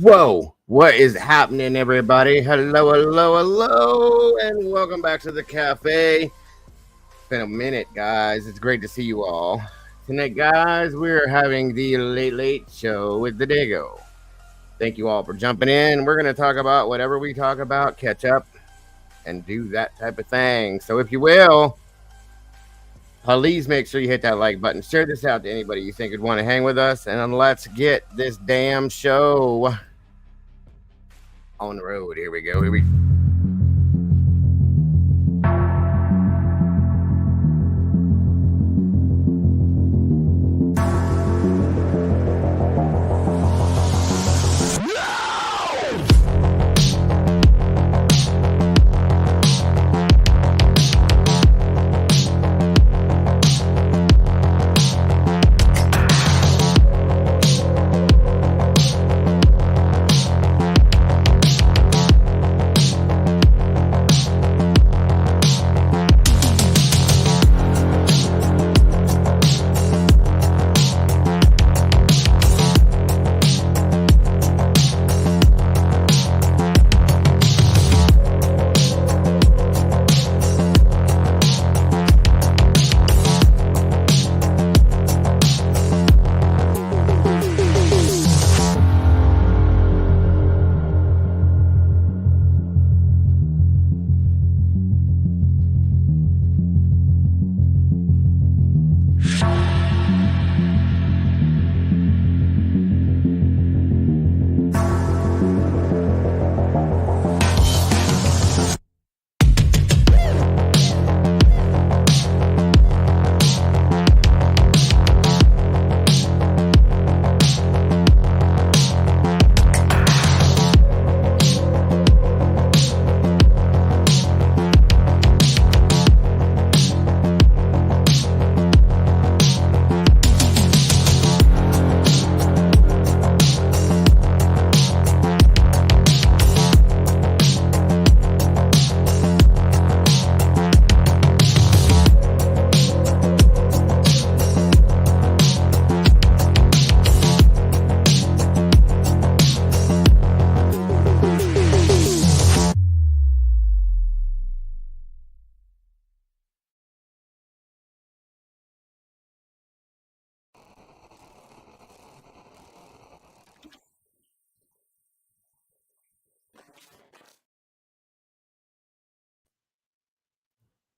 Whoa, what is happening, everybody? Hello, hello, hello, and welcome back to the cafe. It's been a minute, guys. It's great to see you all. Tonight, guys, we're having the late show with the Dago. Thank you all for jumping in. We're going to talk about whatever we talk about, catch up, and do that type of thing. So, if you will, please make sure you hit that like button. Share this out to anybody you think would want to hang with us, and let's get this damn show on the road. Here we go. Here we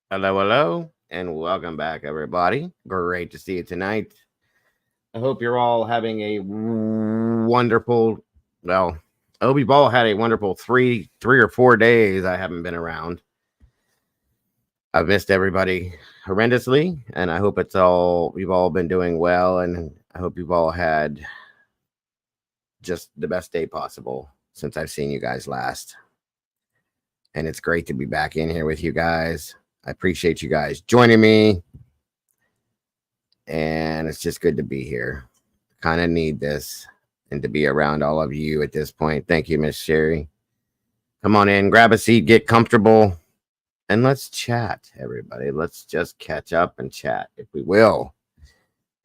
hello, and welcome back, everybody. Great to see you tonight. I hope you're all having a wonderful. Well, I hope you've all had a wonderful three or 4 days. I haven't been around. I've missed everybody horrendously, and I hope you've all been doing well, and I hope you've all had just the best day possible since I've seen you guys last. And it's great to be back in here with you guys. I appreciate you guys joining me. And it's just good to be here. Kind of need this and to be around all of you at this point. Thank you, Miss Sherry. Come on in, grab a seat, get comfortable, and let's chat, everybody. Let's just catch up and chat, if we will.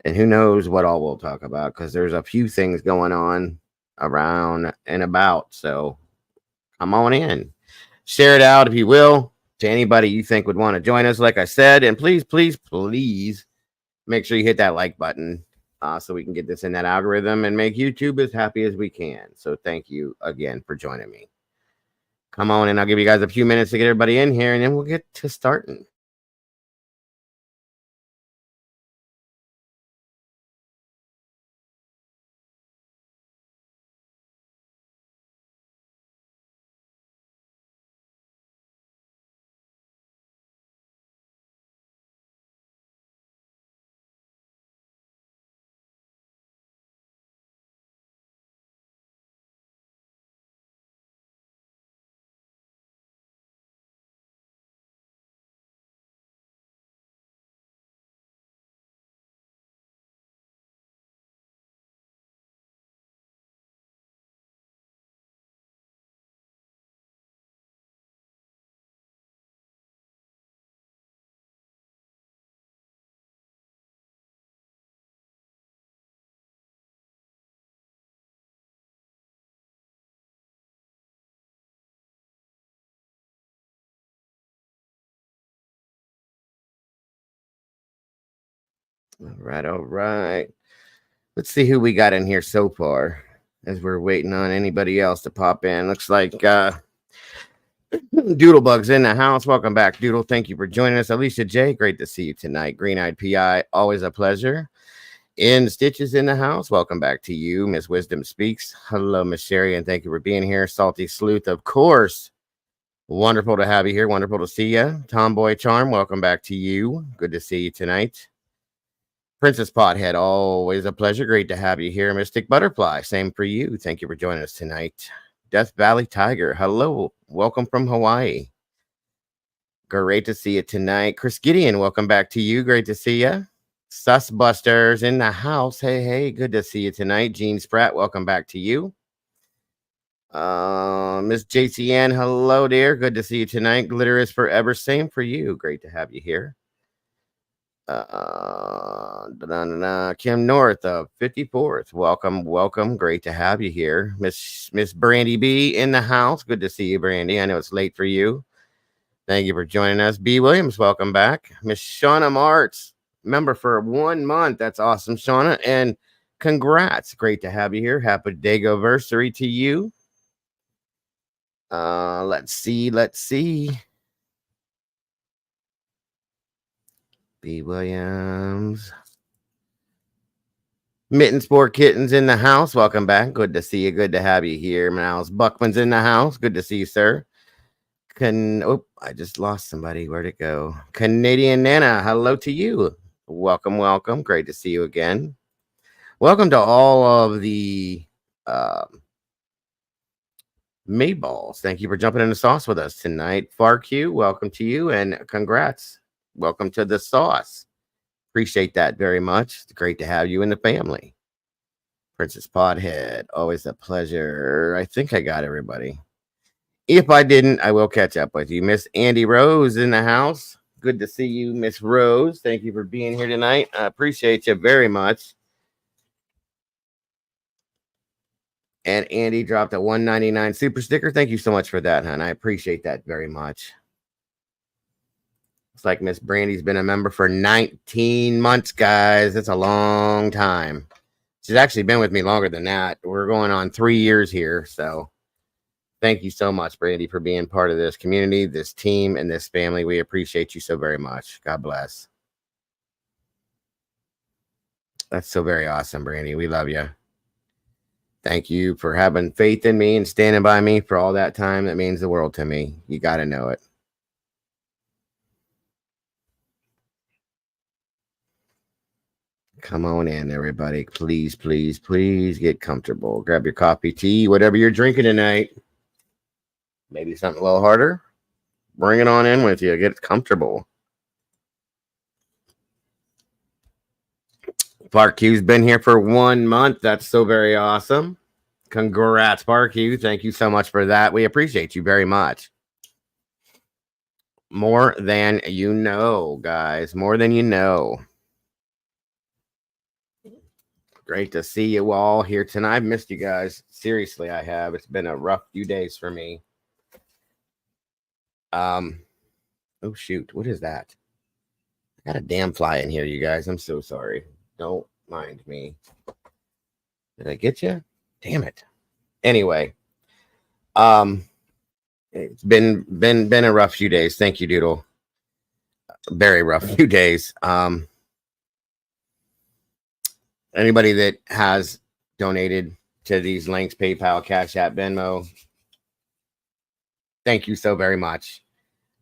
And who knows what all we'll talk about, because there's a few things going on around and about. So come on in. Share it out, if you will, to anybody you think would want to join us, like I said. And please, please, please make sure you hit that like button so we can get this in that algorithm and make YouTube as happy as we can. So thank you again for joining me. Come on, and I'll give you guys a few minutes to get everybody in here, and then we'll get to starting. All right, all right. Let's see who we got in here so far as we're waiting on anybody else to pop in. Looks like Doodlebug's in the house. Welcome back, Doodle. Thank you for joining us. Alicia J, great to see you tonight. Green Eyed PI, always a pleasure. In Stitches in the house. Welcome back to you. Miss Wisdom Speaks. Hello, Miss Sherry, and thank you for being here. Salty Sleuth, of course. Wonderful to have you here. Wonderful to see you. Tomboy Charm, welcome back to you. Good to see you tonight. Princess Pothead, always a pleasure. Great to have you here. Mystic Butterfly, same for you. Thank you for joining us tonight. Death Valley Tiger, hello. Welcome from Hawaii. Great to see you tonight. Chris Gideon, welcome back to you. Great to see you. Susbusters in the house. Hey, hey, good to see you tonight. Gene Spratt, welcome back to you. Miss JCN, hello, dear. Good to see you tonight. Glitter is forever. Same for you. Great to have you here. Kim North of 54th. Welcome, welcome. Great to have you here. Miss Brandy B in the house. Good to see you, Brandy. I know it's late for you. Thank you for joining us. B. Williams, welcome back. Miss Shauna Martz, member for 1 month. That's awesome, Shauna. And congrats. Great to have you here. Happy Dago anniversary to you. Let's see. B. Williams. Mitten Sport Kittens in the house. Welcome back. Good to see you. Good to have you here. Miles Buckman's in the house. Good to see you, sir. I just lost somebody. Where'd it go? Canadian Nana, hello to you. Welcome, welcome. Great to see you again. Welcome to all of the Mayballs. Thank you for jumping in the sauce with us tonight. FarQ, welcome to you and congrats. Welcome to the sauce. Appreciate that very much. It's great to have you in the family. Princess Podhead, always a pleasure. I think I got everybody. If I didn't, I will catch up with you. Miss Andy Rose in the house. Good to see you, Miss Rose. Thank you for being here tonight. I appreciate you very much. And Andy dropped a $1.99 super sticker. Thank you so much for that, hon. I appreciate that very much. It's like Miss Brandy's been a member for 19 months, guys. That's a long time. She's actually been with me longer than that. We're going on 3 years here. So thank you so much, Brandy, for being part of this community, this team, and this family. We appreciate you so very much. God bless. That's so very awesome, Brandy. We love you. Thank you for having faith in me and standing by me for all that time. That means the world to me. You got to know it. Come on in, everybody. Please, please, please get comfortable. Grab your coffee, tea, whatever you're drinking tonight. Maybe something a little harder. Bring it on in with you. Get comfortable. FarQ's been here for 1 month. That's so very awesome. Congrats, FarQ. Thank you so much for that. We appreciate you very much. More than you know, guys. More than you know. Great to see you all here tonight. I've missed you guys. Seriously, I have. It's been a rough few days for me. Oh shoot, what is that? I got a damn fly in here, you guys. I'm so sorry. Don't mind me. Did I get you? Damn it. Anyway, it's been a rough few days. Thank you, Doodle. Very rough few days. Anybody that has donated to these links, PayPal, Cash App, Venmo, thank you so very much.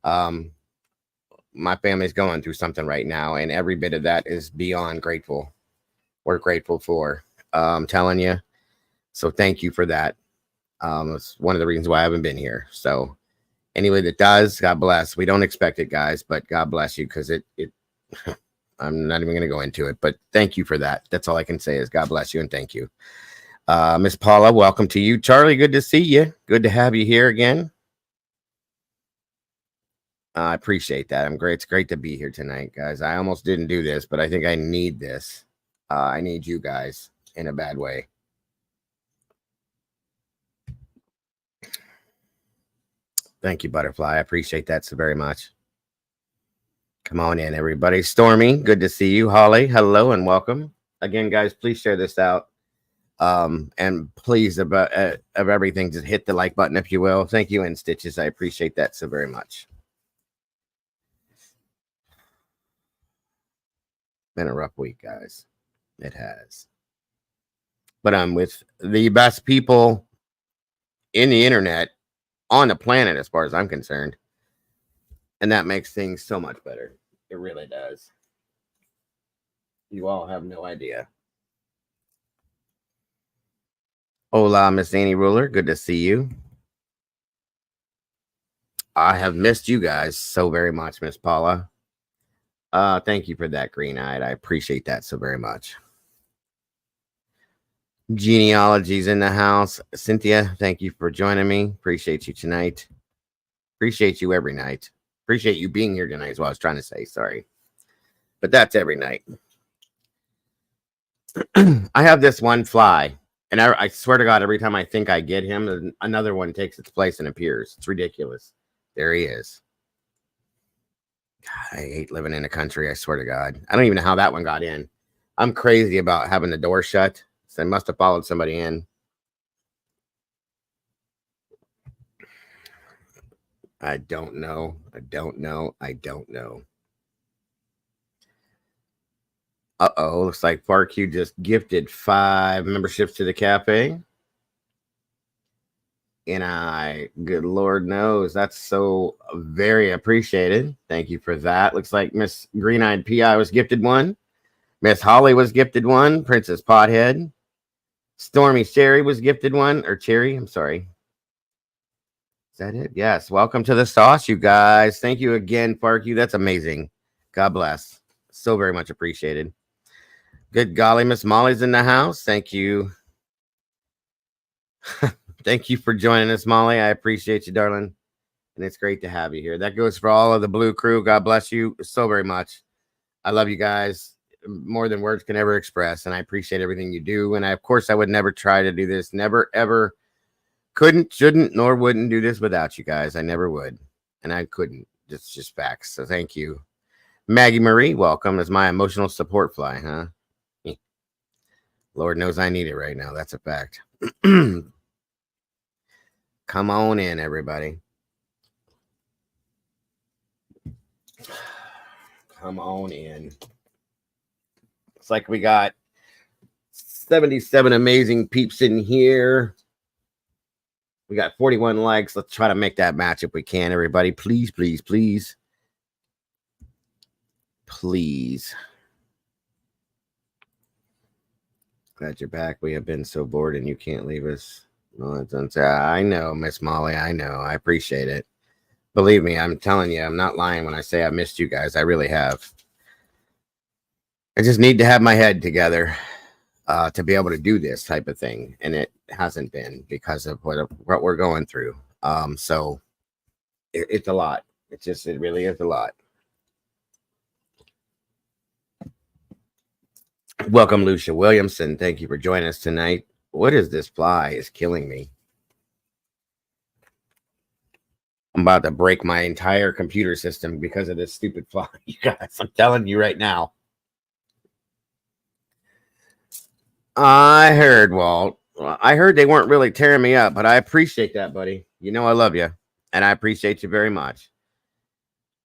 My family's going through something right now, and every bit of that is beyond grateful. We're grateful for. I'm telling you. So thank you for that. It's one of the reasons why I haven't been here. So anybody that does, God bless. We don't expect it, guys, but God bless you, because it I'm not even going to go into it, but thank you for that. That's all I can say is God bless you and thank you. Miss Paula, welcome to you. Charlie, good to see you. Good to have you here again. I appreciate that. It's great to be here tonight, guys. I almost didn't do this, but I think I need this. I need you guys in a bad way. Thank you, Butterfly. I appreciate that so very much. Come on in, everybody. Stormy, good to see you. Holly, hello and welcome. Again, guys, please share this out. And please, of everything, just hit the like button if you will. Thank you, and Stitches. I appreciate that so very much. Been a rough week, guys. It has. But I'm with the best people in the internet on the planet, as far as I'm concerned. And that makes things so much better. It really does. You all have no idea. Hola, Miss Annie Ruler. Good to see you. I have missed you guys so very much, Miss Paula. Thank you for that, Green Eyed. I appreciate that so very much. Genealogy's in the house. Cynthia, thank you for joining me. Appreciate you tonight. Appreciate you every night. Appreciate you being here tonight is what I was trying to say. Sorry. But that's every night. I have this one fly, and I swear to God, every time I think I get him, another one takes its place and appears. It's ridiculous. There he is. God, I hate living in the country. I swear to God. I don't even know how that one got in. I'm crazy about having the door shut. So I must have followed somebody in. I don't know. I don't know. Uh-oh. Looks like FarQ just gifted 5 memberships to the cafe. And good Lord knows, that's so very appreciated. Thank you for that. Looks like Miss Green-Eyed PI was gifted one. Miss Holly was gifted one. Princess Pothead. Stormy Cherry was gifted one. Or Cherry, I'm sorry. Is that it? Yes. Welcome to the sauce, you guys. Thank you again, FarQ. That's amazing. God bless. So very much appreciated. Good golly, Miss Molly's in the house. Thank you. Thank you for joining us, Molly. I appreciate you, darling. And it's great to have you here. That goes for all of the Blue crew. God bless you so very much. I love you guys more than words can ever express. And I appreciate everything you do. And of course, I would never try to do this. Never, ever couldn't, shouldn't, nor wouldn't do this without you guys. I never would. And I couldn't. It's just facts. So thank you. Maggie Marie, welcome as my emotional support fly, huh? Lord knows I need it right now. That's a fact. Come on in, everybody. Come on in. It's like we got 77 amazing peeps in here. We got 41 likes. Let's try to make that match if we can, everybody. Please, please, please. Please. Glad you're back. We have been so bored and you can't leave us. No, I know, Miss Molly. I know. I appreciate it. Believe me, I'm telling you, I'm not lying when I say I missed you guys. I really have. I just need to have my head together to be able to do this type of thing. And it hasn't been because of what we're going through. So it's a lot. It really is a lot. Welcome, Lucia Williamson. Thank you for joining us tonight. What is this fly? It's killing me. I'm about to break my entire computer system because of this stupid fly. You guys, I'm telling you right now. I heard, Walt. I heard they weren't really tearing me up, but I appreciate that, buddy. You know I love you, and I appreciate you very much.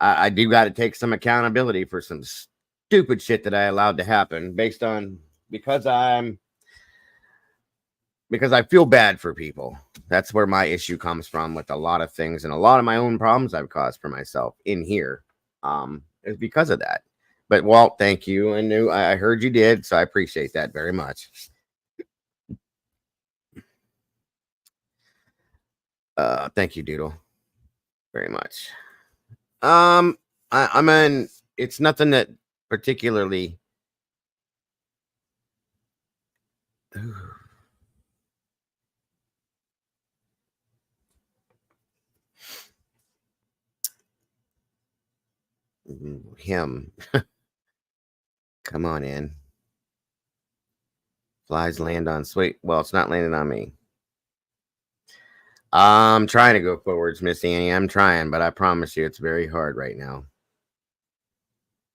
I do got to take some accountability for some stupid shit that I allowed to happen because I feel bad for people. That's where my issue comes from with a lot of things and a lot of my own problems I've caused for myself in here. It's because of that. But Walt, thank you. I heard you did, so I appreciate that very much. Thank you, Doodle, very much. I mean, it's nothing that particularly. Him. Come on in. Flies land on sweet. Well, it's not landing on me. I'm trying to go forwards, Miss Annie. I'm trying, but I promise you it's very hard right now.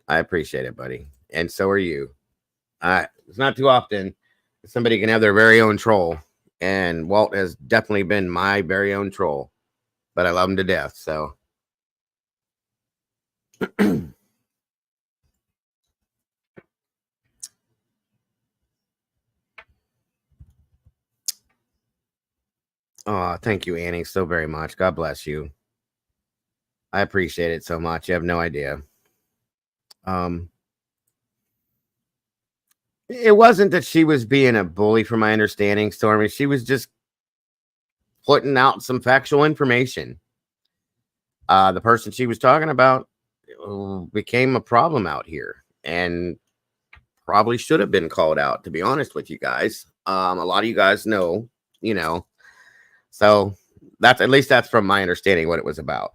I appreciate it, buddy. And so are you. It's not too often somebody can have their very own troll. And Walt has definitely been my very own troll. But I love him to death. So oh, thank you, Annie, so very much. God bless you. I appreciate it so much. You have no idea. Um, it wasn't that she was being a bully, from my understanding, Stormy. She was just putting out some factual information. The person she was talking about became a problem out here, and probably should have been called out. To be honest with you guys, a lot of you guys know, you know. So that's at least that's from my understanding what it was about.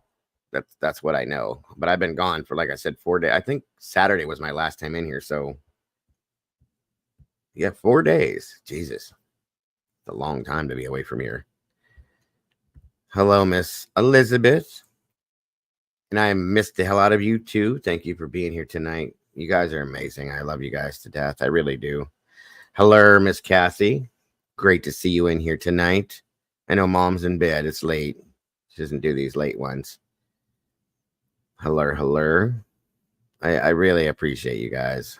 That's what I know. But I've been gone for, like I said, 4 days. I think Saturday was my last time in here. So yeah, 4 days. Jesus, it's a long time to be away from here. Hello, Miss Elizabeth. And I missed the hell out of you too. Thank you for being here tonight. You guys are amazing. I love you guys to death. I really do. Hello, Miss Cassie. Great to see you in here tonight. I know Mom's in bed. It's late. She doesn't do these late ones. Hello. I really appreciate you guys.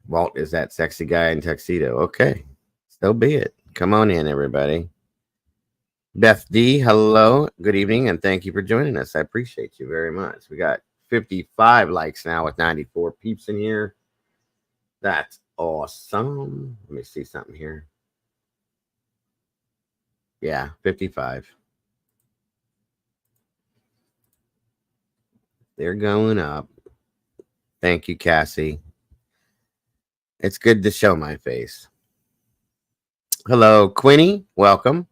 Walt is that sexy guy in tuxedo. Okay. So be it. Come on in, everybody. Beth D, hello. Good evening, and thank you for joining us. I appreciate you very much. We got 55 likes now with 94 peeps in here. That's awesome. Let me see something here. Yeah, 55. They're going up. Thank you, Cassie. It's good to show my face. Hello, Quinny. Welcome.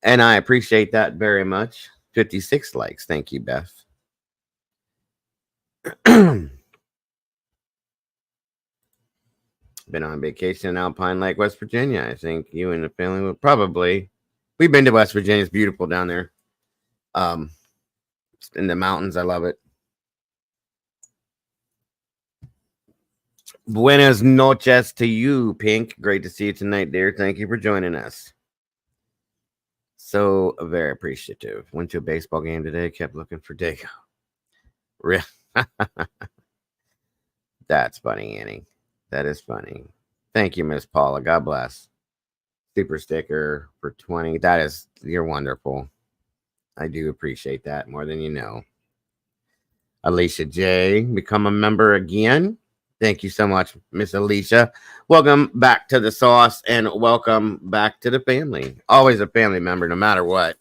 And I appreciate that very much. 56 likes. Thank you, Beth. Been on vacation in Alpine Lake, West Virginia. I think you and the family would probably. We've been to West Virginia. It's beautiful down there. In the mountains. I love it. Buenas noches to you, Pink. Great to see you tonight, dear. Thank you for joining us. So very appreciative. Went to a baseball game today. Kept looking for Dago. That's funny, Annie. That is funny. Thank you, Miss Paula. God bless. Super sticker for 20. You're wonderful. I do appreciate that more than you know. Alicia J, become a member again. Thank you so much, Miss Alicia. Welcome back to the sauce and welcome back to the family. Always a family member, no matter what.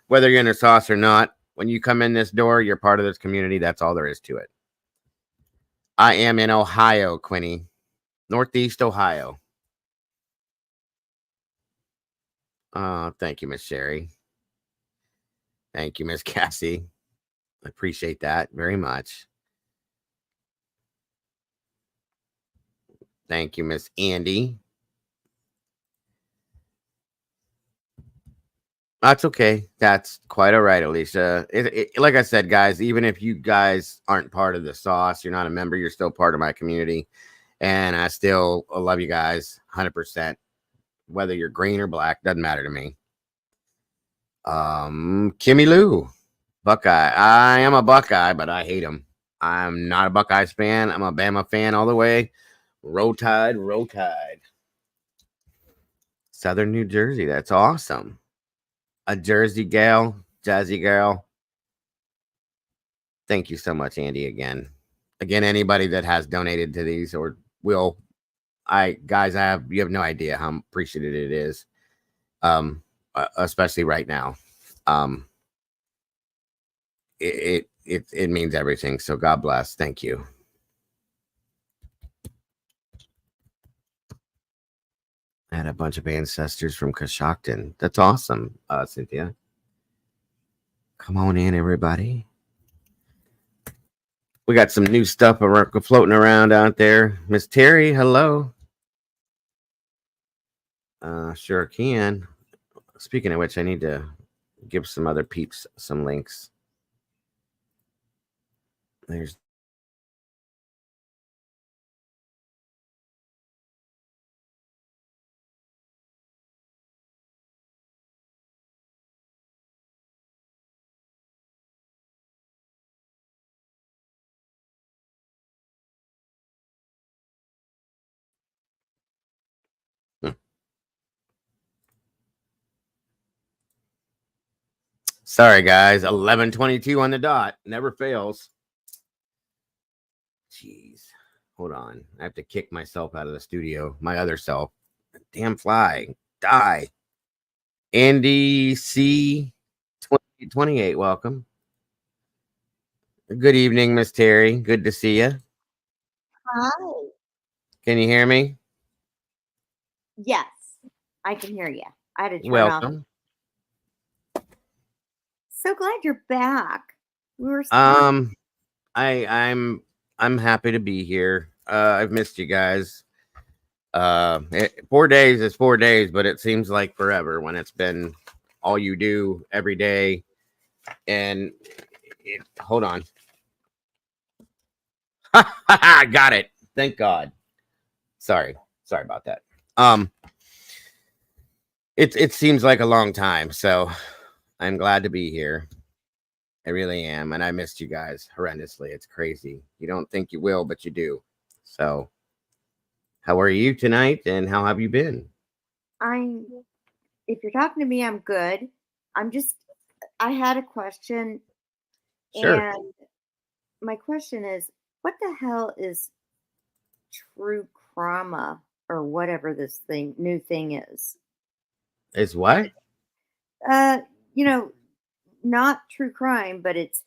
Whether you're in the sauce or not, when you come in this door, you're part of this community. That's all there is to it. I am in Ohio, Quinny. Northeast Ohio. Thank you, Miss Sherry. Thank you, Miss Cassie. I appreciate that very much. Thank you, Miss Andy. That's okay. That's quite all right, Alicia. Like I said, guys, even if you guys aren't part of the sauce, you're not a member, you're still part of my community. And I still love you guys 100%. Whether you're green or black, doesn't matter to me. Kimmy Lou, Buckeye. I am a Buckeye, but I hate him. I'm not a Buckeyes fan. I'm a Bama fan all the way. Roll Tide. Southern New Jersey. That's awesome. A Jersey gal, jazzy girl. Thank you so much, Andy. Again, anybody that has donated to these or will, you have no idea how appreciated it is. Especially right now. It means everything. So God bless. Thank you. I had a bunch of ancestors from Coshocton. That's awesome, Cynthia. Come on in, everybody. We got some new stuff floating around out there. Miss Terry, hello. Sure can. Speaking of which, I need to give some other peeps some links. There's sorry, guys. 11:22 on the dot. Never fails. Jeez. Hold on. I have to kick myself out of the studio. My other self. Damn fly. Die. Andy C. 28. Welcome. Good evening, Miss Terry. Good to see you. Hi. Can you hear me? Yes, I can hear you. I had to turn Welcome. off. So glad you're back. We were I'm happy to be here. I've missed you guys. 4 days is 4 days, but it seems like forever when it's been all you do every day. And hold on. Got it. Thank God. Sorry about that. It seems like a long time, so I'm glad to be here. I really am, and I missed you guys horrendously. It's crazy. You don't think you will, but you do. So, how are you tonight, and how have you been? if you're talking to me, I'm good. I had a question, Sure. and my question is, what the hell is true crime or whatever this new thing is? Is what? Uh, you know, not true crime, but it's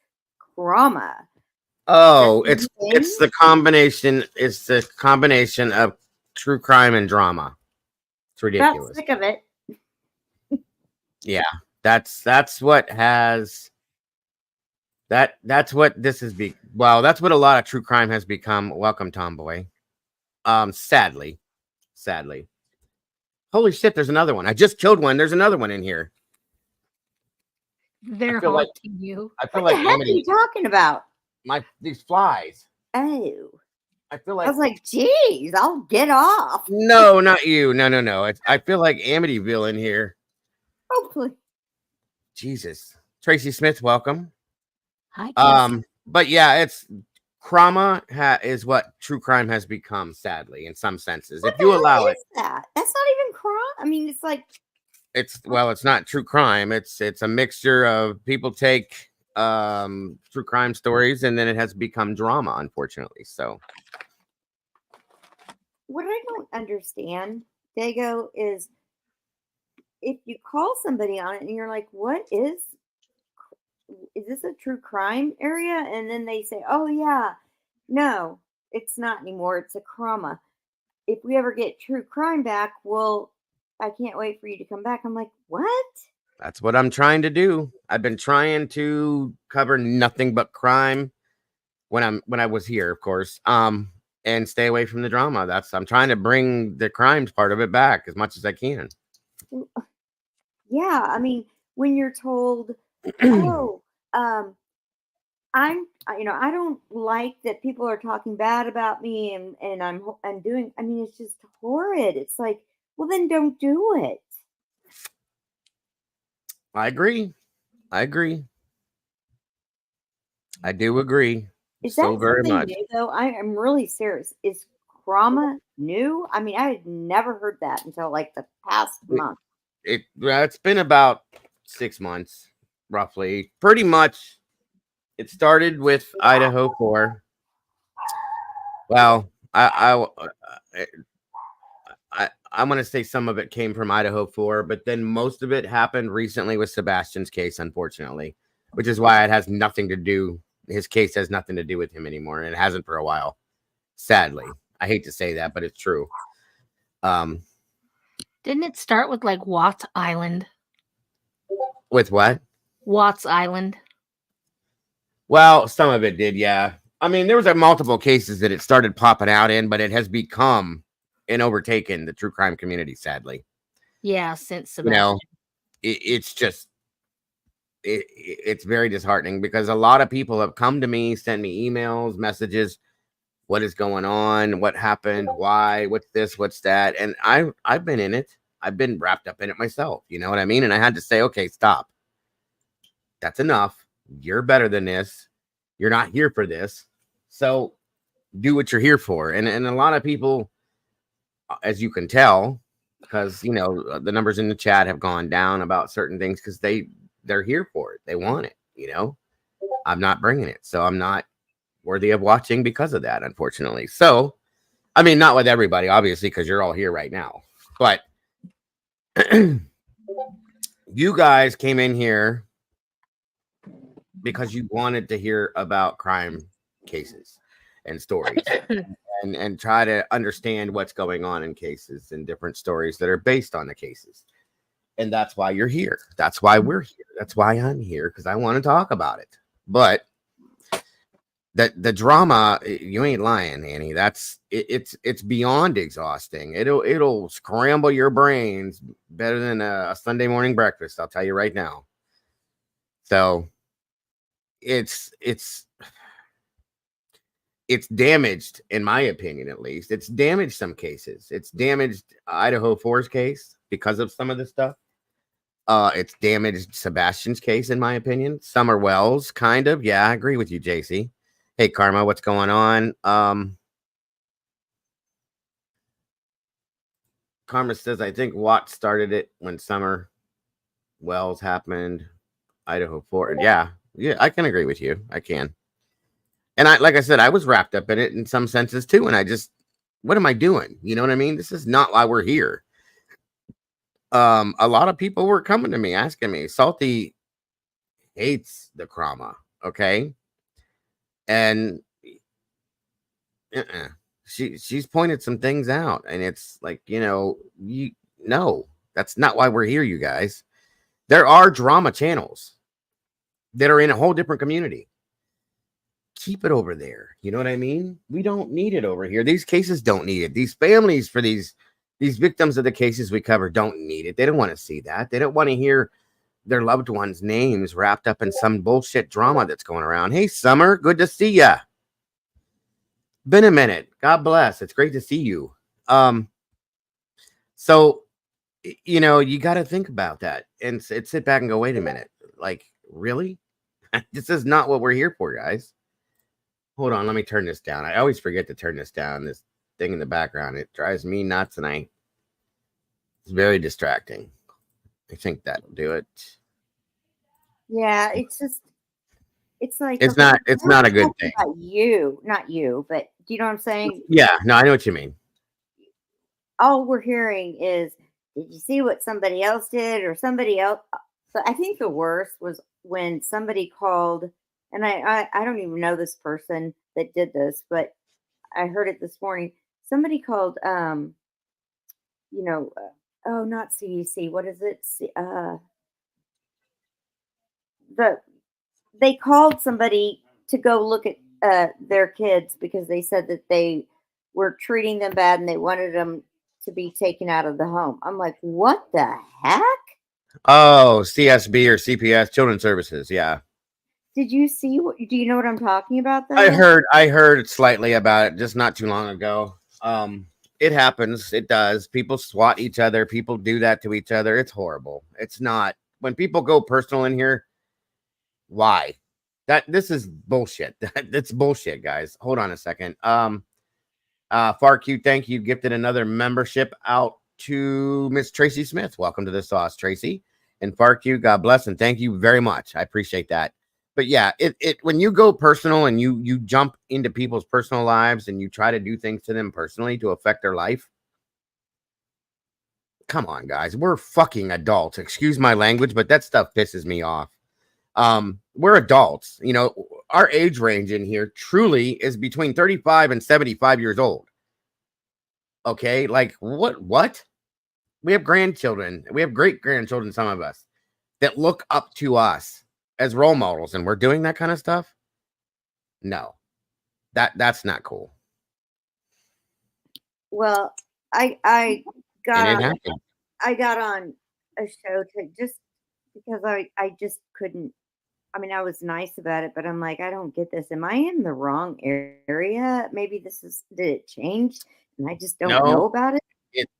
crama. Oh, That's a new it's the combination. It's the combination of true crime and drama. It's ridiculous. Got sick of it. Yeah, that's what has that's what this is well, that's what a lot of true crime has become. Welcome, Tomboy. Sadly. Holy shit, there's another one. I just killed one. There's another one in here. They're haunting you. I feel What like the heck are you talking about? these flies. Oh. I feel like I was like, geez, I'll get off. no, not you. No. I feel like Amityville in here. Oh, please. Jesus. Tracy Smith, welcome. Hi, But yeah, it's crama is what true crime has become, sadly, in some senses. What If you the allow hell it, is that? That's not even crime. I mean, it's like it's not true crime. It's a mixture of people take true crime stories and then it has become drama, unfortunately. So what I don't understand, Dago, is if you call somebody on it and you're like, what is this a true crime area? And then they say, oh, yeah, no, it's not anymore. It's a crama. If we ever get true crime back, well, I can't wait for you to come back. I'm like, what? that's what I'm trying to do. I've been trying to cover nothing but crime when I was here, of course. And stay away from the drama. I'm trying to bring the crimes part of it back as much as I can. Yeah, I mean, when you're told, oh, I don't like that people are talking bad about me and I'm doing, I mean, it's just horrid. It's like, well, then don't do it. I agree. I do agree. Is So that very something much. new, though? I am really serious. Is trauma new? I mean, I had never heard that until like the past month. It's been about 6 months, roughly. Pretty much, it started with Idaho 4. Well, I'm going to say some of it came from Idaho 4, but then most of it happened recently with Sebastian's case, unfortunately, which is why it has nothing to do. His case has nothing to do with him anymore, and it hasn't for a while. Sadly, I hate to say that, but it's true. Didn't it start with like Watts Island? With what? Watts Island. Well, some of it did, yeah. I mean, there was multiple cases that it started popping out in, but it has become and overtaken the true crime community, sadly. Yeah, since Sebastian. It's just it's very disheartening because a lot of people have come to me, sent me emails, messages. What is going on? What happened? Why? What's this? What's that? And I've been in it. I've been wrapped up in it myself. You know what I mean? And I had to say, okay, stop. That's enough. You're better than this. You're not here for this. So do what you're here for. And a lot of people, as you can tell, because the numbers in the chat have gone down about certain things because they're here for it. They want it. I'm not bringing it, so I'm not worthy of watching because of that, unfortunately. So, I mean, not with everybody, obviously, because you're all here right now. But you guys came in here because you wanted to hear about crime cases and stories and try to understand what's going on in cases and different stories that are based on the cases. And that's why you're here. That's why we're here. That's why I'm here, because I want to talk about it. But the drama, you ain't lying, Annie. It's beyond exhausting. It'll scramble your brains better than a Sunday morning breakfast, I'll tell you right now. So it's damaged, in my opinion, at least. It's damaged some cases. It's damaged Idaho 4's case because of some of this stuff. It's damaged Sebastian's case, in my opinion. Summer Wells, kind of. Yeah, I agree with you, JC. Hey, Karma, what's going on? Karma says, I think Watt started it when Summer Wells happened. Idaho 4. Yeah, I can agree with you. I can. And like I said, I was wrapped up in it in some senses too. And what am I doing? You know what I mean? This is not why we're here. A lot of people were coming to me, asking me. Salty hates the trauma. Okay. And she's pointed some things out, and it's like, that's not why we're here, you guys. There are drama channels that are in a whole different community. Keep it over there. You know what I mean? We don't need it over here. These cases don't need it. These families for these victims of the cases we cover don't need it. They don't want to see that. They don't want to hear their loved ones' names wrapped up in some bullshit drama that's going around. Hey, Summer, good to see ya. Been a minute. God bless. It's great to see you. So, you got to think about that and sit back and go, wait a minute. Like, really? This is not what we're here for, guys. Hold on. Let me turn this down. I always forget to turn this down. This thing in the background, it drives me nuts, and it's very distracting. I think that'll do it. Yeah, it's like, it's not a good thing. Not you, but do you know what I'm saying? Yeah, no, I know what you mean. All we're hearing is, did you see what somebody else did or somebody else? But I think the worst was when somebody called, and I don't even know this person that did this, but I heard it this morning. Somebody called, not CDC. What is it? They called somebody to go look at their kids because they said that they were treating them bad and they wanted them to be taken out of the home. I'm like, what the heck? Oh, CSB or CPS, Children's Services. Yeah. Did you see do you know what I'm talking about though? I heard slightly about it just not too long ago. It happens. It does. People swat each other. People do that to each other. It's horrible. It's not. When people go personal in here, why? This is bullshit. That's bullshit, guys. Hold on a second. FarQ, thank you. Gifted another membership out to Miss Tracy Smith. Welcome to the sauce, Tracy. And FarQ, God bless and thank you very much. I appreciate that. But yeah, it when you go personal and you jump into people's personal lives and you try to do things to them personally to affect their life. Come on, guys. We're fucking adults. Excuse my language, but that stuff pisses me off. We're adults. Our age range in here truly is between 35 and 75 years old. Okay, like what? We have grandchildren. We have great grandchildren, some of us, that look up to us as role models, and we're doing that kind of stuff. No, that's not cool. Well, I got on a show to just because I just couldn't. I mean, I was nice about it, but I'm like, I don't get this. Am I in the wrong area? Maybe did it change and I just don't know No, about it?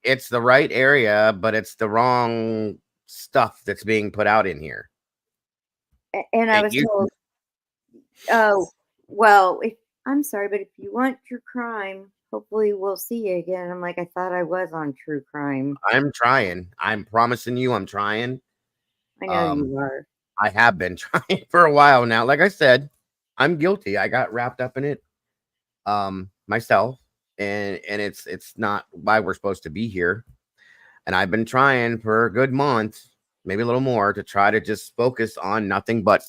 it's the right area, but it's the wrong stuff that's being put out in here. And I It was used told, oh, well, I'm sorry, but if you want true crime, hopefully we'll see you again. I'm like, I thought I was on true crime. I'm trying. I'm promising you I'm trying. I know Um, you are. I have been trying for a while now. Like I said, I'm guilty. I got wrapped up in it myself, and it's not why we're supposed to be here. And I've been trying for a good month, maybe a little more, to try to just focus on nothing but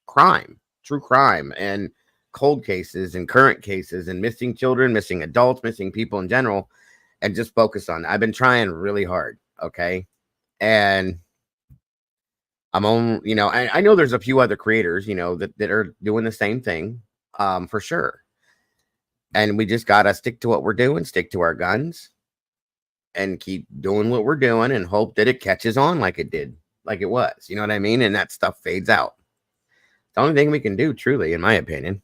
crime, true crime, and cold cases and current cases and missing children, missing adults, missing people in general, and just focus on that. I've been trying really hard. Okay. And I'm on, I know there's a few other creators, that are doing the same thing, for sure. And we just gotta stick to what we're doing, stick to our guns, and keep doing what we're doing and hope that it catches on like it did, like it was. You know what I mean? And that stuff fades out. It's the only thing we can do, truly, in my opinion.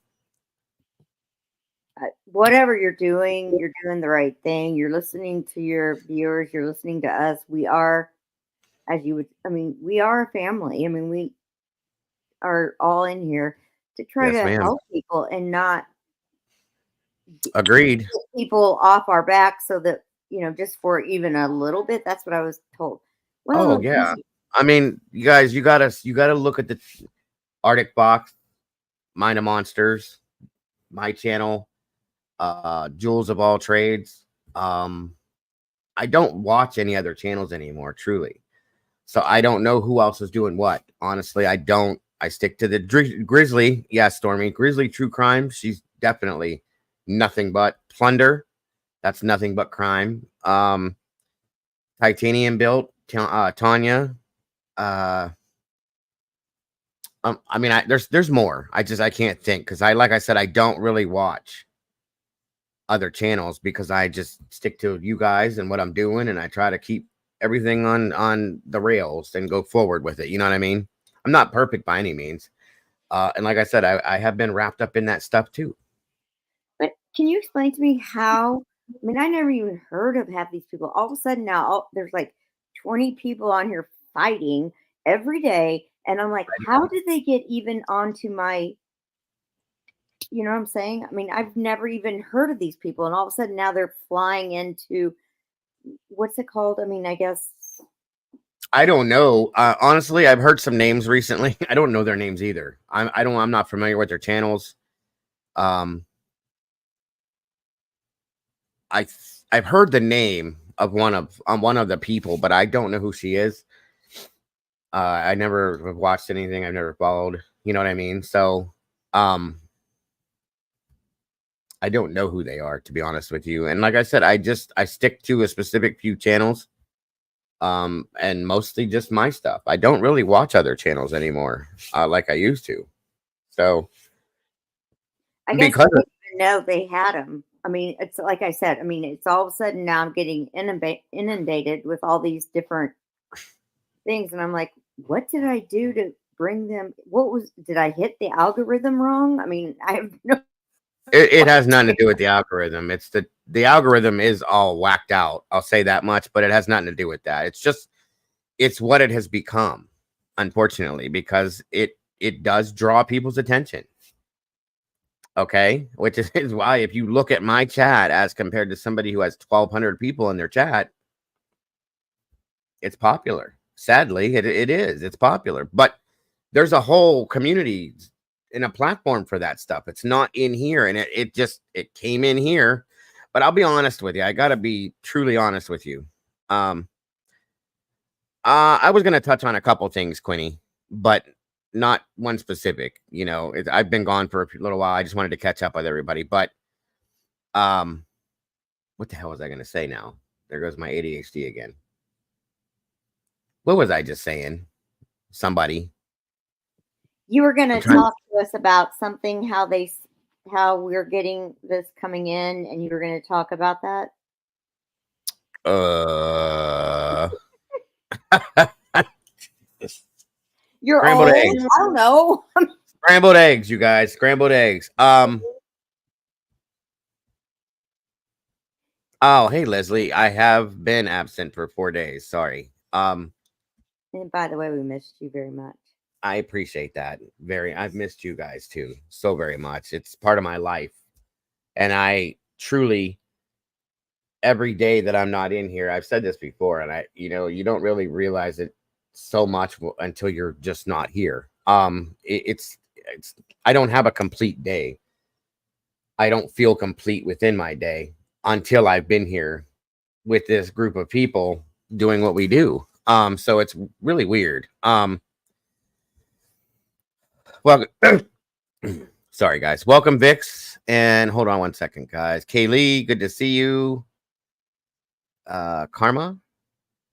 Whatever you're doing the right thing. You're listening to your viewers, you're listening to us. We are, as you would, I mean, we are a family. I mean, we are all in here to try Yes, to ma'am. help people and not Agreed. get people off our back so that, just for even a little bit. That's what I was told. Oh Well, yeah. I mean, you guys, you gotta look at the Arctic Box, Mind of Monsters, my channel, Jewels of All Trades. I don't watch any other channels anymore, truly. So I don't know who else is doing what. Honestly, I don't. I stick to the Grizzly. Yeah, Stormy. Grizzly True Crime. She's definitely nothing but plunder. That's nothing but crime. Titanium built. Tanya. Uh, I mean, there's more. I can't think because like I said, I don't really watch other channels because I just stick to you guys and what I'm doing, and I try to keep everything on the rails and go forward with it. You know what I mean? I'm not perfect by any means, and like I said, I have been wrapped up in that stuff too. but can you explain to me how? I mean, I never even heard of half these people. All of a sudden now, there's like 20 people on here fighting every day, and I'm like, how did they get even onto my? You know what I'm saying? I mean, I've never even heard of these people, and all of a sudden now they're flying into what's it called? I mean, I guess I don't know. Honestly, I've heard some names recently. I don't know their names either. I'm not familiar with their channels. Um, I've heard the name of one of the people, but I don't know who she is. I never have watched anything. I've never followed. You know what I mean? So, I don't know who they are, to be honest with you. And like I said, I stick to a specific few channels, and mostly just my stuff. I don't really watch other channels anymore, like I used to. So I guess I because didn't even know they had them. I mean, it's like I said. I mean, it's all of a sudden now I'm getting inundated with all these different things, and I'm like, what did I do to bring them? Did I hit the algorithm wrong? I mean, I have no. it has nothing to do with the algorithm. It's the algorithm is all whacked out. I'll say that much, but it has nothing to do with that. It's what it has become, unfortunately, because it does draw people's attention. Okay, which is why if you look at my chat as compared to somebody who has 1,200 people in their chat, it's popular. Sadly, it is. It's popular, but there's a whole community and a platform for that stuff. It's not in here, and it came in here. But I'll be honest with you. I gotta be truly honest with you. I was gonna touch on a couple things, Quinny, but not one specific. I've been gone for a little while. I just wanted to catch up with everybody. But what the hell was I gonna say now? There goes my ADHD again. What was I just saying? Somebody. You were going I'm to trying. talk to us about something, how we're getting this coming in, and you were going to talk about that. You're Scrambled old. eggs. I don't know. Scrambled eggs, you guys. Scrambled eggs. Oh, hey Leslie. I have been absent for 4 days. Sorry. And by the way, we missed you very much. I appreciate that. I've missed you guys too so very much. It's part of my life. And I truly, every day that I'm not in here, I've said this before, and you don't really realize it so much until you're just not here. It's I don't have a complete day. I don't feel complete within my day until I've been here with this group of people doing what we do. So it's really weird. Well, sorry guys. Welcome, Vix. And hold on one second, guys. Kaylee, good to see you. Karma.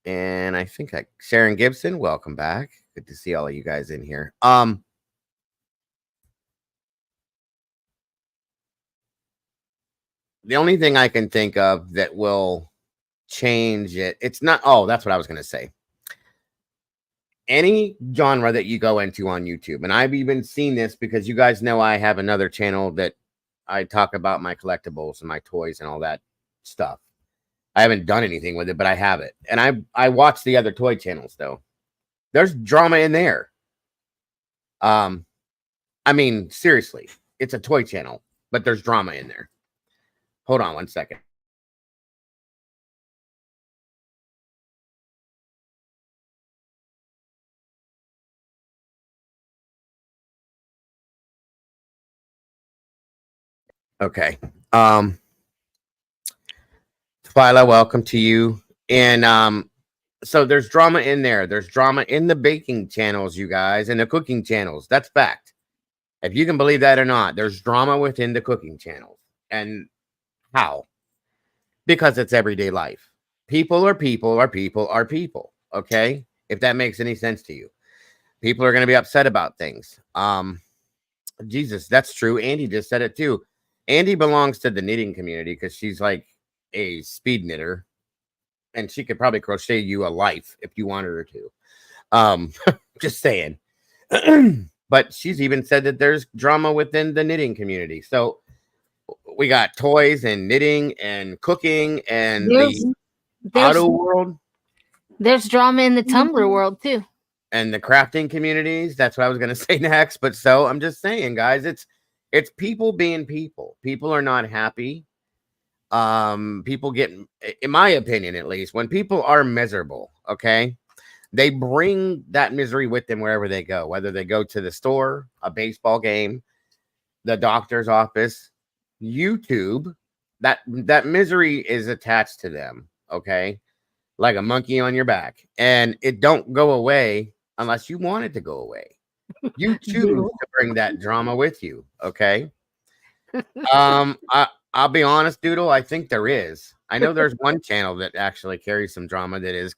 And I think Sharon Gibson, welcome back. Good to see all of you guys in here. The only thing I can think of that will change it, it's not, oh, that's what I was going to say. Any genre that you go into on YouTube, and I've even seen this because you guys know I have another channel that I talk about my collectibles and my toys and all that stuff. I haven't done anything with it, but I have it. And I watch the other toy channels though. There's drama in there. I mean, seriously, it's a toy channel, but there's drama in there. Hold on one second. Okay. Twyla, welcome to you. And so there's drama in there. There's drama in the baking channels, you guys, and the cooking channels. That's fact. If you can believe that or not, there's drama within the cooking channels. And how? Because it's everyday life. People are people are people are people. Okay? If that makes any sense to you. People are going to be upset about things. Jesus, that's true. Andy just said it too. Andy belongs to the knitting community because she's like a speed knitter. And she could probably crochet you a life if you wanted her to. Just saying. But she's even said that there's drama within the knitting community. So we got toys and knitting and cooking and the auto world. There's drama in the Tumblr world too. And the crafting communities. That's what I was going to say next. But so I'm just saying, guys, it's people being people. People are not happy. People get, in my opinion, at least, when people are miserable, okay, they bring that misery with them wherever they go, whether they go to the store, a baseball game, the doctor's office, YouTube. That misery is attached to them, okay, like a monkey on your back, and it don't go away unless you want it to go away. You choose to bring that drama with you, okay. I'll be honest, Doodle. I think there is. I know there's one channel that actually carries some drama that is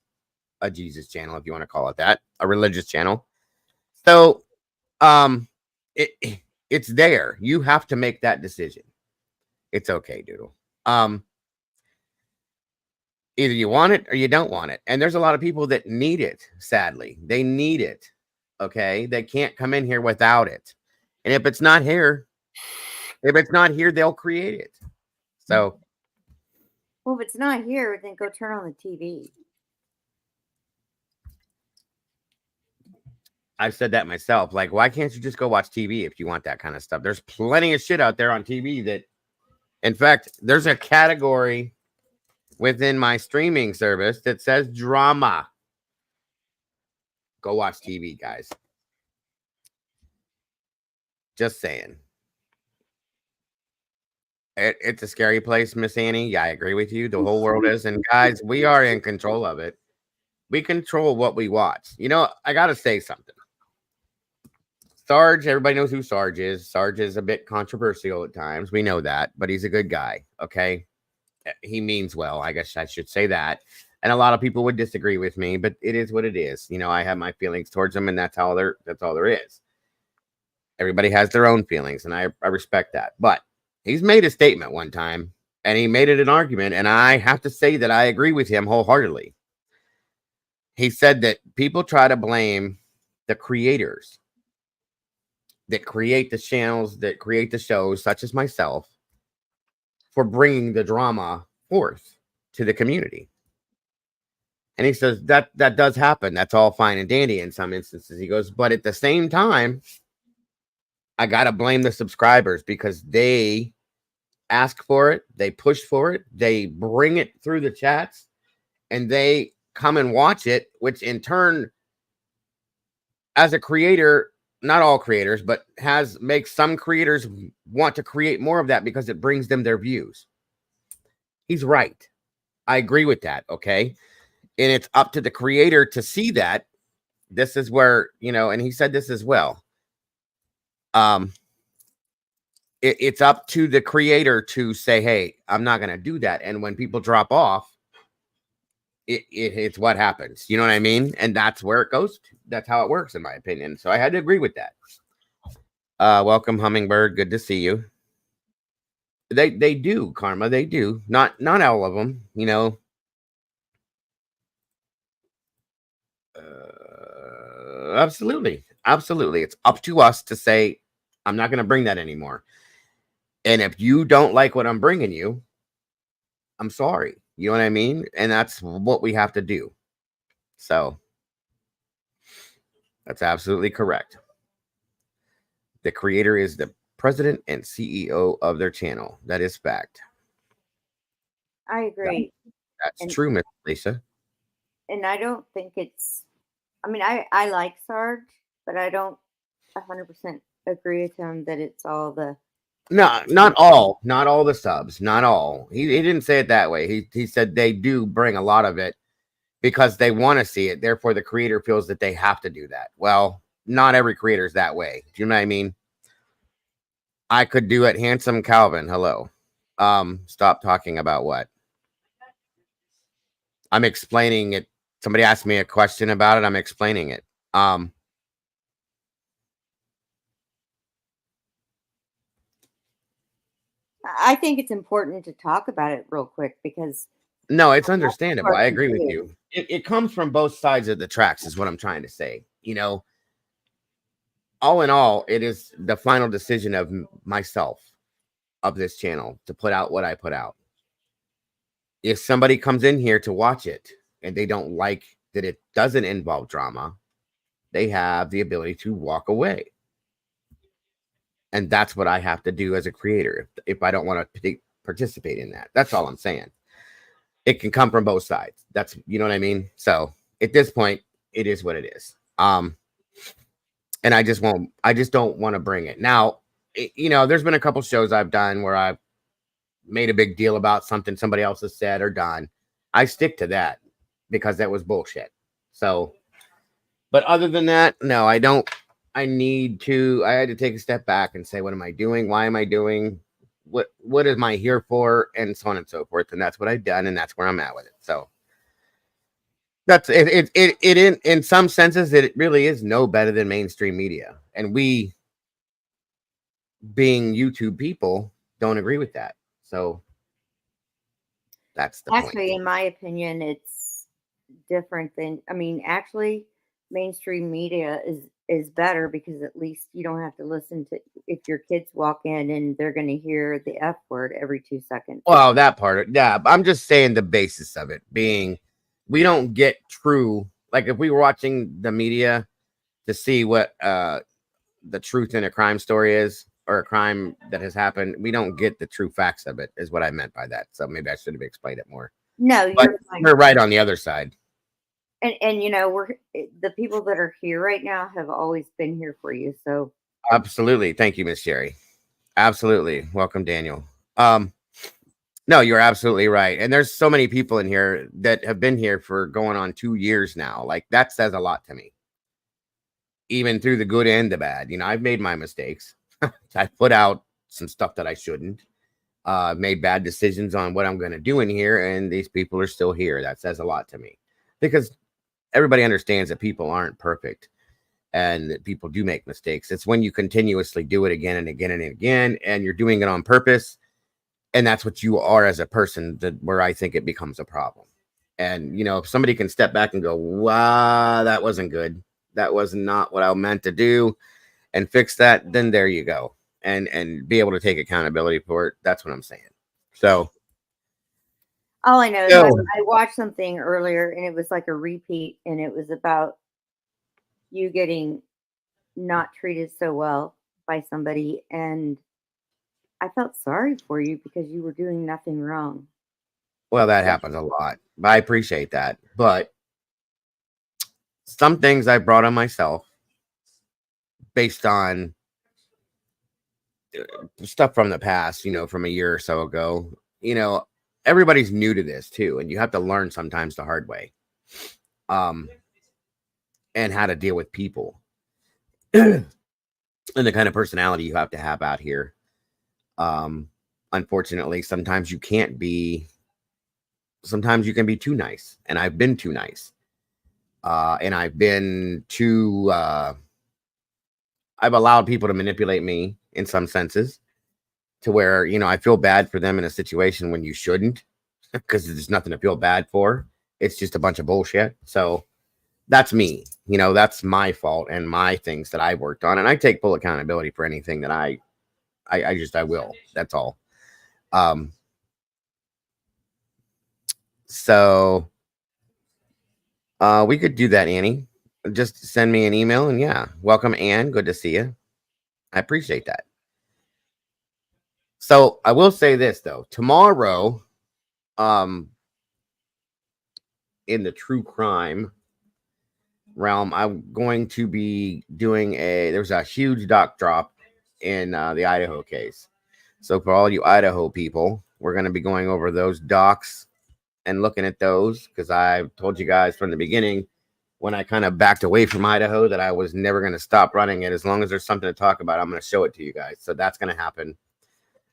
a Jesus channel, if you want to call it that, a religious channel. So, it's there. You have to make that decision. It's okay, Doodle. Either you want it or you don't want it. And there's a lot of people that need it. Sadly, they need it. Okay, they can't come in here without it. And if it's not here, they'll create it. So, well, if it's not here, then go turn on the TV. I've said that myself. Like, why can't you just go watch TV if you want that kind of stuff? There's plenty of shit out there on TV that, in fact, there's a category within my streaming service that says drama. Go watch TV, guys. Just saying. It's a scary place, Miss Annie. Yeah, I agree with you. The whole world is. And guys, we are in control of it. We control what we watch. You know, I got to say something. Sarge, everybody knows who Sarge is. Sarge is a bit controversial at times. We know that, but he's a good guy. Okay. He means well. I guess I should say that. And a lot of people would disagree with me, but it is what it is. You know, I have my feelings towards him, and that's all there is. Everybody has their own feelings, and I respect that. But he's made a statement one time, and he made it an argument, and I have to say that I agree with him wholeheartedly. He said that people try to blame the creators that create the channels, that create the shows, such as myself, for bringing the drama forth to the community. And he says that does happen. That's all fine and dandy in some instances. He goes, but at the same time, I got to blame the subscribers because they ask for it, they push for it, they bring it through the chats, and they come and watch it, which in turn, as a creator, not all creators, but makes some creators want to create more of that because it brings them their views. He's right. I agree with that. Okay. And it's up to the creator to see that. This is where, and he said this as well. It's up to the creator to say, hey, I'm not going to do that. And when people drop off, it's what happens. You know what I mean? And that's where it goes to. That's how it works, in my opinion. So I had to agree with that. Welcome, Hummingbird. Good to see you. They do, Karma. They do. Not all of them, Absolutely. It's up to us to say, I'm not going to bring that anymore. And if you don't like what I'm bringing you, I'm sorry. You know what I mean? And that's what we have to do. So that's absolutely correct. The creator is the president and CEO of their channel. That is fact. I agree. That's true, Miss Lisa. And I don't think it's, I like Sarge, but I don't 100% agree with him that it's all the. No, not all the subs, not all. He didn't say it that way. He said they do bring a lot of it because they want to see it. Therefore, the creator feels that they have to do that. Well, not every creator is that way. Do you know what I mean? I could do it. Handsome Calvin, hello. Stop talking about what? I'm explaining it. Somebody asked me a question about it. I'm explaining it. I think it's important to talk about it real quick because. No, it's understandable. I agree with you. It comes from both sides of the tracks, is what I'm trying to say. All in all, it is the final decision of myself, of this channel, to put out what I put out. If somebody comes in here to watch it and they don't like that it doesn't involve drama, they have the ability to walk away. And that's what I have to do as a creator if I don't want to participate in that. That's all I'm saying. It can come from both sides. That's, you know what I mean? So at this point, it is what it is. And I just don't want to bring it. Now, there's been a couple shows I've done where I've made a big deal about something somebody else has said or done. I stick to that because that was bullshit. So, but other than that, no, I don't. I had to take a step back and say, what am I doing? Why am I doing? What am I here for? And so on and so forth. And that's what I've done. And that's where I'm at with it. So that's it. In some senses, it really is no better than mainstream media. And we, being YouTube people, don't agree with that. So that's the point. point. In my opinion, it's different than, actually mainstream media is better because at least you don't have to listen to, if your kids walk in and they're going to hear the F word every 2 seconds. Well, that part, yeah. I'm just saying the basis of it being, we don't get true. Like if we were watching the media to see what the truth in a crime story is, or a crime that has happened, we don't get the true facts of it, is what I meant by that. So maybe I should have explained it more. No, you're right on the other side. And we're the people that are here right now have always been here for you. So absolutely. Thank you, Miss Sherry. Absolutely. Welcome, Daniel. No, you're absolutely right. And there's so many people in here that have been here for going on 2 years now. Like that says a lot to me. Even through the good and the bad. I've made my mistakes. I put out some stuff that I shouldn't. Made bad decisions on what I'm going to do in here. And these people are still here. That says a lot to me. Because everybody understands that people aren't perfect and that people do make mistakes. It's when you continuously do it again and again and again, and you're doing it on purpose. And that's what you are as a person, where I think it becomes a problem. And, if somebody can step back and go, wow, that wasn't good. that was not what I meant to do, and fix that, then there you go. And be able to take accountability for it. That's what I'm saying. So All I know is no. I watched something earlier and it was like a repeat and it was about you getting not treated so well by somebody and I felt sorry for you because you were doing nothing wrong. Well, that happens a lot. But I appreciate that. But some things I brought on myself based on stuff from the past, from a year or so ago. Everybody's new to this too, and you have to learn sometimes the hard way. And how to deal with people and the kind of personality you have to have out here. Unfortunately, sometimes you can be too nice, and I've been too nice. And I've been too, I've allowed people to manipulate me in some senses to where, I feel bad for them in a situation when you shouldn't, because there's nothing to feel bad for. It's just a bunch of bullshit. So that's me, that's my fault and my things that I worked on. And I take full accountability for anything that I will. That's all. So we could do that, Annie. Just send me an email and yeah, welcome, Ann. Good to see you. I appreciate that. So I will say this though, tomorrow, in the true crime realm, I'm going to be doing there's a huge doc drop in the Idaho case. So for all you Idaho people, we're going to be going over those docs and looking at those, because I told you guys from the beginning when I kind of backed away from Idaho that I was never going to stop running it. As long as there's something to talk about, I'm going to show it to you guys. So that's going to happen.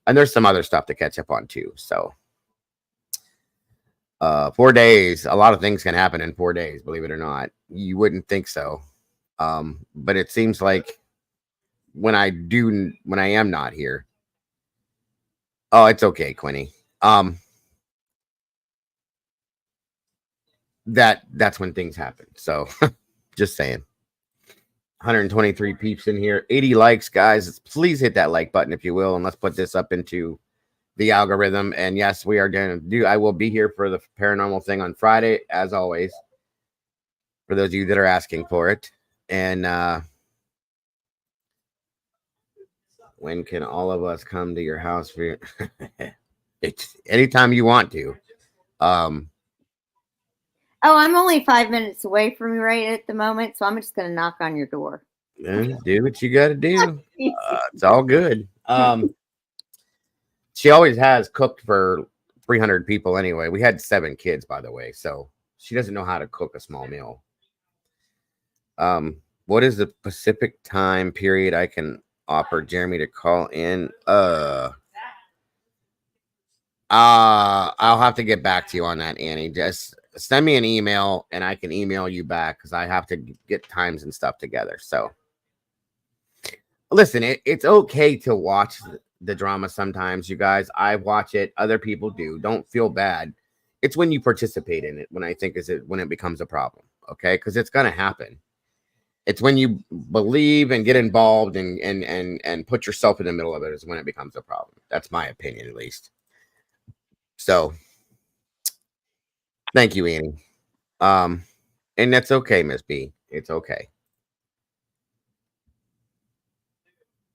And there's some other stuff to catch up on too. So 4 days, a lot of things can happen in 4 days, believe it or not. You wouldn't think so. But it seems like when I am not here. Oh, it's okay, Quinny. That's when things happen. So just saying. 123 peeps in here, 80 likes, guys. Please hit that like button if you will, and let's put this up into the algorithm. And yes, we are going to do, I will be here for the paranormal thing on Friday, as always, for those of you that are asking for it. And when can all of us come to your house for your it's anytime you want to. Oh, I'm only 5 minutes away from you right at the moment, so I'm just going to knock on your door. Do what you got to do. It's all good. She always has cooked for 300 people anyway. We had 7 kids, by the way, so she doesn't know how to cook a small meal. What is the Pacific time period I can offer Jeremy to call in? I'll have to get back to you on that, Annie. Just send me an email and I can email you back, because I have to get times and stuff together. So listen, it's okay to watch the drama sometimes, you guys. I watch it, other people do. Don't feel bad. It's when you participate in it when I think when it becomes a problem. Okay, because it's gonna happen. It's when you believe and get involved and put yourself in the middle of it is when it becomes a problem. That's my opinion, at least. So thank you, Annie. And that's okay, Miss B. It's okay.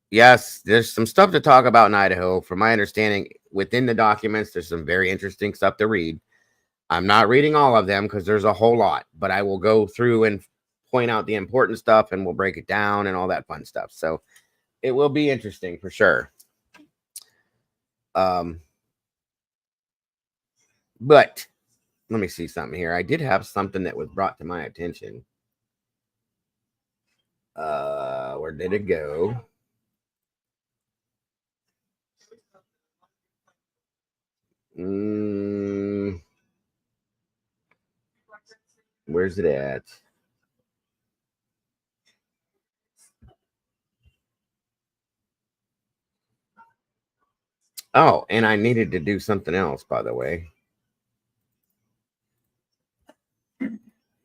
Yes, there's some stuff to talk about in Idaho. From my understanding, within the documents, there's some very interesting stuff to read. I'm not reading all of them because there's a whole lot, but I will go through and point out the important stuff and we'll break it down and all that fun stuff. So it will be interesting for sure. But let me see something here. I did have something that was brought to my attention. Where did it go? Where's it at? Oh, and I needed to do something else, by the way.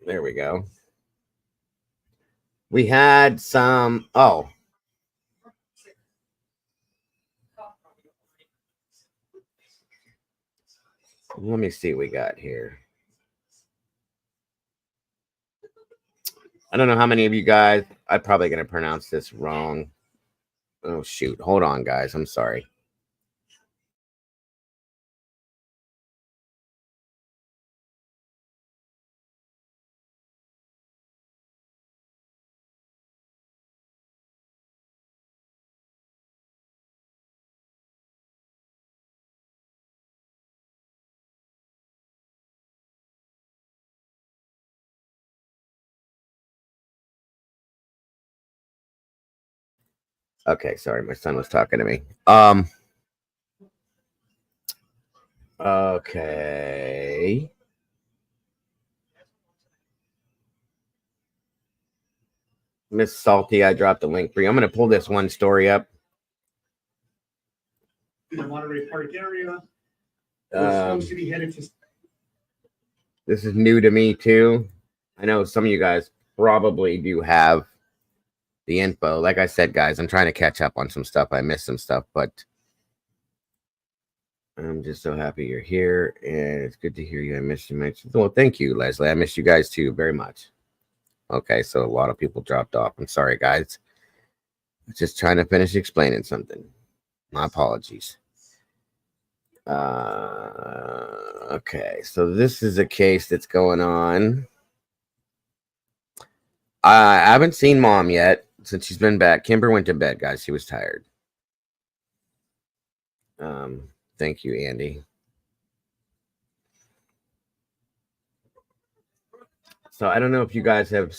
There we go. We had some. Oh, let me see what we got here. I don't know how many of you guys. I'm probably going to pronounce this wrong. Oh, shoot. Hold on, guys. I'm sorry. Okay, sorry. My son was talking to me. Okay. Miss Salty, I dropped the link for you. I'm going to pull this one story up. In the Monterey Park area, we're supposed to be headed to. This is new to me too. I know some of you guys probably do have the info. Like I said, guys, I'm trying to catch up on some stuff. I missed some stuff, but I'm just so happy you're here, and it's good to hear you. I missed you. Well, thank you, Leslie. I missed you guys too very much. Okay, so a lot of people dropped off. I'm sorry, guys. Just trying to finish explaining something. My apologies. Okay, so this is a case that's going on. I haven't seen Mom yet since she's been back. Kimber went to bed, guys. She was tired. Thank you, Andy. So I don't know if you guys have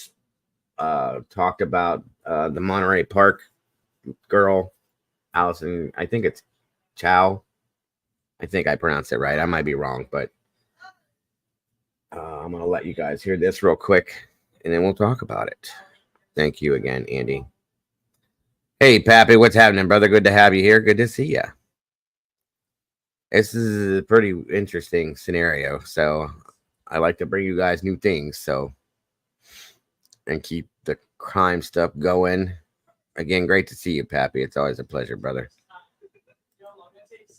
talked about the Monterey Park girl, Allison. I think it's Chao. I think I pronounced it right. I might be wrong, but I'm going to let you guys hear this real quick, and then we'll talk about it. Thank you again, Andy. Hey, Pappy, what's happening, brother? Good to have you here. Good to see you. This is a pretty interesting scenario, so I like to bring you guys new things, so and keep the crime stuff going. Again, great to see you, Pappy. It's always a pleasure, brother.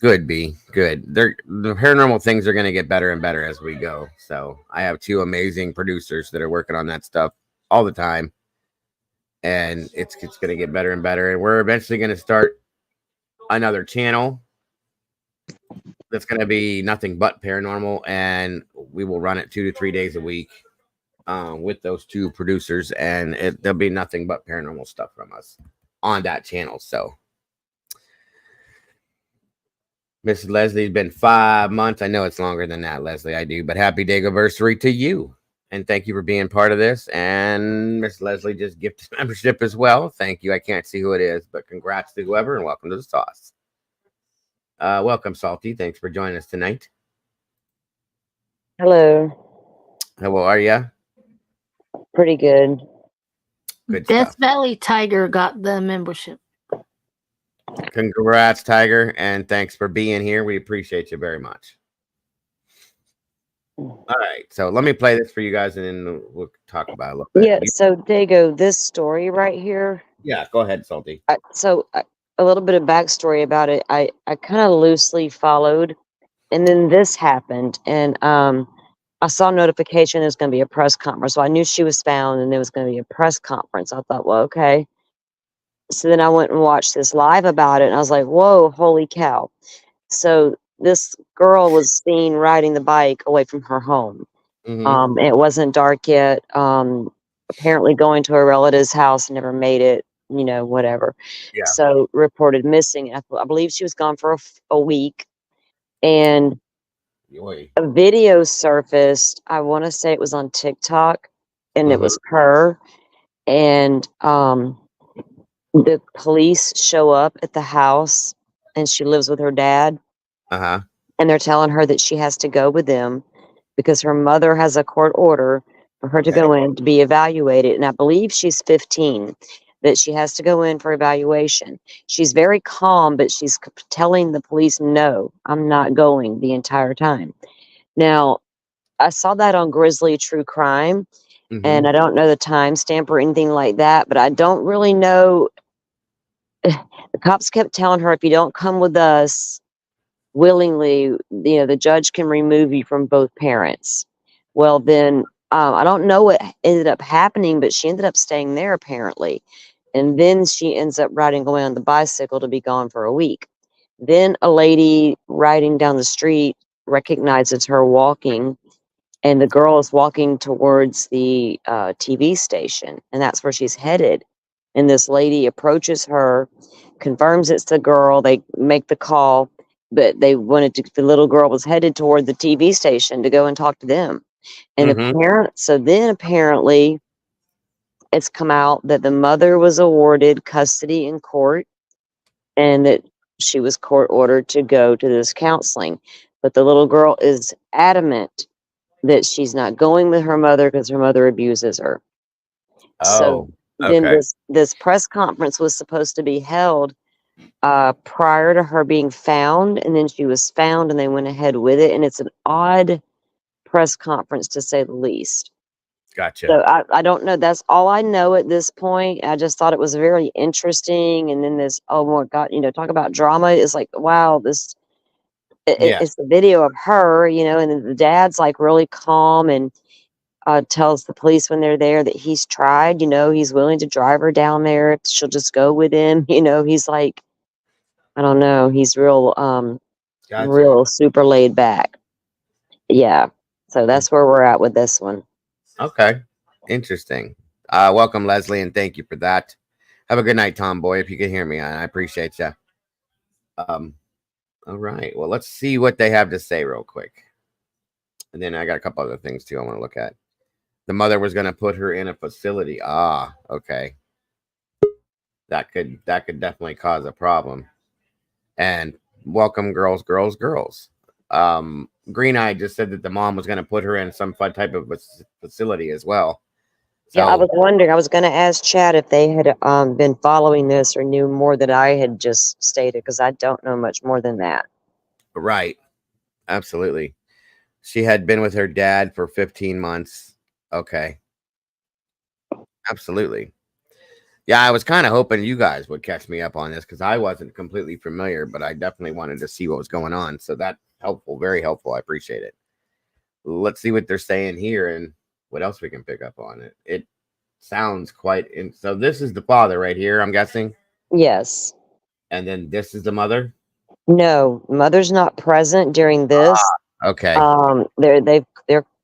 Good, B. Good. The paranormal things are going to get better and better as we go. So I have two amazing producers that are working on that stuff all the time. And it's going to get better and better. And we're eventually going to start another channel that's going to be nothing but paranormal. And we will run it 2 to 3 days a week with those two producers. And there'll be nothing but paranormal stuff from us on that channel. So Mrs. Leslie's been 5 months. I know it's longer than that, Leslie. I do, but happy Dagoversary to you. And thank you for being part of this. And Miss Leslie just gifted membership as well. Thank you. I can't see who it is, but congrats to whoever and welcome to the sauce. Welcome, Salty. Thanks for joining us tonight. Hello. How are you? Pretty good. Good Death stuff. Valley Tiger got the membership. Congrats, Tiger, and thanks for being here. We appreciate you very much. All right, so let me play this for you guys, and then we'll talk about it a little bit. Yeah, so Dago, this story right here. Yeah, go ahead, Salty. A little bit of backstory about it. I kind of loosely followed, and then this happened, and I saw a notification there's going to be a press conference. So I knew she was found, and there was going to be a press conference. I thought, well, okay. So then I went and watched this live about it, and I was like, whoa, holy cow. So this girl was seen riding the bike away from her home. Mm-hmm. It wasn't dark yet. Apparently going to a relative's house, never made it, whatever. Yeah. So reported missing. I believe she was gone for a week. And a video surfaced. I want to say it was on TikTok, and it was her. And the police show up at the house, and she lives with her dad. Uh-huh. And they're telling her that she has to go with them because her mother has a court order for her to go in to be evaluated. And I believe she's 15, that she has to go in for evaluation. She's very calm, but she's telling the police, no, I'm not going the entire time. Now, I saw that on Grizzly True Crime, and I don't know the timestamp or anything like that, but I don't really know. The cops kept telling her, if you don't come with us willingly, the judge can remove you from both parents. Well, then I don't know what ended up happening, but she ended up staying there apparently. And then she ends up riding away on the bicycle to be gone for a week. Then a lady riding down the street recognizes her walking, and the girl is walking towards the TV station, and that's where she's headed. And this lady approaches her, confirms it's the girl. They make the call, but the little girl was headed toward the TV station to go and talk to them. And so then apparently it's come out that the mother was awarded custody in court, and that she was court ordered to go to this counseling. But the little girl is adamant that she's not going with her mother because her mother abuses her. So then this press conference was supposed to be held prior to her being found, and then she was found and they went ahead with it. And it's an odd press conference, to say the least. Gotcha. So I don't know. That's all I know at this point. I just thought it was very interesting. And then this, oh my God, talk about drama. It's like, wow, it's the video of her, and then the dad's like really calm and tells the police when they're there that he's tried, he's willing to drive her down there if she'll just go with him. He's like, I don't know. He's real, real super laid back. Yeah. So that's where we're at with this one. Okay. Interesting. Welcome, Leslie, and thank you for that. Have a good night, Tomboy. If you can hear me, I appreciate you. All right. Well, let's see what they have to say real quick. And then I got a couple other things too I want to look at. The mother was going to put her in a facility. Okay. That could definitely cause a problem. And welcome, girls. Green Eye just said that the mom was going to put her in some type of facility as well. So, yeah, I was wondering. I was going to ask Chad if they had been following this or knew more that I had just stated, because I don't know much more than that. Right. Absolutely. She had been with her dad for 15 months. Okay. Absolutely. Yeah, I was kind of hoping you guys would catch me up on this because I wasn't completely familiar, but I definitely wanted to see what was going on. So that's helpful, very helpful. I appreciate it. Let's see what they're saying here and what else we can pick up on it. It sounds quite so this is the father right here, I'm guessing. Yes. And then this is the mother. No, mother's not present during this. Okay.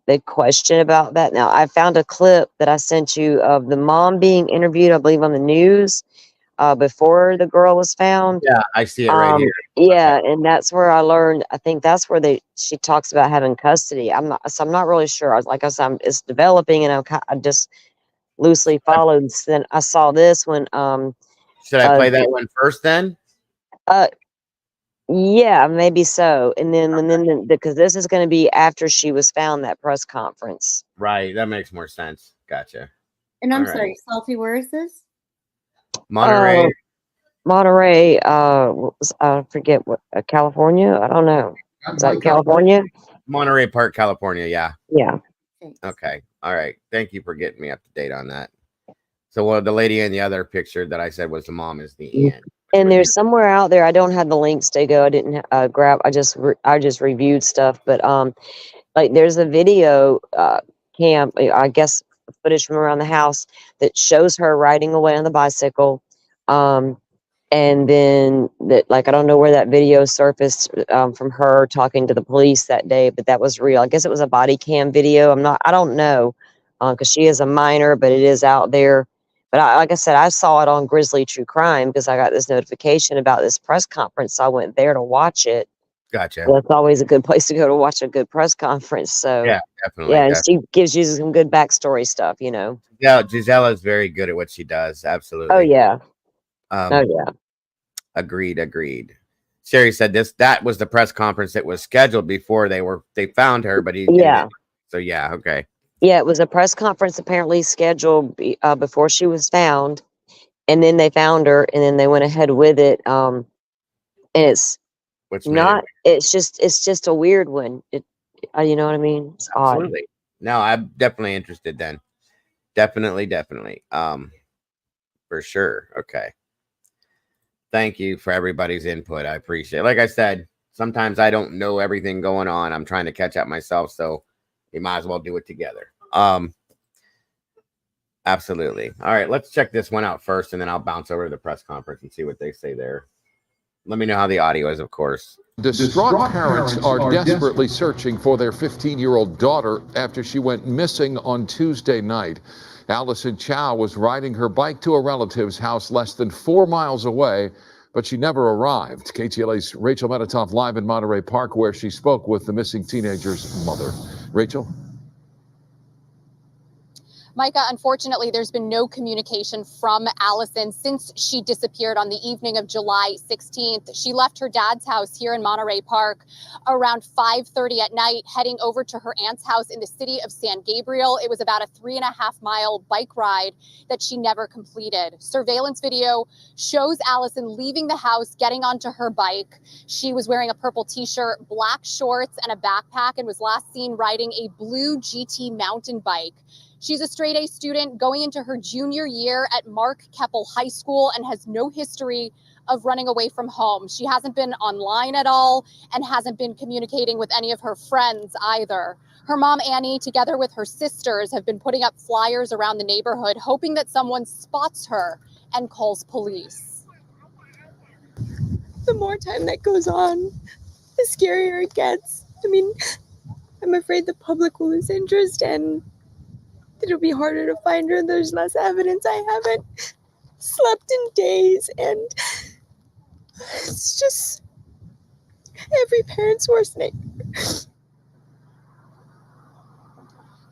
They question about that. Now, I found a clip that I sent you of the mom being interviewed, I believe, on the news before the girl was found. Yeah, I see it right here. Yeah, okay. And that's where I learned. I think that's where she talks about having custody. I'm not really sure. Like I said, it's developing, and I just loosely followed. Then I saw this one. Should I play that one first then? Yeah, maybe so. And then because this is going to be after she was found, that press conference. Right. That makes more sense. Gotcha. And I'm sorry, Salty, where is this? Monterey. Monterey, I forget what, California? I don't know. Is that California? Monterey Park, California. Yeah. Yeah. Okay. All right. Thank you for getting me up to date on that. So the lady in the other picture that I said was the mom is the aunt. And there's somewhere out there. I don't have the links to go. I didn't grab. I just reviewed stuff, but like there's a video cam. I guess footage from around the house that shows her riding away on the bicycle. And then that, like, I don't know where that video surfaced from her talking to the police that day, but that was real. I guess it was a body cam video. I don't know, because she is a minor, but it is out there. But like I said, I saw it on Grizzly True Crime because I got this notification about this press conference. So I went there to watch it. Gotcha. Well, that's always a good place to go to watch a good press conference. So yeah, definitely. Yeah, and she gives you some good backstory stuff, Yeah, Gisela is very good at what she does. Absolutely. Oh yeah. Oh yeah. Agreed. Sherry said that was the press conference that was scheduled before they found her, but he yeah. So yeah, okay. Yeah, it was a press conference apparently scheduled before she was found, and then they found her, and then they went ahead with it. And it's it's just a weird one. You know what I mean? It's absolutely odd. No, I'm definitely interested then. Definitely. For sure. Okay. Thank you for everybody's input. I appreciate it. Like I said, sometimes I don't know everything going on. I'm trying to catch up myself, so we might as well do it together. Absolutely. All right, let's check this one out first, and then I'll bounce over to the press conference and see what they say there. Let me know how the audio is, of course. Distraught parents are desperately searching for their 15-year-old daughter after she went missing on Tuesday night. Allison Chao was riding her bike to a relative's house less than 4 miles away, but she never arrived. KTLA's Rachel Medetoff live in Monterey Park, where she spoke with the missing teenager's mother. Rachel? Micah, unfortunately, there's been no communication from Allison since she disappeared on the evening of July 16th. She left her dad's house here in Monterey Park around 5:30 at night, heading over to her aunt's house in the city of San Gabriel. It was about a 3.5-mile bike ride that she never completed. Surveillance video shows Allison leaving the house, getting onto her bike. She was wearing a purple t-shirt, black shorts, and a backpack, and was last seen riding a blue GT mountain bike. She's a straight A student going into her junior year at Mark Keppel High School and has no history of running away from home. She hasn't been online at all and hasn't been communicating with any of her friends either. Her mom, Annie, together with her sisters, have been putting up flyers around the neighborhood, hoping that someone spots her and calls police. The more time that goes on, the scarier it gets. I mean, I'm afraid the public will lose interest and it'll be harder to find her. There's less evidence. I haven't slept in days, and it's just every parent's worst nightmare.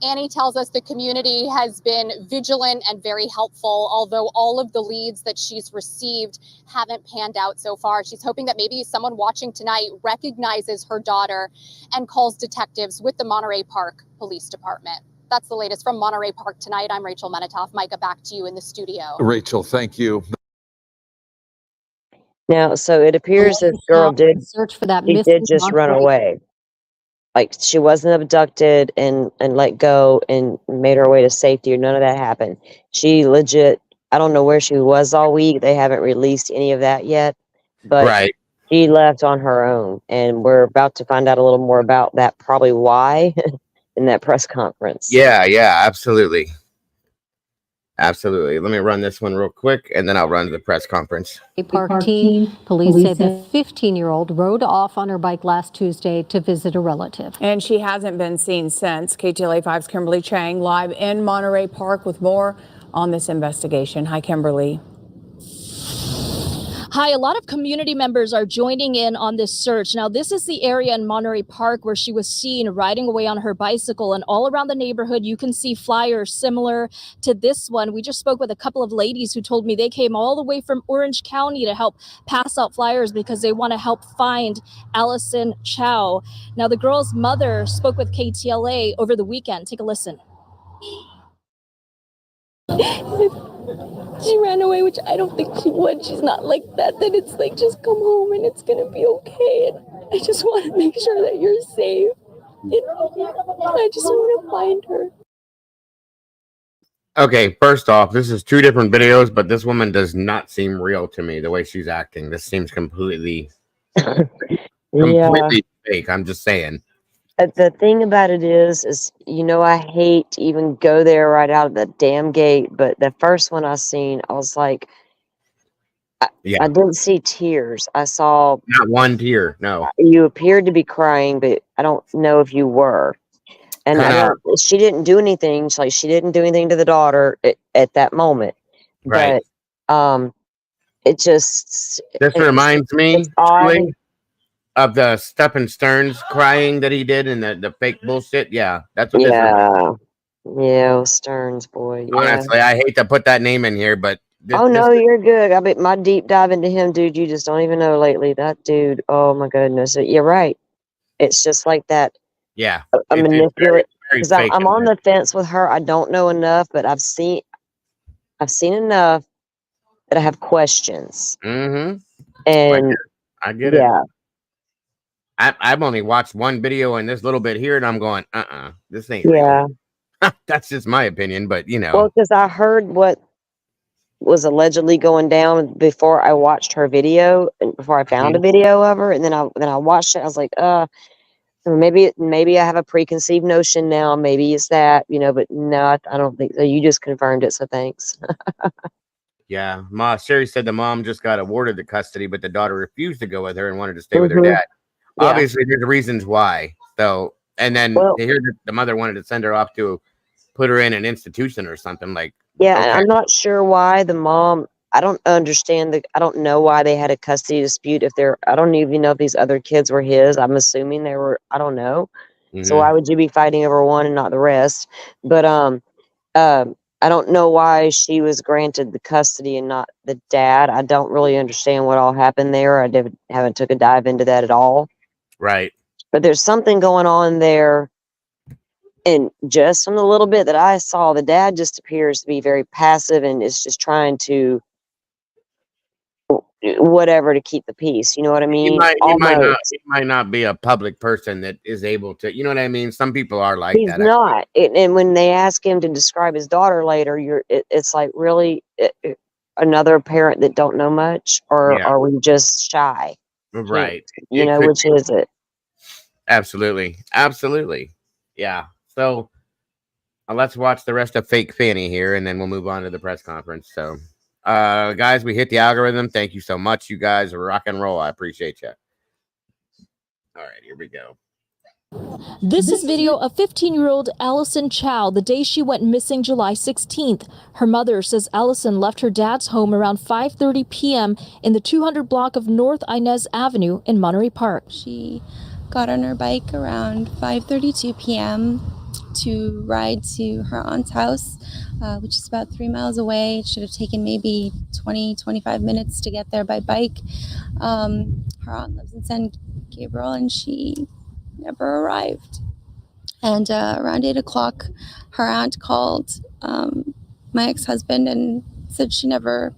Annie tells us the community has been vigilant and very helpful, although all of the leads that she's received haven't panned out so far. She's hoping that maybe someone watching tonight recognizes her daughter and calls detectives with the Monterey Park Police Department. That's the latest from Monterey Park tonight. I'm Rachel Medetoff. Micah, back to you in the studio. Rachel, thank you. Now, so it appears this girl did search for that she missing did just run Monterey. away. Like, she wasn't abducted and let go and made her way to safety, or none of that happened. She legit, I don't know where she was all week. They haven't released any of that yet, but Right. she left on her own, and we're about to find out a little more about that, probably why, in that press conference. Yeah, absolutely. Absolutely. Let me run this one real quick, and then I'll run to the press conference. Park teen. Police say the 15-year-old rode off on her bike last Tuesday to visit a relative. And she hasn't been seen since. KTLA 5's Kimberly Chang live in Monterey Park with more on this investigation. Hi, Kimberly. Hi, a lot of community members are joining in on this search. Now, this is the area in Monterey Park where she was seen riding away on her bicycle, and all around the neighborhood, you can see flyers similar to this one. We just spoke with a couple of ladies who told me they came all the way from Orange County to help pass out flyers because they want to help find Allison Chao. Now, the girl's mother spoke with KTLA over the weekend. Take a listen. She ran away, which I don't think she would. She's not like that. Then it's like, just come home and it's gonna be okay. And I just want to make sure that you're safe. And I just want to find her. Okay, first off, this is two different videos, but this woman does not seem real to me, the way she's acting. This seems completely fake. I'm just saying. The thing about it is, you know, I hate to even go there right out of the damn gate, but the first one I seen, I was like, I didn't see tears. I saw not one tear. No, you appeared to be crying, but I don't know if you were. And she didn't do anything. She didn't do anything to the daughter at that moment. Right. But it just reminds me it's odd. Of the Stephen Stearns crying that he did and the fake bullshit. Yeah, that's what this is. Yeah, Stearns, boy. Yeah. Honestly, I hate to put that name in here, but you're good. I bet my deep dive into him, dude, you just don't even know lately. That dude, oh my goodness. You're right. It's just like that. Yeah. A manipulate. Because I'm on the fence with her. I don't know enough, but I've seen enough that I have questions. Mm-hmm. And I get it. I've only watched one video and this little bit here, and I'm going, this ain't real. That's just my opinion, but you know. Well, because I heard what was allegedly going down before I watched her video and before I found a video of her, and then I watched it. I was like, maybe I have a preconceived notion now. Maybe it's that, but no, I don't think so. You just confirmed it, so thanks. Yeah, Sherry said the mom just got awarded the custody, but the daughter refused to go with her and wanted to stay with her dad. Yeah. Obviously, there's reasons why. So, and then they hear that the mother wanted to send her off to put her in an institution or something like. Yeah, okay. I'm not sure why the mom. I don't understand I don't know why they had a custody dispute. I don't even know if these other kids were his. I'm assuming they were. I don't know. So why would you be fighting over one and not the rest? But I don't know why she was granted the custody and not the dad. I don't really understand what all happened there. I haven't took a dive into that at all. Right. But there's something going on there. And just from the little bit that I saw, the dad just appears to be very passive and is just trying to whatever to keep the peace. You know what I mean? He might not be a public person that is able to, you know what I mean? Some people are like that. He's not. And when they ask him to describe his daughter later, it's like, really another parent that don't know much, or are we just shy? Right. Which is it? Absolutely. Absolutely. Yeah. So let's watch the rest of Fake Fanny here, and then we'll move on to the press conference. So, guys, we hit the algorithm. Thank you so much. You guys rock and roll. I appreciate you. All right, here we go. This is video of 15-year-old Allison Chao the day she went missing July 16th. Her mother says Allison left her dad's home around 5:30 p.m. in the 200 block of North Inez Avenue in Monterey Park. She got on her bike around 5:32 p.m. to ride to her aunt's house, which is about 3 miles away. It should have taken maybe 20-25 minutes to get there by bike. Her aunt lives in San Gabriel, and she never arrived. And around 8 o'clock, her aunt called my ex-husband and said she never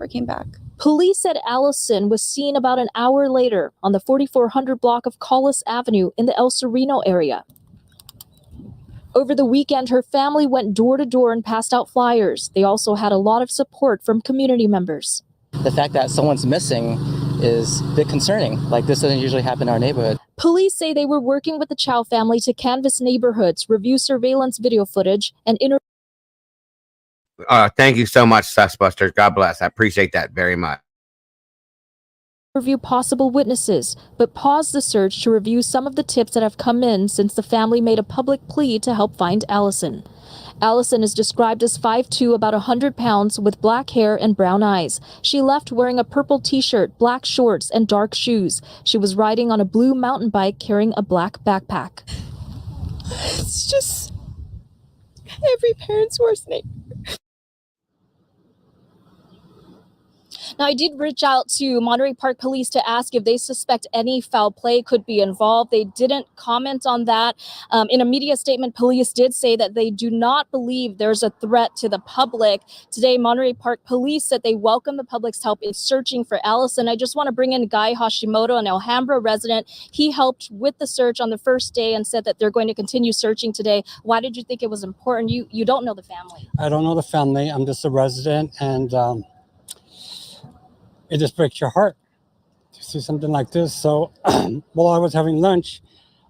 came back. Police said Allison was seen about an hour later on the 4400 block of Collis Avenue in the El Sereno area. Over the weekend, her family went door to door and passed out flyers. They also had a lot of support from community members. The fact that someone's missing is a bit concerning. Like, this doesn't usually happen in our neighborhood. Police say they were working with the Chao family to canvass neighborhoods, review surveillance video footage, and thank you so much, Sussbusters. God bless. I appreciate that very much. Review possible witnesses, but paused the search to review some of the tips that have come in since the family made a public plea to help find Allison. Allison is described as 5'2", about 100 pounds, with black hair and brown eyes. She left wearing a purple t-shirt, black shorts, and dark shoes. She was riding on a blue mountain bike carrying a black backpack. It's just every parent's worst nightmare. Now, I did reach out to Monterey Park Police to ask if they suspect any foul play could be involved. They didn't comment on that. In a media statement, police did say that they do not believe there's a threat to the public. Today, Monterey Park Police said they welcome the public's help in searching for Allison. I just want to bring in Guy Hashimoto, an Alhambra resident. He helped with the search on the first day and said that they're going to continue searching today. Why did you think it was important? You don't know the family. I don't know the family. I'm just a resident, and it just breaks your heart to see something like this. So while I was having lunch,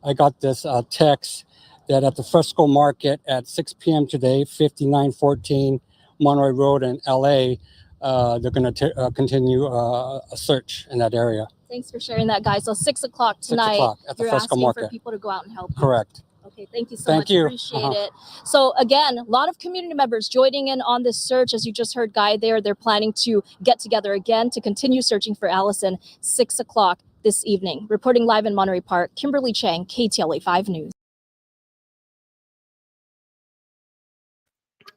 I got this text that at the Fresco Market at 6 p.m. today, 5914 Monterey Road in LA, they're going to continue a search in that area. Thanks for sharing that, guys. So 6 o'clock tonight, 6 o'clock at the you're Fresco asking Market for people to go out and help. Correct. Okay, thank you so much. You. Appreciate it. So again, a lot of community members joining in on this search. As you just heard Guy there, they're planning to get together again to continue searching for Allison 6 o'clock this evening. Reporting live in Monterey Park, Kimberly Chang, KTLA 5 News.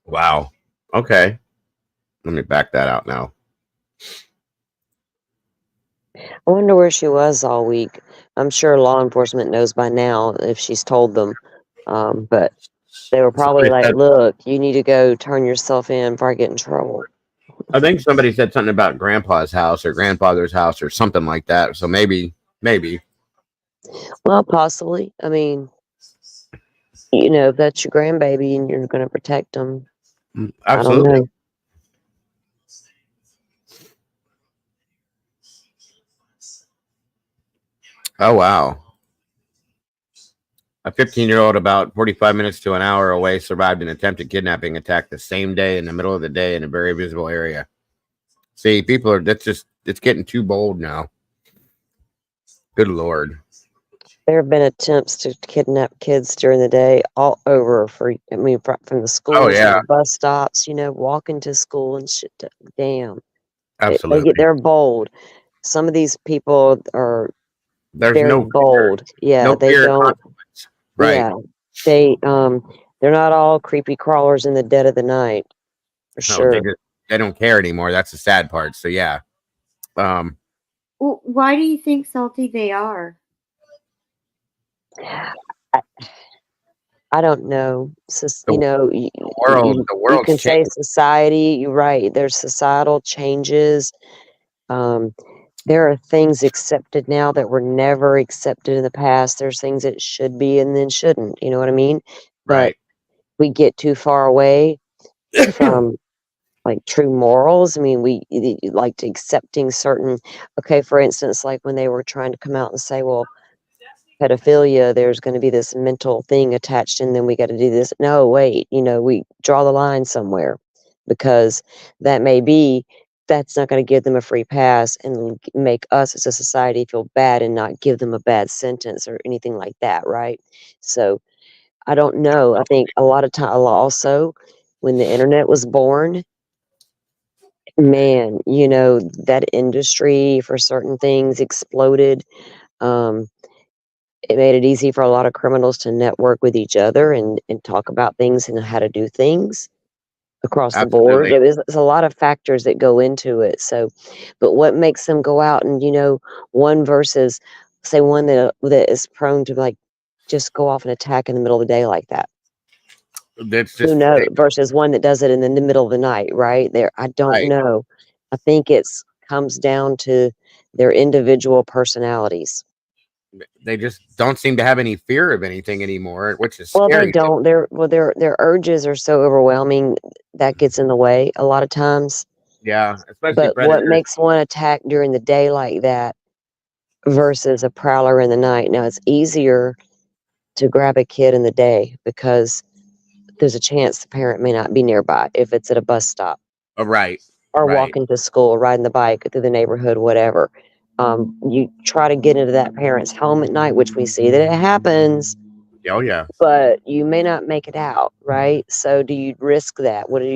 Wow. Okay. Let me back that out now. I wonder where she was all week. I'm sure law enforcement knows by now if she's told them. But they were probably look, you need to go turn yourself in before I get in trouble. I think somebody said something about grandpa's house or grandfather's house or something like that. So maybe. Well, possibly. I mean, You know, if that's your grandbaby and you're going to protect them. I don't Absolutely. know. Oh, wow. A 15-year-old about 45 minutes to an hour away survived an attempted kidnapping attack the same day in the middle of the day in a very visible area. See, people are, it's getting too bold now. Good Lord. There have been attempts to kidnap kids during the day all over from the schools and yeah. the bus stops, you know, walking to school and shit. Damn. Absolutely. They're bold. Some of these people are There's very no bold. Yeah, no they fear of don't. consequence. Right. Yeah, they're not all creepy crawlers in the dead of the night, for No, sure. they don't care anymore. That's the sad part. So yeah. Well, why do you think salty they are? I don't know. The You know, you world's can say changed. society. You're right. There's societal changes. There are things accepted now that were never accepted in the past. There's things that should be and then shouldn't. You know what I mean? But Right. we get too far away from like true morals. I mean, like accepting certain. Okay, for instance, like when they were trying to come out and say, well, pedophilia, there's going to be this mental thing attached, and then we got to do this. No, wait, you know, we draw the line somewhere, because that may be, that's not going to give them a free pass and make us as a society feel bad and not give them a bad sentence or anything like that, right? So I don't know. I think a lot of time also, when the internet was born, man, you know, that industry for certain things exploded. um it made it easy for a lot of criminals to network with each other and talk about things and how to do things across the board. Absolutely. There's a lot of factors that go into it. So, but what makes them go out and, you know, one versus, say, one that is prone to like just go off and attack in the middle of the day like that? That's Who just knows? Versus one that does it in the middle of the night, right? There, I don't right. know. I think it's comes down to their individual personalities. They just don't seem to have any fear of anything anymore, which is Well, they scary. don't. Their urges are so overwhelming that gets in the way a lot of times. Yeah, especially But what predators. makes one attack during the day like that versus a prowler in the night? Now, it's easier to grab a kid in the day because there's a chance the parent may not be nearby if it's at a bus stop Right. or Right. walking to school, riding the bike through the neighborhood, whatever. You try to get into that parent's home at night, which we see that it happens, Oh yeah. but you may not make it out, right? So do you risk that? What are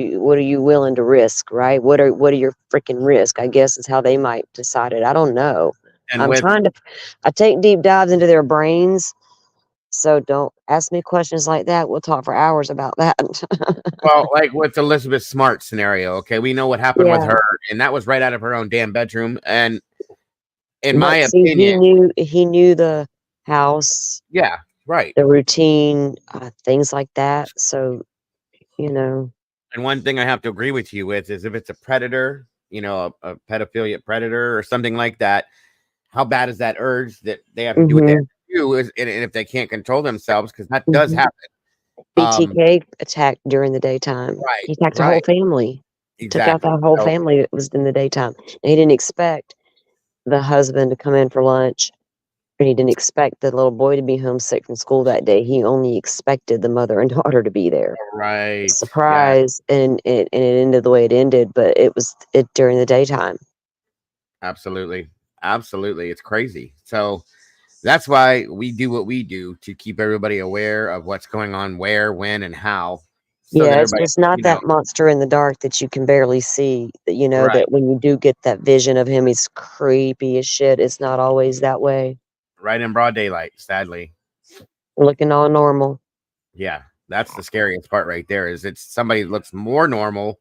you willing to risk, right? What are your freaking risk? I guess is how they might decide it. I don't know. And with I take deep dives into their brains, so don't ask me questions like that. We'll talk for hours about that. well, like with Elizabeth Smart scenario, okay, we know what happened with Yeah. her, and that was right out of her own damn bedroom. And in my But see, opinion, he knew the house, yeah, right. the routine, things like that. So, you know, And one thing I have to agree with you with is if it's a predator, you know, a pedophilia predator or something like that, how bad is that urge that they have to do what they have mhm, to do? And if they can't control themselves, because that does mhm. happen. BTK attacked during the daytime. Right, He attacked a whole right, family. Took out exactly. that whole So, family that was in the daytime. And he didn't expect the husband to come in for lunch, and he didn't expect the little boy to be homesick from school that day. He only expected the mother and daughter to be there. right, yeah, Surprise, and it ended the way it ended, but it was during the daytime. absolutely, absolutely. It's crazy. So that's why we do what we do to keep everybody aware of what's going on, where, when, and how, so that Yeah, it's everybody, just not that monster in the dark that you can barely see. That you know right, that when you do get that vision of him, he's creepy as shit. It's not always that way. right in broad daylight. Sadly, Looking all normal. yeah, that's the scariest part right there. Is it's somebody that looks more normal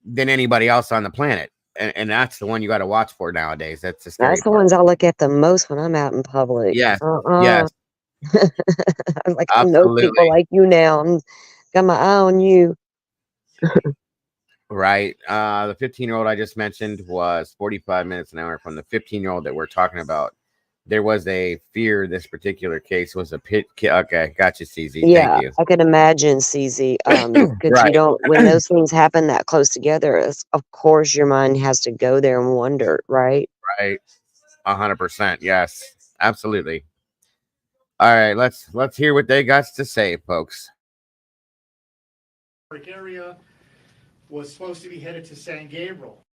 than anybody else on the planet, and that's the one you got to watch for nowadays. That's the scary That's the part. ones I look at the most when I'm out in public. Yes, yes, I'm like, I know people absolutely. like you now. I'm got my eye on you. Right. The 15-year-old I just mentioned was 45 minutes an hour from the 15-year-old that we're talking about. there was a fear this particular case was a pit. Okay, gotcha, CZ. Yeah, Thank you. I can imagine, CZ, because you Right. don't, when those things happen that close together, of course your mind has to go there and wonder, right? Right. 100%. Yes, absolutely. All right, let's hear what they got to say, folks. Area was supposed to be headed to San Gabriel.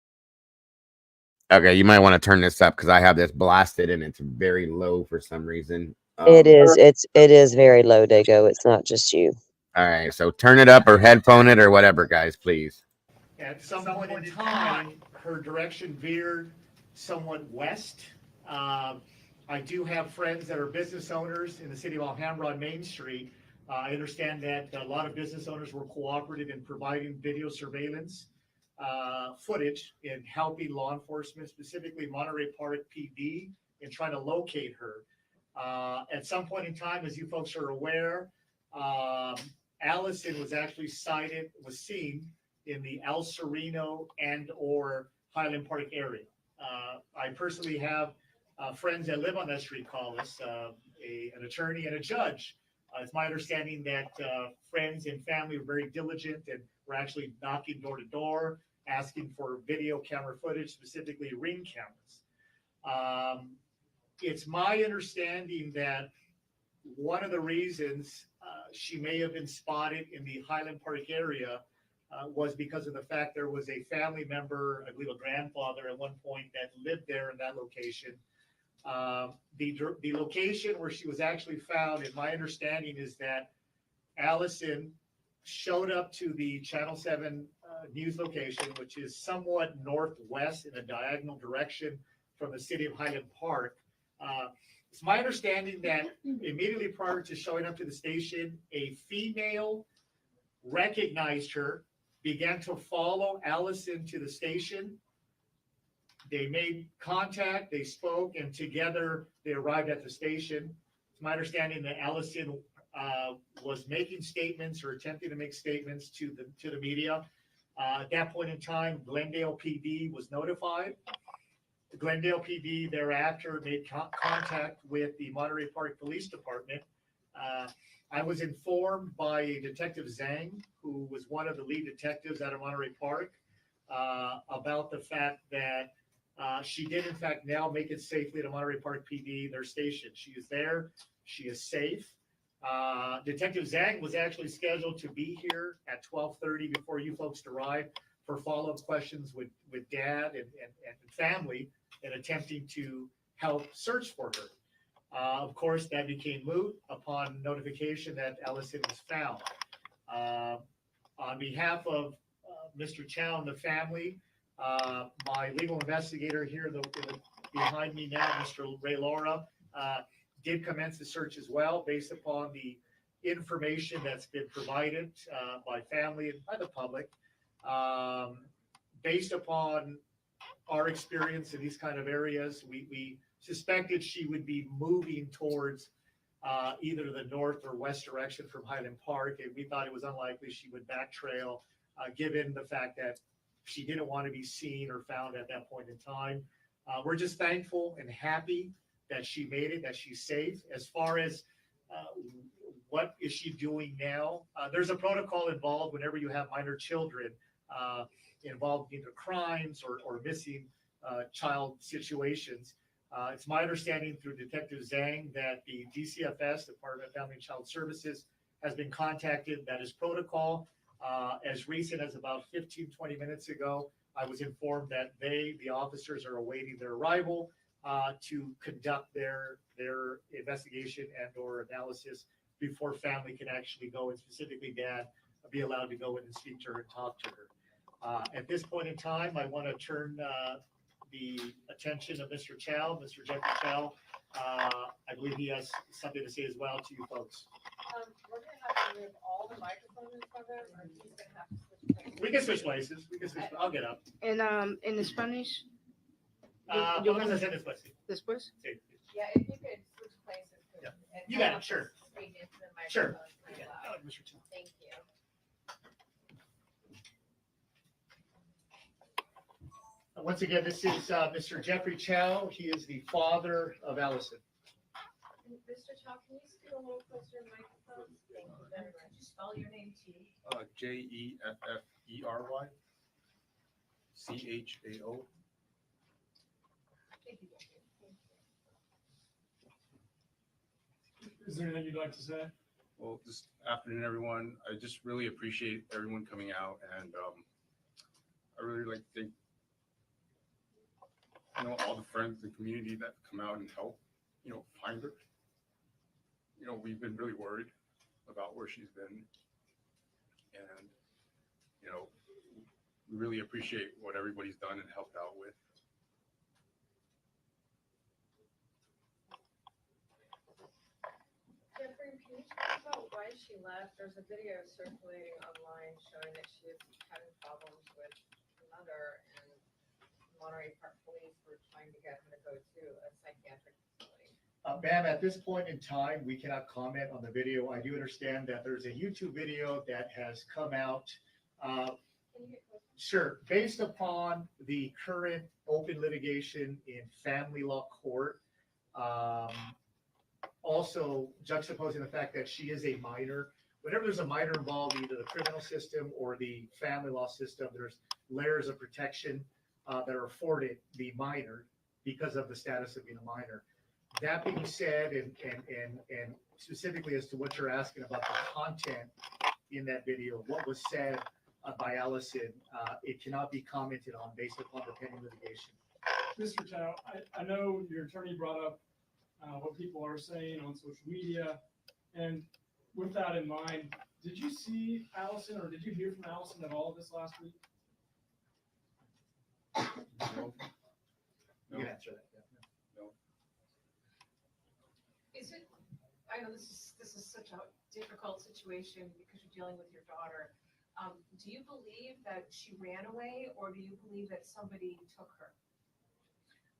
Okay, you might want to turn this up because I have this blasted and it's very low for some reason. It is very low, Dago. It's not just you. All right, so turn it up or headphone it or whatever, guys, please. At some point in time, her direction veered somewhat west. I do have friends that are business owners in the city of Alhambra on Main Street. I understand that a lot of business owners were cooperative in providing video surveillance footage in helping law enforcement, specifically Monterey Park PD, in trying to locate her. At some point in time, as you folks are aware, Allison was actually seen in the El Sereno and or Highland Park area. I personally have friends that live on that street call us, an attorney and a judge. It's my understanding that friends and family were very diligent and were actually knocking door to door, asking for video camera footage, specifically Ring cameras. It's my understanding that one of the reasons she may have been spotted in the Highland Park area was because of the fact there was a family member, I believe a grandfather at one point, that lived there in that location. The location where she was actually found, in my understanding, is that Allison showed up to the Channel 7 news location, which is somewhat northwest in a diagonal direction from the city of Highland Park. It's my understanding that immediately prior to showing up to the station, a female recognized her, began to follow Allison to the station. They made contact, they spoke, and together they arrived at the station. It's my understanding that Allison was making statements or attempting to make statements to the media. At that point in time, Glendale PD was notified. The Glendale PD thereafter made contact with the Monterey Park Police Department. I was informed by Detective Zhang, who was one of the lead detectives out of Monterey Park, about the fact that she did in fact now make it safely to Monterey Park PD, their station. She is there, she is safe. Detective Zhang was actually scheduled to be here at 12:30 before you folks arrived for follow-up questions with dad and family and attempting to help search for her. Of course, that became moot upon notification that Allison was found. On behalf of Mr. Chao and the family, my legal investigator here behind me now, Mr. Ray Laura, did commence the search as well based upon the information that's been provided by family and by the public. Based upon our experience in these kind of areas, we suspected she would be moving towards either the north or west direction from Highland Park, and we thought it was unlikely she would back trail, given the fact that she didn't want to be seen or found at that point in time. We're just thankful and happy that she made it, that she's safe. As far as what is she doing now, there's a protocol involved whenever you have minor children involved in either crimes or missing child situations. It's my understanding through Detective Zhang that the DCFS, Department of Family and Child Services, has been contacted. That is protocol. As recent as about 15-20 minutes ago, I was informed that the officers are awaiting their arrival to conduct their investigation and or analysis before family can actually go, and specifically dad, be allowed to go in and speak to her and talk to her. At this point in time, I want to turn the attention of Mr. Chao, Mr. Jeffrey Chao. I believe he has something to say as well to you folks. We're going to have to move all the microphones from him, or he's going to have to switch places. We can switch places. I'll get up. And in the Spanish, Vamos a hacer después. Sí. Yeah, if you could switch places. Yeah. You got it, sure. Speak into the Sure. microphone pretty loud. Thank you. Once again, this is Mr. Jeffrey Chao. He is the father of Allison. And Mr. Chao, can you scoot a little closer to the microphone? Thank you very much. Just spell your name too. Jeffery Chao. Thank you, Jeffrey. Thank you. Is there anything you'd like to say? Well, this afternoon, everyone. I just really appreciate everyone coming out, and I really like to thank all the friends and community that come out and help find her. We've been really worried about where she's been, and we really appreciate what everybody's done and helped out with. Jeffrey, can you talk about why she left? There's a video circulating online showing that she was having problems with her mother, and Monterey Park police were trying to get her to go to a psychiatric facility. Ma'am, at this point in time, we cannot comment on the video. I do understand that there's a YouTube video that has come out. Can you get closer? Sure. Based upon the current open litigation in family law court, also juxtaposing the fact that she is a minor, whenever there's a minor involved, either the criminal system or the family law system, there's layers of protection that are afforded the minor because of the status of being a minor. That being said, and specifically as to what you're asking about the content in that video, what was said by Allison, it cannot be commented on based upon the pending litigation. Mr. Chao, I know your attorney brought up what people are saying on social media. And with that in mind, did you see Allison or did you hear from Allison at all this last week? No. You can answer that. Yeah. Is it, I know this is such a difficult situation because you're dealing with your daughter. Do you believe that she ran away, or do you believe that somebody took her?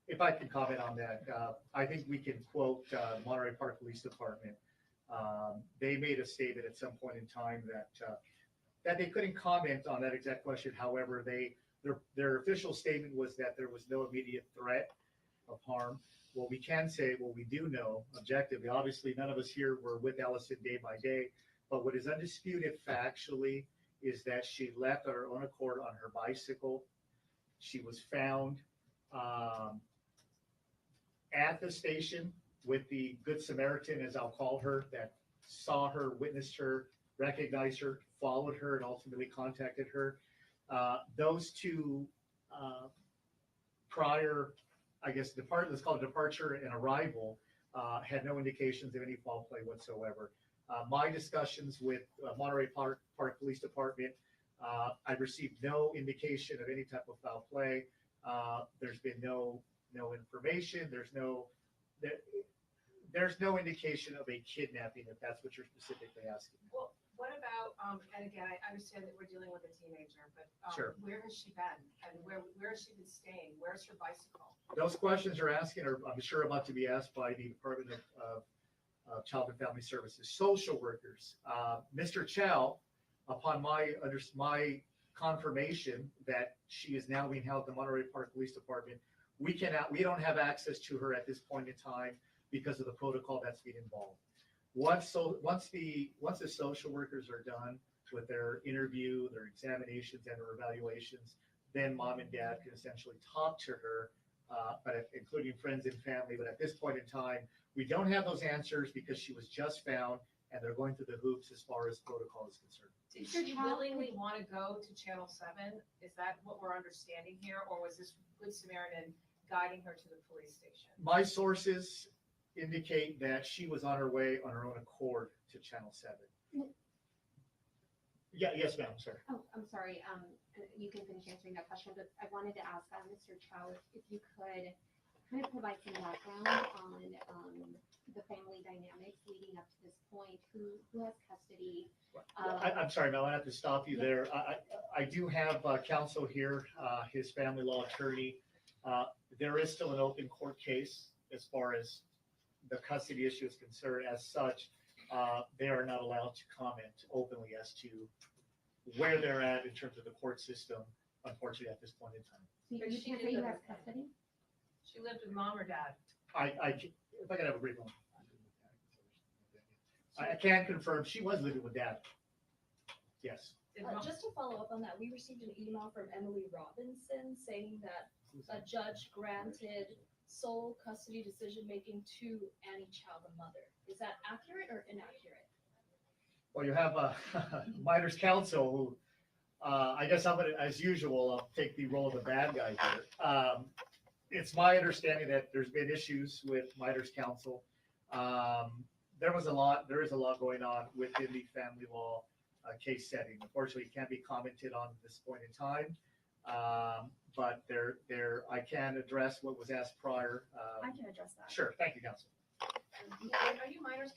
If I can comment on that, I think we can quote Monterey Park Police Department. They made a statement at some point in time that they couldn't comment on that exact question. However, their official statement was that there was no immediate threat of harm. What we can say, what we do know objectively, obviously none of us here were with Allison day by day, but what is undisputed factually is that she left on her own accord on her bicycle. She was found at the station with the Good Samaritan, as I'll call her, that saw her, witnessed her, recognized her, followed her, and ultimately contacted her. Those two prior, I guess, let's call it departure and arrival, had no indications of any foul play whatsoever. My discussions with Monterey Park Police Department, I've received no indication of any type of foul play. There's been no information. There's no indication of a kidnapping, if that's what you're specifically asking. Well, what about, and again, I understand that we're dealing with a teenager, but Sure. Where has she been? And where has she been staying? Where's her bicycle? Those questions you're asking are, I'm sure, about to be asked by the Department of Child and Family Services, social workers. Mr. Chao, upon my confirmation that she is now being held at the Monterey Park Police Department, we don't have access to her at this point in time because of the protocol that's being involved. Once the social workers are done with their interview, their examinations, and their evaluations, then mom and dad can essentially talk to her, but including friends and family. But at this point in time, we don't have those answers because she was just found, and they're going through the hoops as far as protocol is concerned. Did she willingly want to go to Channel 7? Is that what we're understanding here? Or was this Good Samaritan guiding her to the police station? My sources indicate that she was on her way on her own accord to Channel 7. Yeah, yes, ma'am, sir. Oh, I'm sorry. You can finish answering that question, but I wanted to ask Mr. Chao if you could kind of provide some background on the family dynamics leading up to this point. Who has custody? I'm sorry, Mel, I have to stop you there. I do have counsel here, his family law attorney. There is still an open court case as far as the custody issue is concerned. As such, they are not allowed to comment openly as to where they're at in terms of the court system unfortunately, at this point in time. So But you she can't did say you live have with him. custody? She lived with mom or dad? If I could have a brief moment. I can confirm she was living with dad. Yes. Just to follow up on that, we received an email from Emily Robinson saying that a judge granted sole custody decision-making to Annie Chao, the mother. Is that accurate or inaccurate? Well, you have a minors counsel who, I guess I'm gonna, as usual, I'll take the role of the bad guy here. It's my understanding that there's been issues with minors counsel. There is a lot going on within the family law case setting. Unfortunately, it can't be commented on at this point in time. But I can address what was asked prior. I can address that. Sure, thank you, counsel. Are you minors?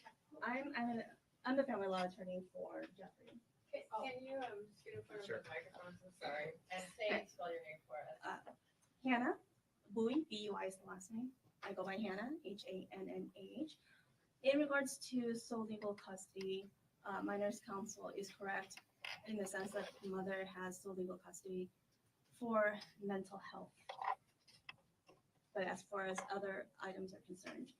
I'm the family law attorney for Jeffrey. Can you just get in front of the microphone? I'm sorry. And spell your name for us. Hannah Bui, B-U-I is the last name. I go by Hannah, H-A-N-N-A-H. In regards to sole legal custody, minors counsel is correct in the sense that the mother has sole legal custody for mental health. But as far as other items are concerned,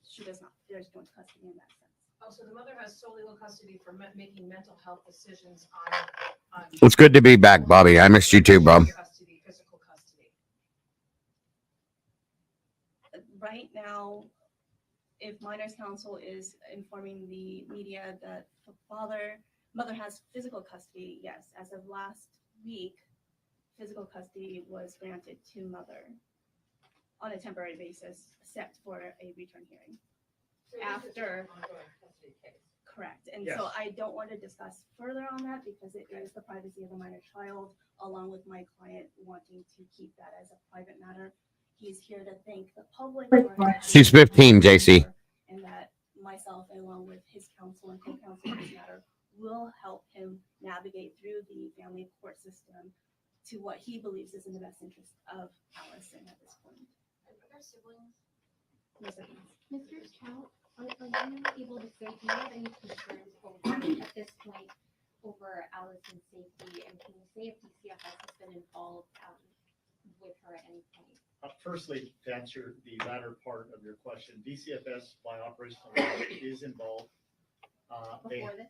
she does not. There's no custody in that sense. Oh, so the mother has sole legal custody for making mental health decisions on. It's good to be back, Bobby. I missed you too, Bob. Custody, physical custody. Right now, if minors counsel is informing the media that the mother has physical custody, yes, as of last week, physical custody was granted to mother on a temporary basis, set for a return hearing. So After, ongoing custody case. correct. And Yes. so I don't want to discuss further on that because it is the privacy of the minor child, along with my client wanting to keep that as a private matter. He's here to thank the public. She's 15, JC. And that myself, along with his counsel and co-counsel in this matter, will help him navigate through the family court system to what he believes is in the best interest of Allison at this point. Are there siblings? No siblings. Mr. Chao, are you able to say, do you have any concerns at this point over Allison's safety? And can you say if DCFS has been involved with her at any point? Firstly, to answer the latter part of your question, DCFS by operational law is involved. Before this?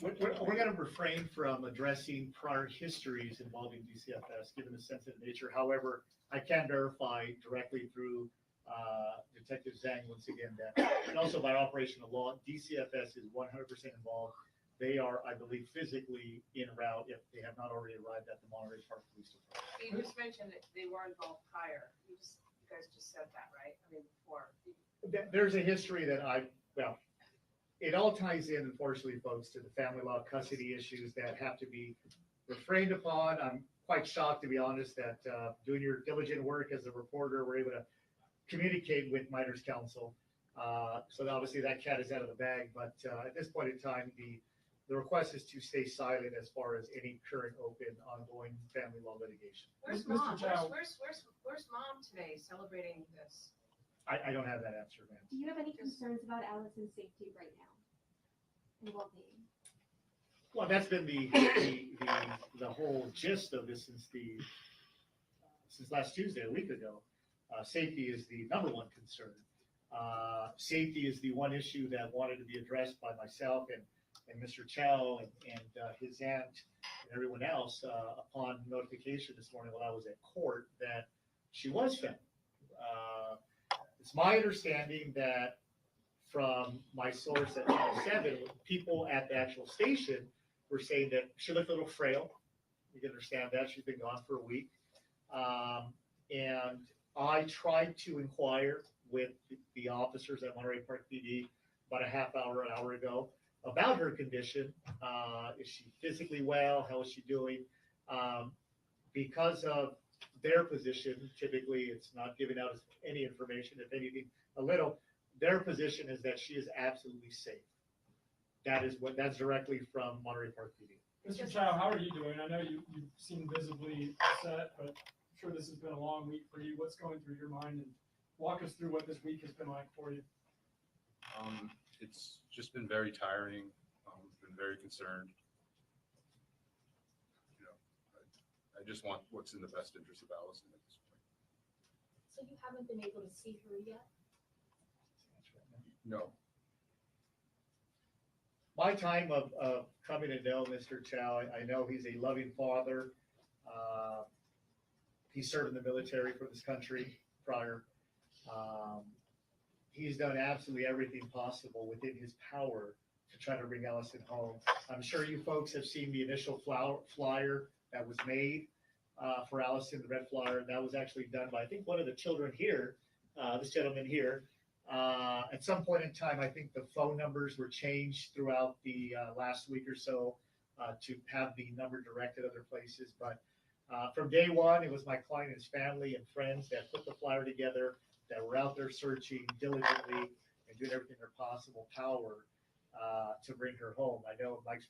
We're going to refrain from addressing prior histories involving DCFS, given the sensitive nature. However, I can verify directly through Detective Zhang once again that, and also by operational law, DCFS is 100% involved. They are, I believe, physically en route if they have not already arrived at the Monterey Park Police Department. You just mentioned that they were involved prior. You guys just said that, right? I mean, before. There's a history that it all ties in, unfortunately, folks, to the family law custody issues that have to be refrained upon. I'm quite shocked, to be honest, that doing your diligent work as a reporter, we're able to communicate with minors counsel. So obviously that cat is out of the bag, but at this point in time, the request is to stay silent as far as any current open ongoing family law litigation. Where's mom? Where's mom today celebrating this? I don't have that answer, man. Do you have any concerns about Allison's safety right now and well-being? Well, that's been the whole gist of this since last Tuesday, a week ago. Safety is the number one concern. Safety is the one issue that wanted to be addressed by myself and Mr. Chao and his aunt and everyone else upon notification this morning while I was at court that she was found. It's my understanding that from my source at Channel 7, people at the actual station were saying that she looked a little frail. You can understand that. She's been gone for a week. And I tried to inquire with the officers at Monterey Park PD about an hour ago about her condition. Is she physically well? How is she doing? Because of their position, typically it's not giving out any information, if anything, a little. Their position is that she is absolutely safe. That's directly from Monterey Park PD. Mr. Chao, how are you doing? I know you seem visibly upset, but sure this has been a long week for you. What's going through your mind, and walk us through what this week has been like for you. It's just been very tiring. Been very concerned. You know, I just want what's in the best interest of Allison at this point. So you haven't been able to see her yet? No. My time of coming to know Mr. Chao, I know he's a loving father. He served in the military for this country prior. He's done absolutely everything possible within his power to try to bring Allison home. I'm sure you folks have seen the initial flyer that was made for Allison, the red flyer. That was actually done by, I think, one of the children here, this gentleman here. At some point in time, I think the phone numbers were changed throughout the last week or so to have the number directed other places. But from day one, it was my client and his family and friends that put the flyer together, that were out there searching diligently and doing everything in their possible power to bring her home. I know, like,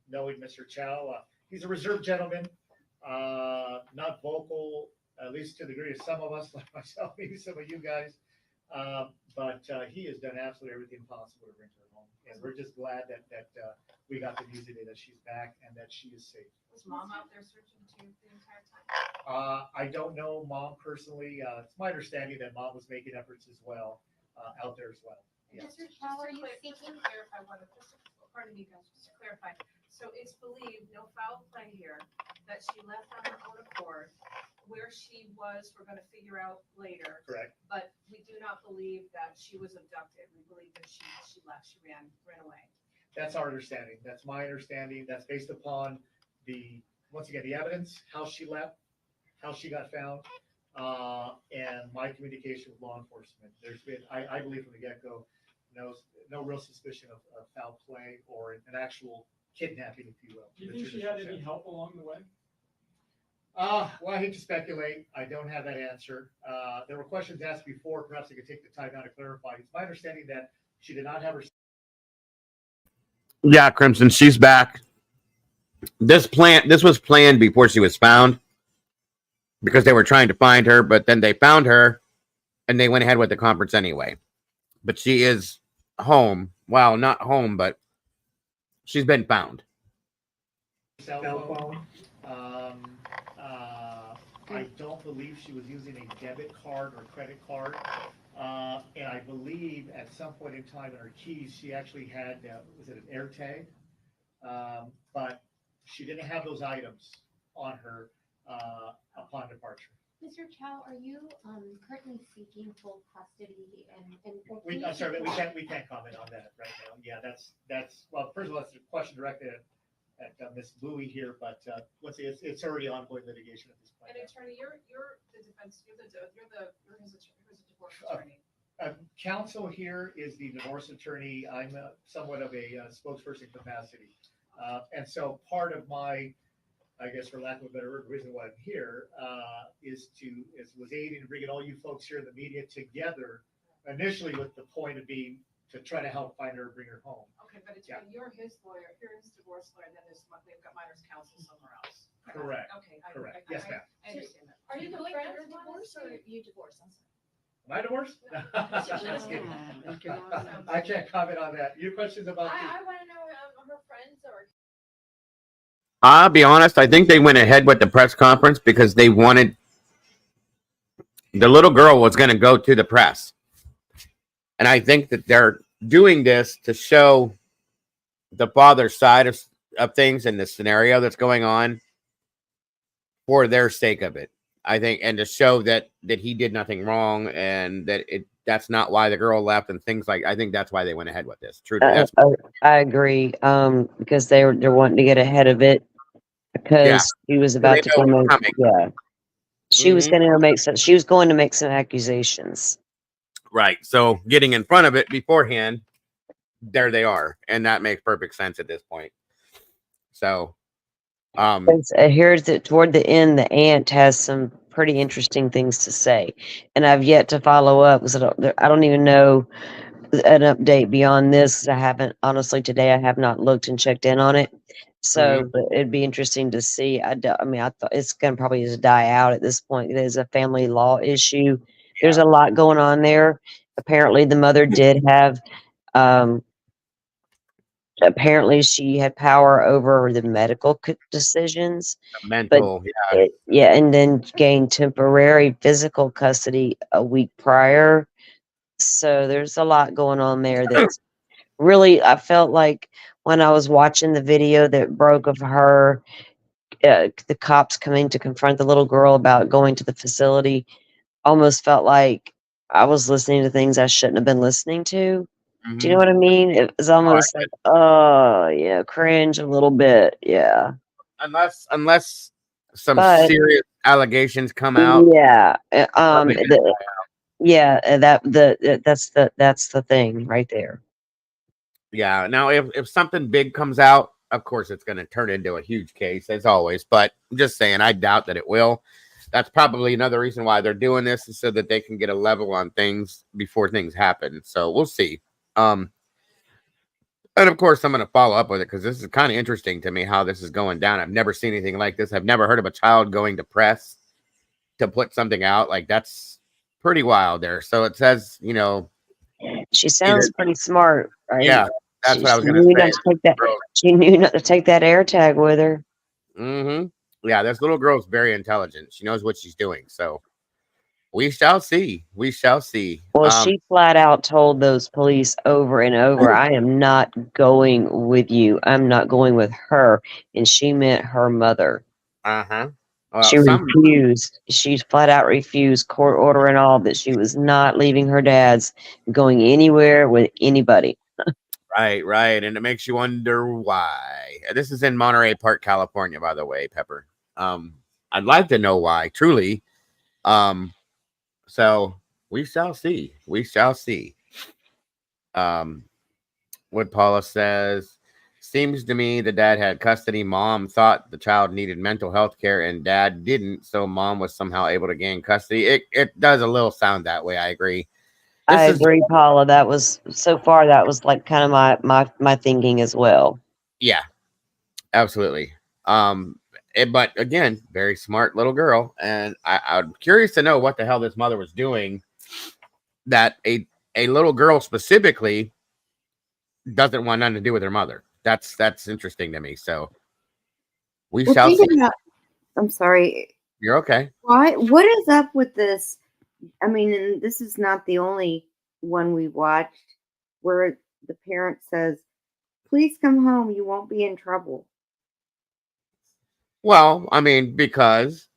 knowing Mr. Chao, he's a reserved gentleman, not vocal, at least to the degree of some of us, like myself, maybe some of you guys. But he has done absolutely everything possible to bring her home. And we're just glad that we got the news today that she's back and that she is safe. Was mom out there searching too the entire time? I don't know mom personally. It's my understanding that mom was making efforts as well, out there as well. Yeah. Mr. Chao, are you seeking? Clarify one of this. Pardon me, guys, just to clarify. So it's believed, no foul play here, that she left on her own accord. Where she was, we're going to figure out later. Correct. But we do not believe that she was abducted. We believe that she left. She ran away. That's our understanding. That's my understanding. That's based upon once again, the evidence, how she left, how she got found, and my communication with law enforcement. There's been, I believe from the get-go, no real suspicion of foul play or an actual kidnapping, if you will. Do you think she had any help along the way? Well, I hate to speculate. I don't have that answer. There were questions asked before. Perhaps I could take the time now to clarify. It's my understanding that she did not have her. Yeah, Crimson, she's back. This was planned before she was found because they were trying to find her, but then they found her and they went ahead with the conference anyway. But she is home. Well, not home, but she's been found. Cell phone. I don't believe she was using a debit card or credit card. And I believe at some point in time in her keys, she actually had, was it an air tag? But she didn't have those items on her upon departure. Mr. Chao, are you currently seeking full custody and I'm sorry, we can't comment on that right now. Yeah, that's well, first of all, that's a question directed at Ms. Bowie here, but let's see, it's already ongoing litigation at this point. And attorney, you're the defense, you're his divorce attorney. Counsel here is the divorce attorney. I'm somewhat of a spokesperson capacity. And so part of my, I guess for lack of a better word, reason why I'm here was aiding and bringing all you folks here in the media together, initially with the point of being to try to help find her, bring her home. Okay, but you're his lawyer, you're his divorce lawyer, and then they've got minors counsel somewhere else. Correct. Okay. Correct. Yes, ma'am. I understand that. Are you the friend of divorce or you divorced? Am I divorced? Just kidding. I can't comment on that. Your questions about I want to know her friends or. I'll be honest, I think they went ahead with the press conference because they wanted the little girl was going to go to the press. And I think that they're doing this to show the father's side of things and the scenario that's going on for their sake of it. I think, and to show that he did nothing wrong and that that's not why the girl left and things like. I think that's why they went ahead with this. True. I agree. Because they're wanting to get ahead of it because she was about to come in. Yeah, she was going to make some. She was going to make some accusations. Right. So getting in front of it beforehand, there they are, and that makes perfect sense at this point. So. Here toward the end, the aunt has some pretty interesting things to say, and I've yet to follow up because I don't even know an update beyond this. I haven't honestly today. I have not looked and checked in on it, So it'd be interesting to see. I mean, I thought it's going to probably just die out at this point. It is a family law issue. There's a lot going on there. Apparently, the mother did have, apparently, she had power over the medical decisions, but Mental, yeah. yeah, and then gained temporary physical custody a week prior. So there's a lot going on there that's really, I felt like when I was watching the video that broke of her, the cops coming to confront the little girl about going to the facility, almost felt like I was listening to things I shouldn't have been listening to. Do you know what I mean? It was almost like, oh yeah, cringe a little bit. Yeah. Unless some But serious allegations come out. yeah, probably gonna die out. yeah, that's the thing right there. Yeah. Now, if something big comes out, of course it's going to turn into a huge case as always. But I'm just saying, I doubt that it will. That's probably another reason why they're doing this, is so that they can get a level on things before things happen. So we'll see. And of course, I'm going to follow up with it because this is kind of interesting to me how this is going down. I've never seen anything like this. I've never heard of a child going to press to put something out. Like, that's pretty wild there. So it says, She sounds pretty smart, right? Yeah, that's She what I was going knew to not say. to take that. She knew not to take that air tag with her. Yeah, this little girl's very intelligent. She knows what she's doing. So we shall see. We shall see. Well, she flat out told those police over and over, I am not going with you. I'm not going with her. And she meant her mother. Well, She refused. She flat out refused, court order and all, that she was not leaving her dad's, going anywhere with anybody. Right. And it makes you wonder why. This is in Monterey Park, California, by the way, Pepper. I'd like to know why, truly. So we shall see. We shall see. What Paula says, seems to me the dad had custody. Mom thought the child needed mental health care and dad didn't. So mom was somehow able to gain custody. It does a little sound that way. I agree. I agree, Paula. That was so far. That was like kind of my thinking as well. Yeah, absolutely. But again, very smart little girl, and I'm curious to know what the hell this mother was doing. That a little girl specifically doesn't want nothing to do with her mother. That's interesting to me. So we shall see. I'm sorry. You're okay. Why? What is up with this? I mean, and this is not the only one we watched where the parent says, "Please come home. You won't be in trouble." Well, I mean, because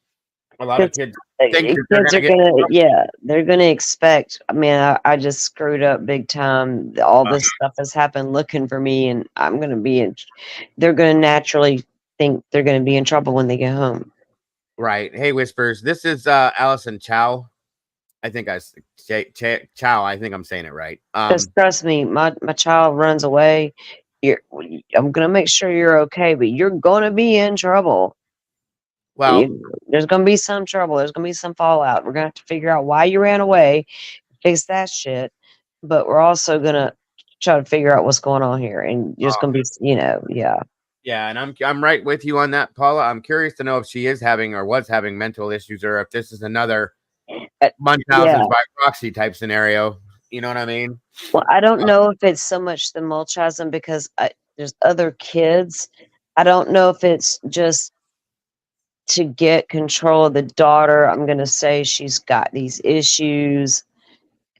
a lot of kids think Kids they're are gonna, they're gonna expect. I mean, I just screwed up big time. All this stuff has happened looking for me, and I'm gonna be in. They're gonna naturally think they're gonna be in trouble when they get home. Right. Hey, Whispers. This is Allison Chao. I think Chao. I think I'm saying it right. Just trust me, my child runs away. I'm gonna make sure you're okay, but you're gonna be in trouble. Well, there's gonna be some trouble. There's gonna be some fallout. We're gonna have to figure out why you ran away, fix that shit. But we're also gonna try to figure out what's going on here, and there's gonna be, yeah. Yeah, and I'm right with you on that, Paula. I'm curious to know if she is having or was having mental issues, or if this is another Munchausen's by proxy type scenario. You know what I mean? Well, I don't know if it's so much the Munchausen because there's other kids. I don't know if it's just to get control of the daughter. I'm gonna say she's got these issues.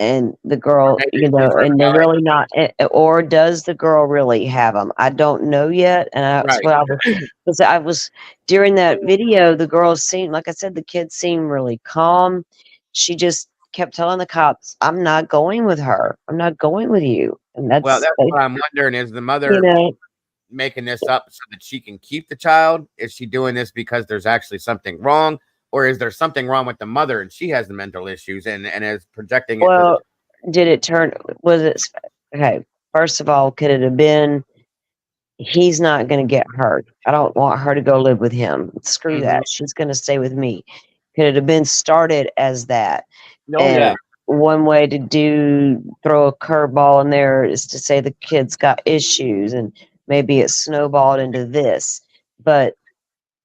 And the girl, and they're really not, or does the girl really have them? I don't know yet. And that's what I was during that video. The girl seemed, like I said, the kids seemed really calm. She just kept telling the cops, "I'm not going with her. I'm not going with you." And that's what I'm wondering: is the mother making this up so that she can keep the child? Is she doing this because there's actually something wrong? Or is there something wrong with the mother and she has the mental issues and is projecting it? Well, did it turn? Was it okay? First of all, could it have been? He's not going to get hurt. I don't want her to go live with him. Screw that. She's going to stay with me. Could it have been started as that? No, one way to throw a curveball in there is to say the kid's got issues, and maybe it snowballed into this. But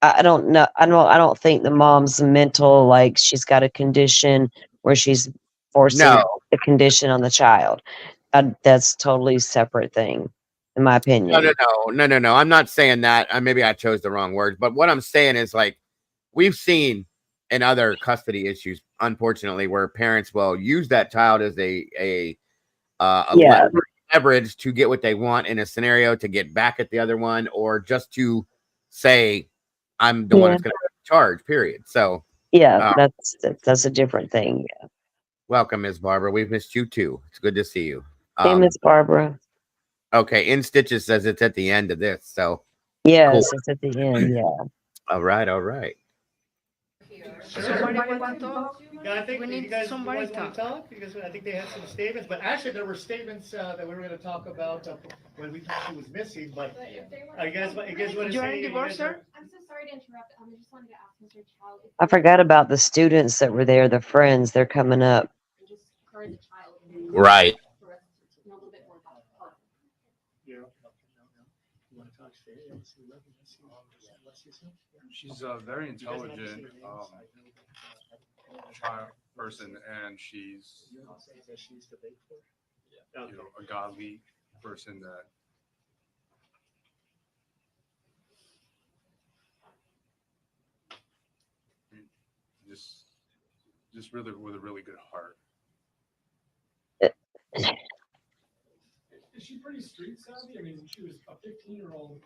I don't know. I don't think the mom's mental, like she's got a condition where she's forcing No, a condition on the child. That's totally separate thing, in my opinion. no. I'm not saying that. Maybe I chose the wrong words, but what I'm saying is like we've seen in other custody issues, unfortunately, where parents will use that child as a Yeah. leverage to get what they want in a scenario, to get back at the other one, or just to say, I'm the one Yeah. that's going to charge, period. So, Yeah, that's a different thing. Yeah. welcome, Ms. Barbara. We've missed you too. It's good to see you. Hey, Miss Barbara. Okay, In Stitches says it's at the end of this. So, Yes, it's at the end. Yeah. all right. Somebody want to talk? Yeah, I think We you need guys somebody want to talk. talk because I think they had some statements. But actually, there were statements that we were going to talk about when we thought she was missing. But you guys want to You are say? in divorce, sir? I'm so sorry to interrupt. I just wanted to ask Mr. Chao if I forgot about the students that were there, the friends. They're coming up. just her as a child. Right. For us to know a little bit more about her. Yeah. You want to talk? She's a very intelligent child person, and she's a godly person that just really with a really good heart. Is she pretty street savvy? I mean, she was a 15-year-old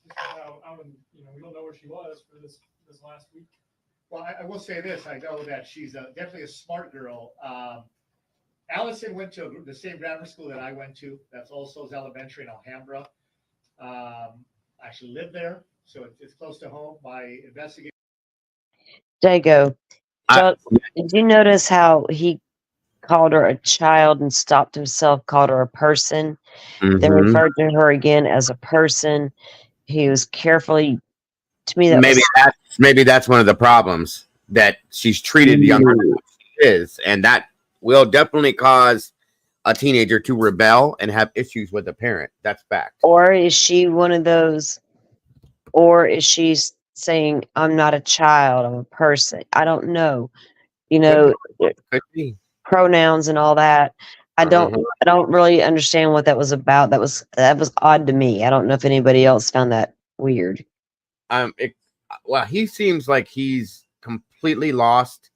just out in, we don't know where she was for this last week. Well, I will say this. I know that she's definitely a smart girl. Allison went to the same grammar school that I went to. That's also elementary in Alhambra. I actually live there, so it's close to home. My investigator. Dago, did you notice how he called her a child and stopped himself, called her a person, then Mhm. referred to her again as a person? He was carefully, to me, that Maybe that's one of the problems, that she's treated younger than what she is, and that will definitely cause a teenager to rebel and have issues with a parent. That's fact. or is she one of those, or is she saying, I'm not a child, I'm a person? I don't know. Could be. Pronouns and all that. I don't really understand what that was about. That was odd to me. I don't know if anybody else found that weird. Well, he seems like he's completely lost.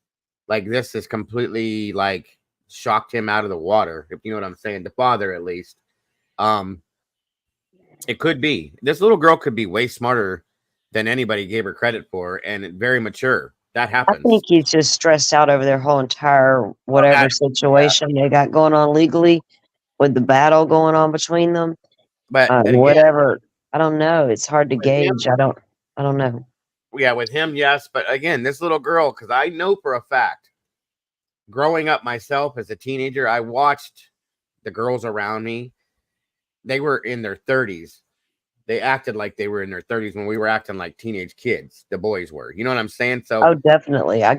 Like this has completely like shocked him out of the water, if you know what I'm saying. The father, at least. It could be. This little girl could be way smarter than anybody gave her credit for, and very mature. That I happens. think he's just stressed out over their whole entire whatever situation they got going on legally, with the battle going on between them. But again, whatever. I don't know. It's hard to with him- gauge. I don't know. yeah, with him, yes. But again, this little girl, because I know for a fact, growing up myself as a teenager, I watched the girls around me. They were in their 30s. They acted like they were in their 30s when we were acting like teenage kids. The boys were. You know what I'm saying? So, Oh, definitely. I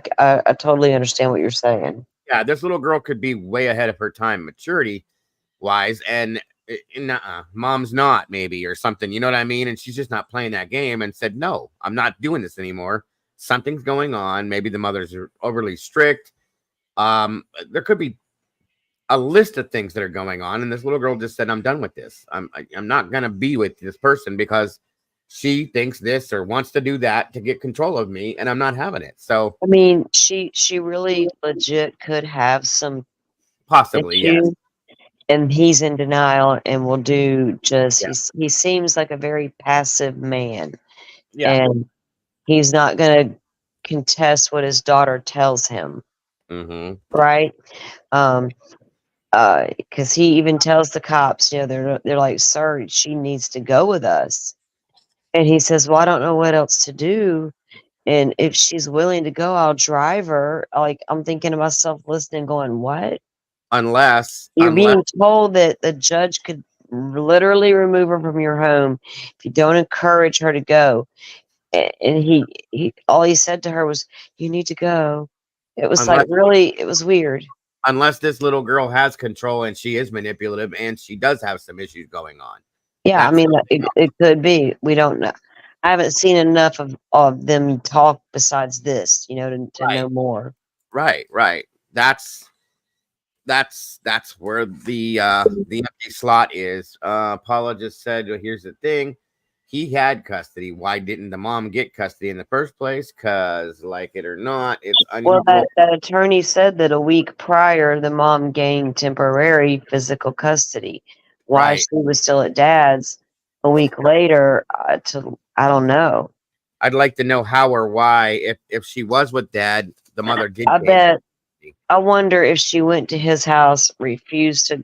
totally understand what you're saying. yeah, this little girl could be way ahead of her time maturity wise, and mom's not, maybe, or something. You know what I mean? And she's just not playing that game and said, no, I'm not doing this anymore. Something's going on. Maybe the mothers are overly strict. There could be a list of things that are going on, and this little girl just said, I'm done with this. I'm not gonna be with this person because she thinks this or wants to do that to get control of me, and I'm not having it. So I mean, she really legit could have some possibly, yes. issue, and he's in denial and will do just he seems like a very passive man. Yeah. And he's not going to contest what his daughter tells him. Right? Because he even tells the cops, they're like, sir, she needs to go with us. And he says, well, I don't know what else to do. And if she's willing to go, I'll drive her. Like, I'm thinking to myself, listening, going, what? Unless You're being told that the judge could literally remove her from your home if you don't encourage her to go. And he all he said to her was, you need to go. It was like, really, it was weird. Unless this little girl has control and she is manipulative and she does have some issues going on. Yeah, I That's mean, it could be. We don't know. I haven't seen enough of them talk besides this, you know, to right, know more. right. That's where the empty slot is. Paula just said, well, here's the thing. He had custody. Why didn't the mom get custody in the first place? Because, like it or not, it's Well, unusual. that attorney said that a week prior, the mom gained temporary physical custody. Why Right. she was still at dad's a week later, I don't know. I'd like to know how or why. If she was with dad, the mother did I gain bet. custody. I wonder if she went to his house, refused to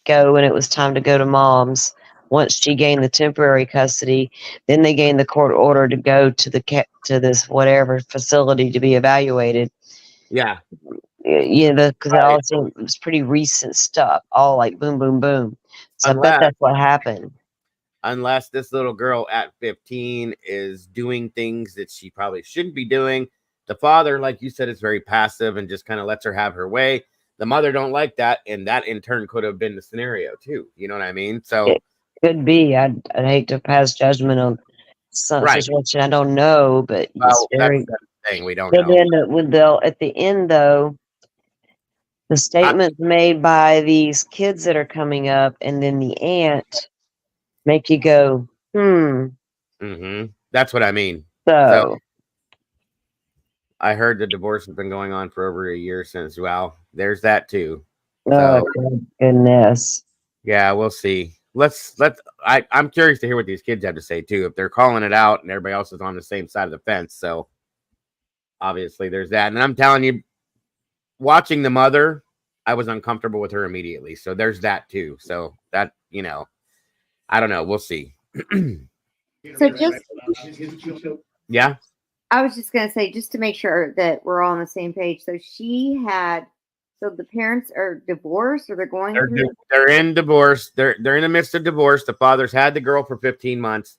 go when it was time to go to mom's. Once she gained the temporary custody, then they gained the court order to go to to this whatever facility to be evaluated. Yeah. You know, because Right. it was pretty recent stuff, all like boom, boom, boom. So I bet Unless that's what happened. unless this little girl at 15 is doing things that she probably shouldn't be doing. The father, like you said, is very passive and just kind of lets her have her way. The mother don't like that, and that in turn could have been the scenario too. You know what I mean? So It could be. I'd hate to pass judgment on some right. situation I don't know, but it's Well, very. that's the thing. We don't But know. then they'll at the end though, the statements made by these kids that are coming up, and then the aunt make you go, That's what I mean. So So, I heard the divorce has been going on for over a year since. Well, there's that too. oh So goodness. yeah, we'll see. I'm curious to hear what these kids have to say too. If they're calling it out and everybody else is on the same side of the fence. So obviously there's that. And I'm telling you, watching the mother, I was uncomfortable with her immediately. So there's that too. So that, I don't know. We'll see. So just, Yeah. I was just gonna say, just to make sure that we're all on the same page. So so the parents are divorced, or they're going through. They're in divorce. They're in the midst of divorce. The father's had the girl for 15 months.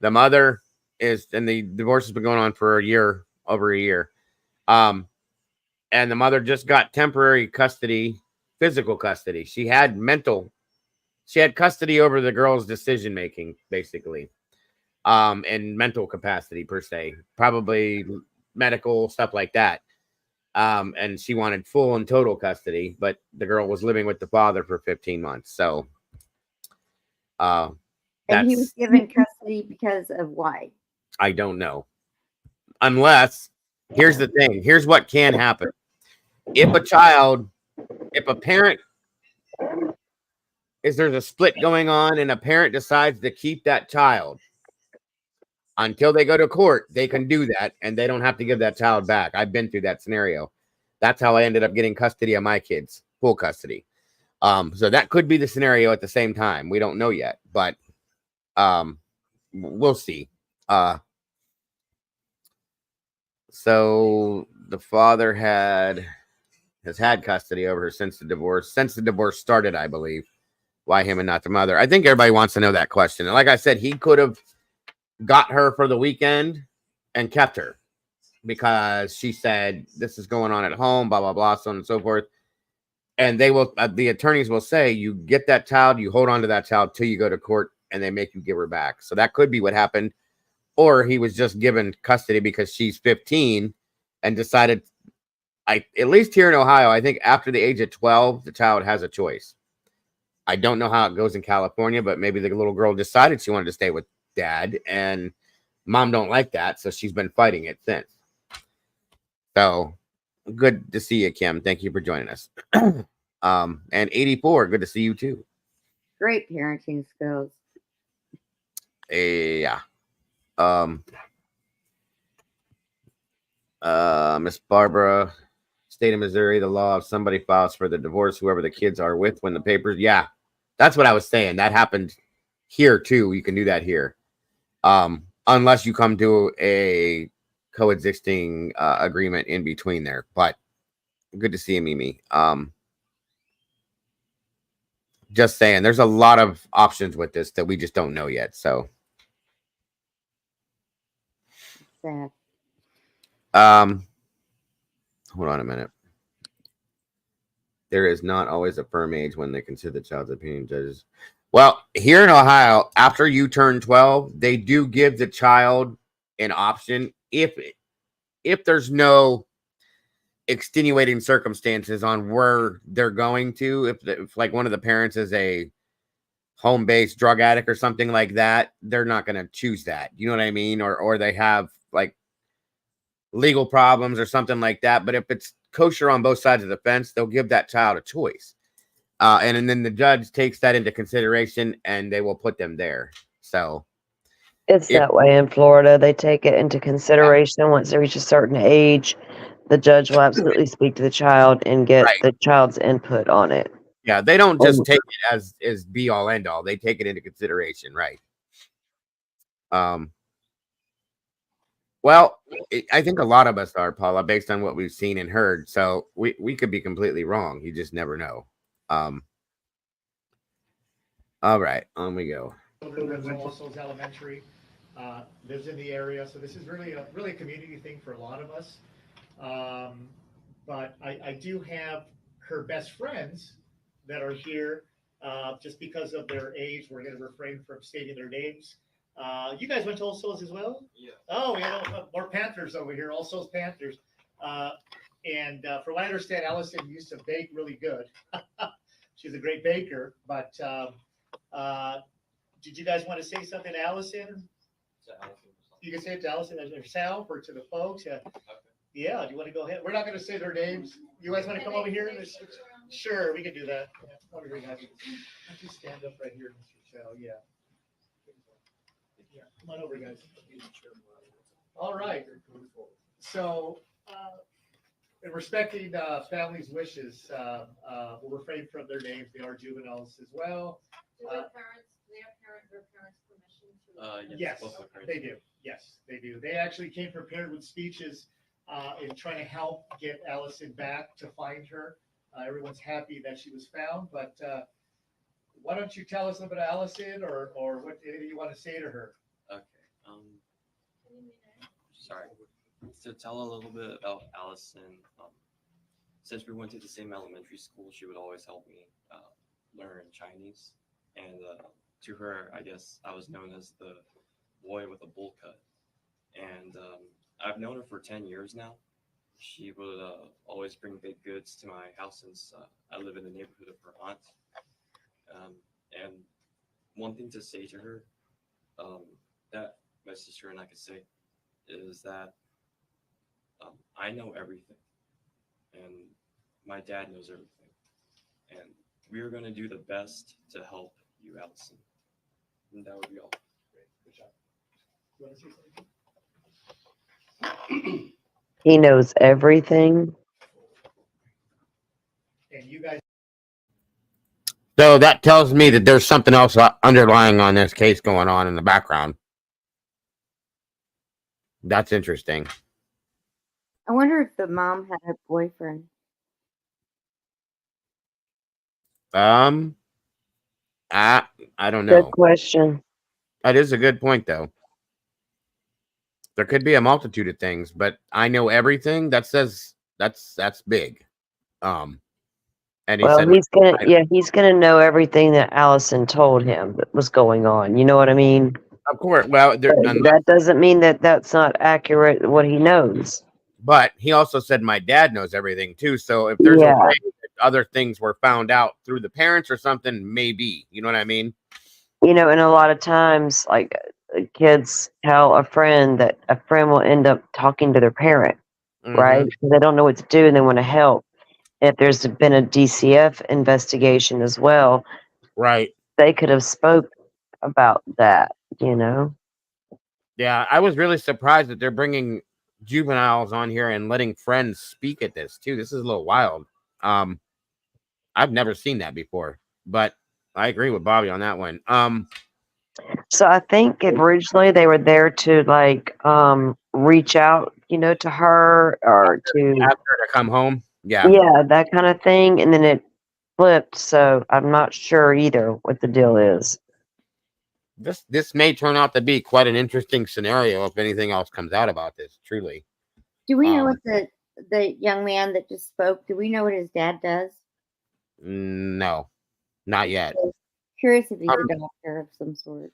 The mother and the divorce has been going on for over a year. And the mother just got temporary custody, physical custody. She had custody over the girl's decision making, basically, and mental capacity per se, probably medical stuff like that. And she wanted full and total custody, but the girl was living with the father for 15 months. So, And he was given custody because of why? I don't know. Unless, here's the thing. Here's what can happen. If a parent there's a split going on and a parent decides to keep that child until they go to court, they can do that and they don't have to give that child back. I've been through that scenario. That's how I ended up getting custody of my kids, full custody. So that could be the scenario at the same time. We don't know yet, but we'll see. So the father has had custody over her since the divorce. Since the divorce started, I believe. Why him and not the mother? I think everybody wants to know that question. And like I said, he could have got her for the weekend and kept her because she said this is going on at home, blah blah blah, so on and so forth. And they will, the attorneys will say, you get that child, you hold on to that child till you go to court, and they make you give her back. So that could be what happened, or he was just given custody because she's 15 and decided. At least here in Ohio, I think after the age of 12, the child has a choice. I don't know how it goes in California, but maybe the little girl decided she wanted to stay with dad, and mom don't like that, so she's been fighting it since. So good to see you, Kim. Thank you for joining us. And 84, good to see you too. Great parenting skills. Yeah. Miss Barbara, state of Missouri, the law if somebody files for the divorce, whoever the kids are with when the papers. Yeah, that's what I was saying. That happened here too. You can do that here. Unless you come to a coexisting agreement in between there. But good to see you, Mimi. Just saying, there's a lot of options with this that we just don't know yet. So, Sad. hold on a minute. There is not always a firm age when they consider the child's opinion judges. Well, here in Ohio, after you turn 12, they do give the child an option if there's no extenuating circumstances on where they're going to. If like one of the parents is a home-based drug addict or something like that, they're not going to choose that. You know what I mean? Or they have like legal problems or something like that. But if it's kosher on both sides of the fence, they'll give that child a choice. And then the judge takes that into consideration and they will put them there. So It's if that way in Florida. They take it into consideration once they reach a certain age. The judge will absolutely speak to the child and get right, the child's input on it. yeah, they don't just And take it as be all end all. They take it into consideration, right? Um, well, I think a lot of us are, Paula, based on what we've seen and heard. So we could be completely wrong. You just never know. Um, all right, on we go. Children lives in All Souls Elementary, lives in the area, so this is really a community thing for a lot of us. But I do have her best friends that are here, just because of their age. We're going to refrain from stating their names. You guys went to All Souls as well? Yeah. Oh, we had more Panthers over here, All Souls Panthers. And from what I understand, Allison used to bake really good. She's a great baker, but did you guys want to say something to Allison? You can say it to Allison herself or to the folks. Yeah, do you want to go ahead? We're not going to say their names. You guys want to come over here? Sure, we can do that. Why don't you stand up right here, Mr. Chao? Yeah. Yeah, come on over, guys. All right. So, in respecting families' wishes, we'll refrain from their names. They are juveniles as well. Do their parents' permission to? Yes, they do. Yes, they do. They actually came prepared with speeches in trying to help get Allison back to find her. Everyone's happy that she was found, but why don't you tell us a little bit of Allison or what anything you want to say to her? Okay. Sorry. To tell a little bit about Allison, since we went to the same elementary school, she would always help me learn Chinese. And to her, I guess I was known as the boy with a bowl cut. And I've known her for 10 years now. She would always bring baked goods to my house since I live in the neighborhood of her aunt. And one thing to say to her that my sister and I could say is that I know everything, and my dad knows everything, and we are going to do the best to help you, Allison. And that would be all. Great. Good job. You want to say something? he knows everything. And you guys. So that tells me that there's something else underlying on this case going on in the background. That's interesting. I wonder if the mom had a boyfriend. I don't Good know. question. That is a good point, though. There could be a multitude of things, but I know everything. That says that's big. And he Well, said, he's gonna know everything that Allison told him that was going on. You know what I mean? of course. Well, That doesn't mean that that's not accurate. What he knows. but he also said my dad knows everything too. So if there's a Yeah. way that other things were found out through the parents or something, maybe. You know what I mean? You know, and a lot of times, like kids tell a friend that a friend will end up talking to their parent, right? Because they don't know what to do and they want to help. If there's been a DCF investigation as well, right? They could have spoke about that. You know. Yeah, I was really surprised that they're bringing juveniles on here and letting friends speak at this too. This is a little wild. I've never seen that before, but I agree with Bobby on that one. So I think originally they were there to like reach out, you know, to her or to ask her to come home. Yeah. Yeah, that kind of thing, and then it flipped. So I'm not sure either what the deal is. This may turn out to be quite an interesting scenario if anything else comes out about this. Truly. Do we know what the young man that just spoke? Do we know what his dad does? No, not yet. Curious if he's a doctor of some sort.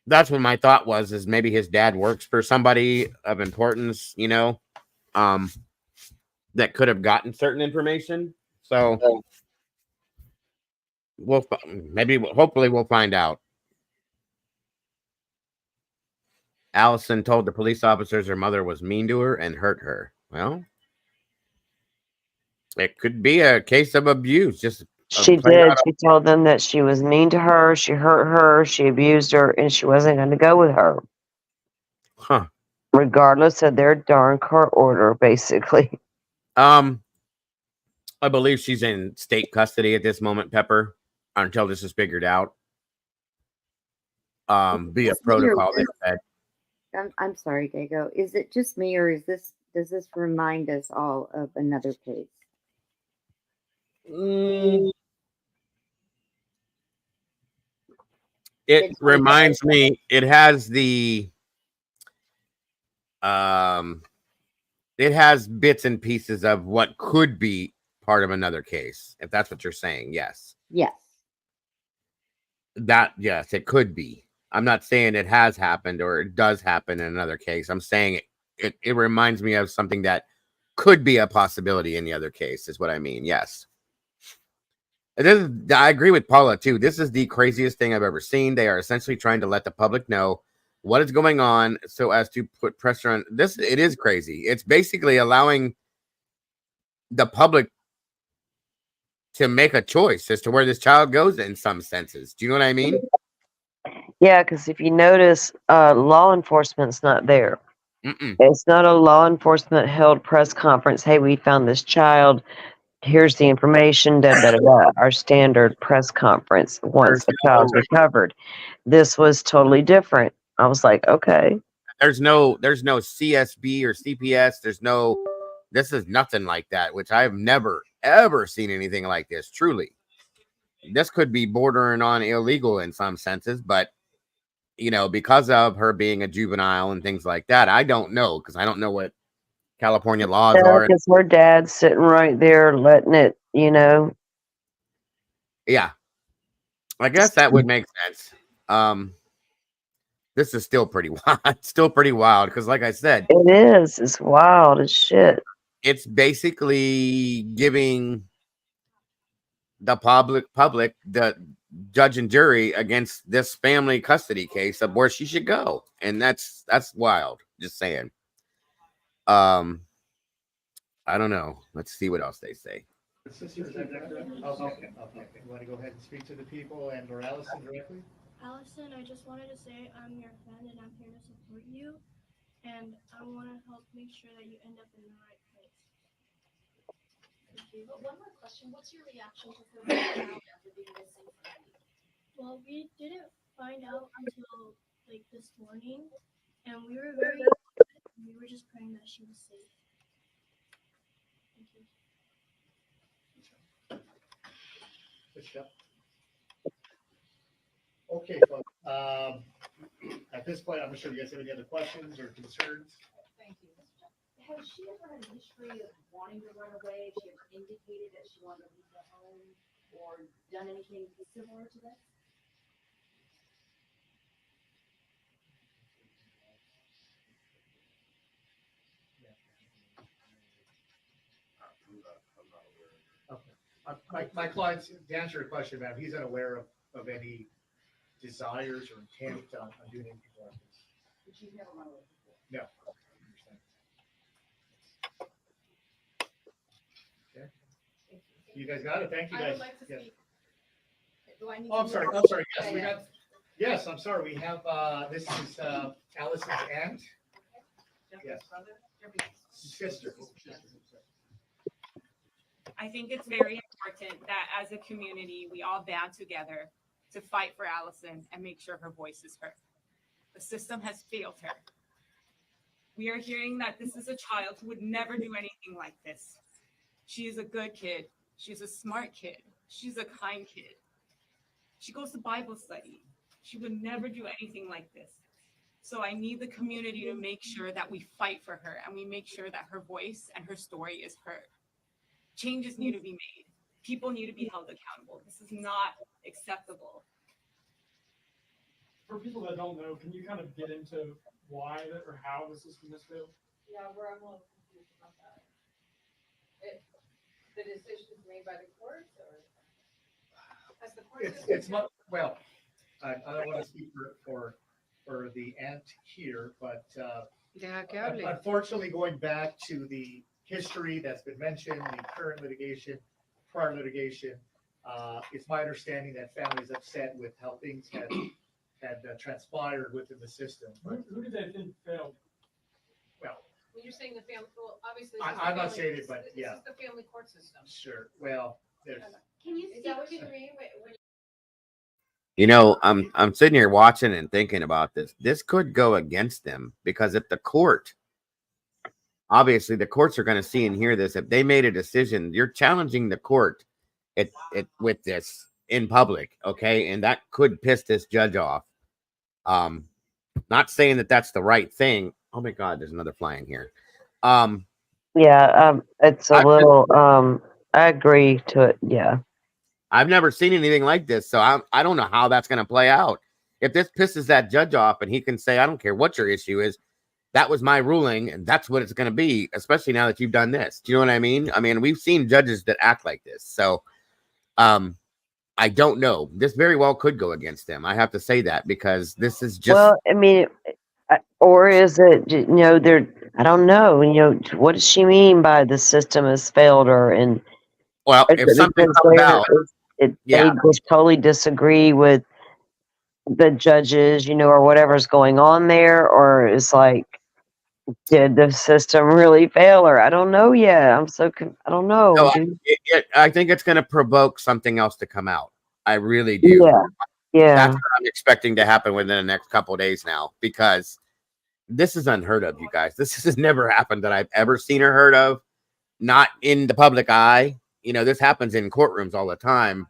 That's what my thought was, is maybe his dad works for somebody of importance, you know, that could have gotten certain information. So hopefully we'll find out. Allison told the police officers her mother was mean to her and hurt her. Well, it could be a case of abuse. Just She did. She told them that she was mean to her, she hurt her, she abused her, and she wasn't going to go with her. Huh. Regardless of their darn court order, basically. I believe she's in state custody at this moment, Pepper, until this is figured out. Via protocol, they said. I'm sorry, Dago. Is it just me, or does this remind us all of another case? It reminds me. It has the. It has bits and pieces of what could be part of another case, if that's what you're saying. Yes. Yes. Yes, it could be. I'm not saying it has happened or it does happen in another case. I'm saying it reminds me of something that could be a possibility in the other case, is what I mean. Yes. I agree with Paula too. This is the craziest thing I've ever seen. They are essentially trying to let the public know what is going on so as to put pressure on this. It is crazy. It's basically allowing the public to make a choice as to where this child goes in some senses. Do you know what I mean? Yeah, because if you notice, law enforcement's not there. It's not a law enforcement held press conference. Hey, we found this child. Here's the information. Our standard press conference once the child's recovered. This was totally different. I was like, okay. There's no CSB or CPS. This is nothing like that, which I've never ever seen anything like this. Truly, this could be bordering on illegal in some senses, but you know, because of her being a juvenile and things like that, I don't know, because I don't know what California laws are. Because her dad's sitting right there letting it, you know. Yeah, I guess that would make sense. This is still pretty wild. Still pretty wild because, like I said, it is. It's wild as shit. It's basically giving the public the judge and jury against this family custody case of where she should go, and that's wild. Just saying. I don't know. Let's see what else they say. Sister, is that correct? Okay. You want to go ahead and speak to the people and or Allison directly? Allison, I just wanted to say I'm your friend and I'm here to support you, and I want to help make sure that you end up in the right place. Thank you. But one more question: what's your reaction to her being out after being missing for a week? Well, we didn't find out until like this morning, and we were very we were just praying that she was safe. Thank you. Okay, folks. At this point, I'm not sure if you guys have any other questions or concerns. Thank you. Has she ever had a history of wanting to run away? Has she ever indicated that she wanted to leave the home or done anything similar to this? Okay. My client's, to answer your question, ma'am, he's unaware of any desires or intent on doing anything like this. But she's never run away before? No. Okay. You guys got it? Thank you, guys. I would like to speak. Do I need I'm to sorry. move? I'm sorry. Yes, we got. Yes, I'm sorry. We have. This is Allison's aunt. Yes. Sister. I think it's very important that as a community, we all band together to fight for Allison and make sure her voice is heard. The system has failed her. We are hearing that this is a child who would never do anything like this. She is a good kid. She's a smart kid. She's a kind kid. She goes to Bible study. She would never do anything like this. So I need the community to make sure that we fight for her and we make sure that her voice and her story is heard. Changes need to be made. People need to be held accountable. This is not acceptable. for people that don't know, can you kind of get into why that or how the system has failed? Yeah, I'm a little confused about that. The decisions made by the courts, or has the court system? It's not, well, I don't want to speak for the aunt here, but unfortunately, going back to the history that's been mentioned, the current litigation, prior litigation, it's my understanding that families upset with how things had transpired within the system. But, Who did they think failed? well, When you're saying the family, well, obviously. I'm not saying it, but yeah. This is the family court system. Sure. Well, there's. Can you? Is that what you mean? You know, I'm sitting here watching and thinking about this. This could go against them because if the court, obviously the courts are going to see and hear this. If they made a decision, you're challenging the court it with this in public, okay? And that could piss this judge off. Not saying that that's the right thing. Oh my God, there's another fly in here. It's a little. I agree to it. Yeah. I've never seen anything like this, so I don't know how that's going to play out. If this pisses that judge off and he can say, I don't care what your issue is, that was my ruling, and that's what it's going to be, especially now that you've done this. Do you know what I mean? I mean, we've seen judges that act like this. So I don't know. This very well could go against them. I have to say that because this is just. Well, I mean, or is it, they're, I don't know, what does she mean by the system has failed her? And well, if something comes out, they just totally disagree with the judges, or whatever's going on there, or it's like, did the system really fail her? I don't know yet. I don't know. No, I think it's going to provoke something else to come out. I really do. Yeah. That's what I'm expecting to happen within the next couple of days now, because this is unheard of, you guys. This has never happened that I've ever seen or heard of. Not in the public eye. This happens in courtrooms all the time,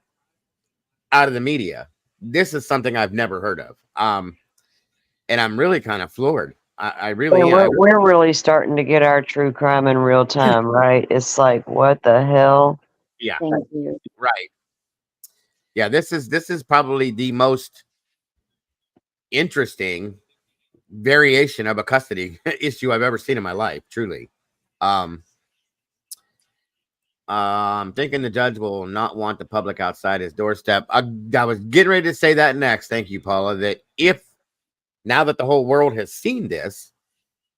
out of the media. This is something I've never heard of. And I'm really kind of floored. I really am. We're really starting to get our true crime in real time, right? It's like, what the hell? Yeah. Thank you. Right. Yeah, this is probably the most interesting variation of a custody issue I've ever seen in my life, truly. I'm thinking the judge will not want the public outside his doorstep. I was getting ready to say that next. Thank you, Paula. That if now that the whole world has seen this,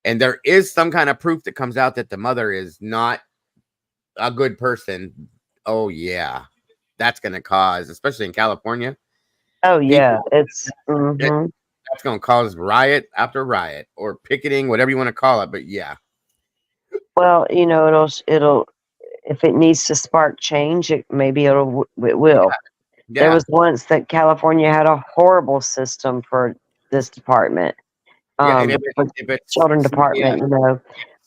and there is some kind of proof that comes out that the mother is not a good person, oh yeah, that's going to cause, especially in California. Oh yeah, that's going to cause riot after riot, or picketing, whatever you want to call it. But yeah. Well, it'll if it needs to spark change, it will. Yeah. There was once that California had a horrible system for this department. And if it's children department,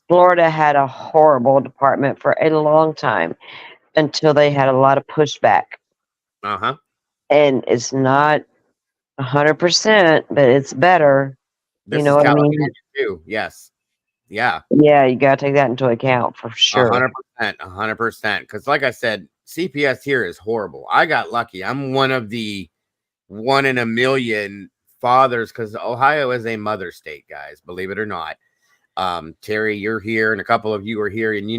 Florida had a horrible department for a long time until they had a lot of pushback. And it's not 100%, but it's better. This you know is what I mean? California too. Yes. Yeah. Yeah, you gotta take that into account for sure. 100%. Because like I said, CPS here is horrible. I got lucky. I'm one of the 1 in a million fathers, because Ohio is a mother state, guys, believe it or not. Terry, you're here, and a couple of you are here, and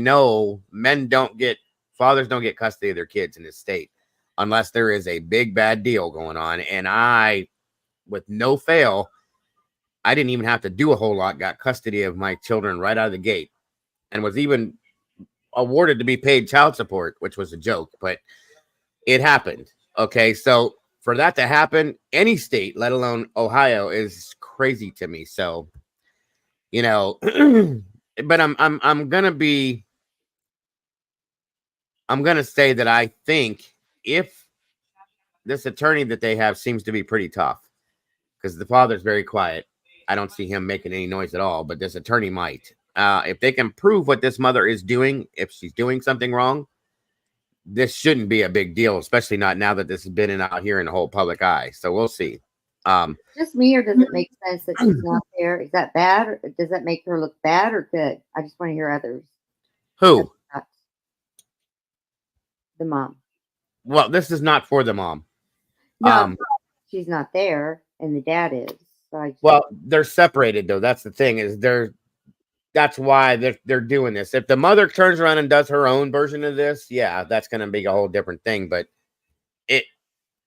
fathers don't get custody of their kids in this state unless there is a big bad deal going on. And I, with no fail, I didn't even have to do a whole lot, got custody of my children right out of the gate, and was even awarded to be paid child support, which was a joke, but it happened. Okay, so for that to happen, any state, let alone Ohio, is crazy to me. So, but I'm gonna say that I think if this attorney that they have seems to be pretty tough, because the father's very quiet. I don't see him making any noise at all, but this attorney might. If they can prove what this mother is doing, if she's doing something wrong, this shouldn't be a big deal, especially not now that this has been out here in the whole public eye. So we'll see. Just me, or does it make sense that she's not there? Is that bad, or does that make her look bad or good? I just want to hear others. Who? The mom. Well, this is not for the mom. No, she's not there. and the dad is. So Well, they're separated though. That's the thing is that's why they're doing this. If the mother turns around and does her own version of this, yeah, that's going to be a whole different thing. But it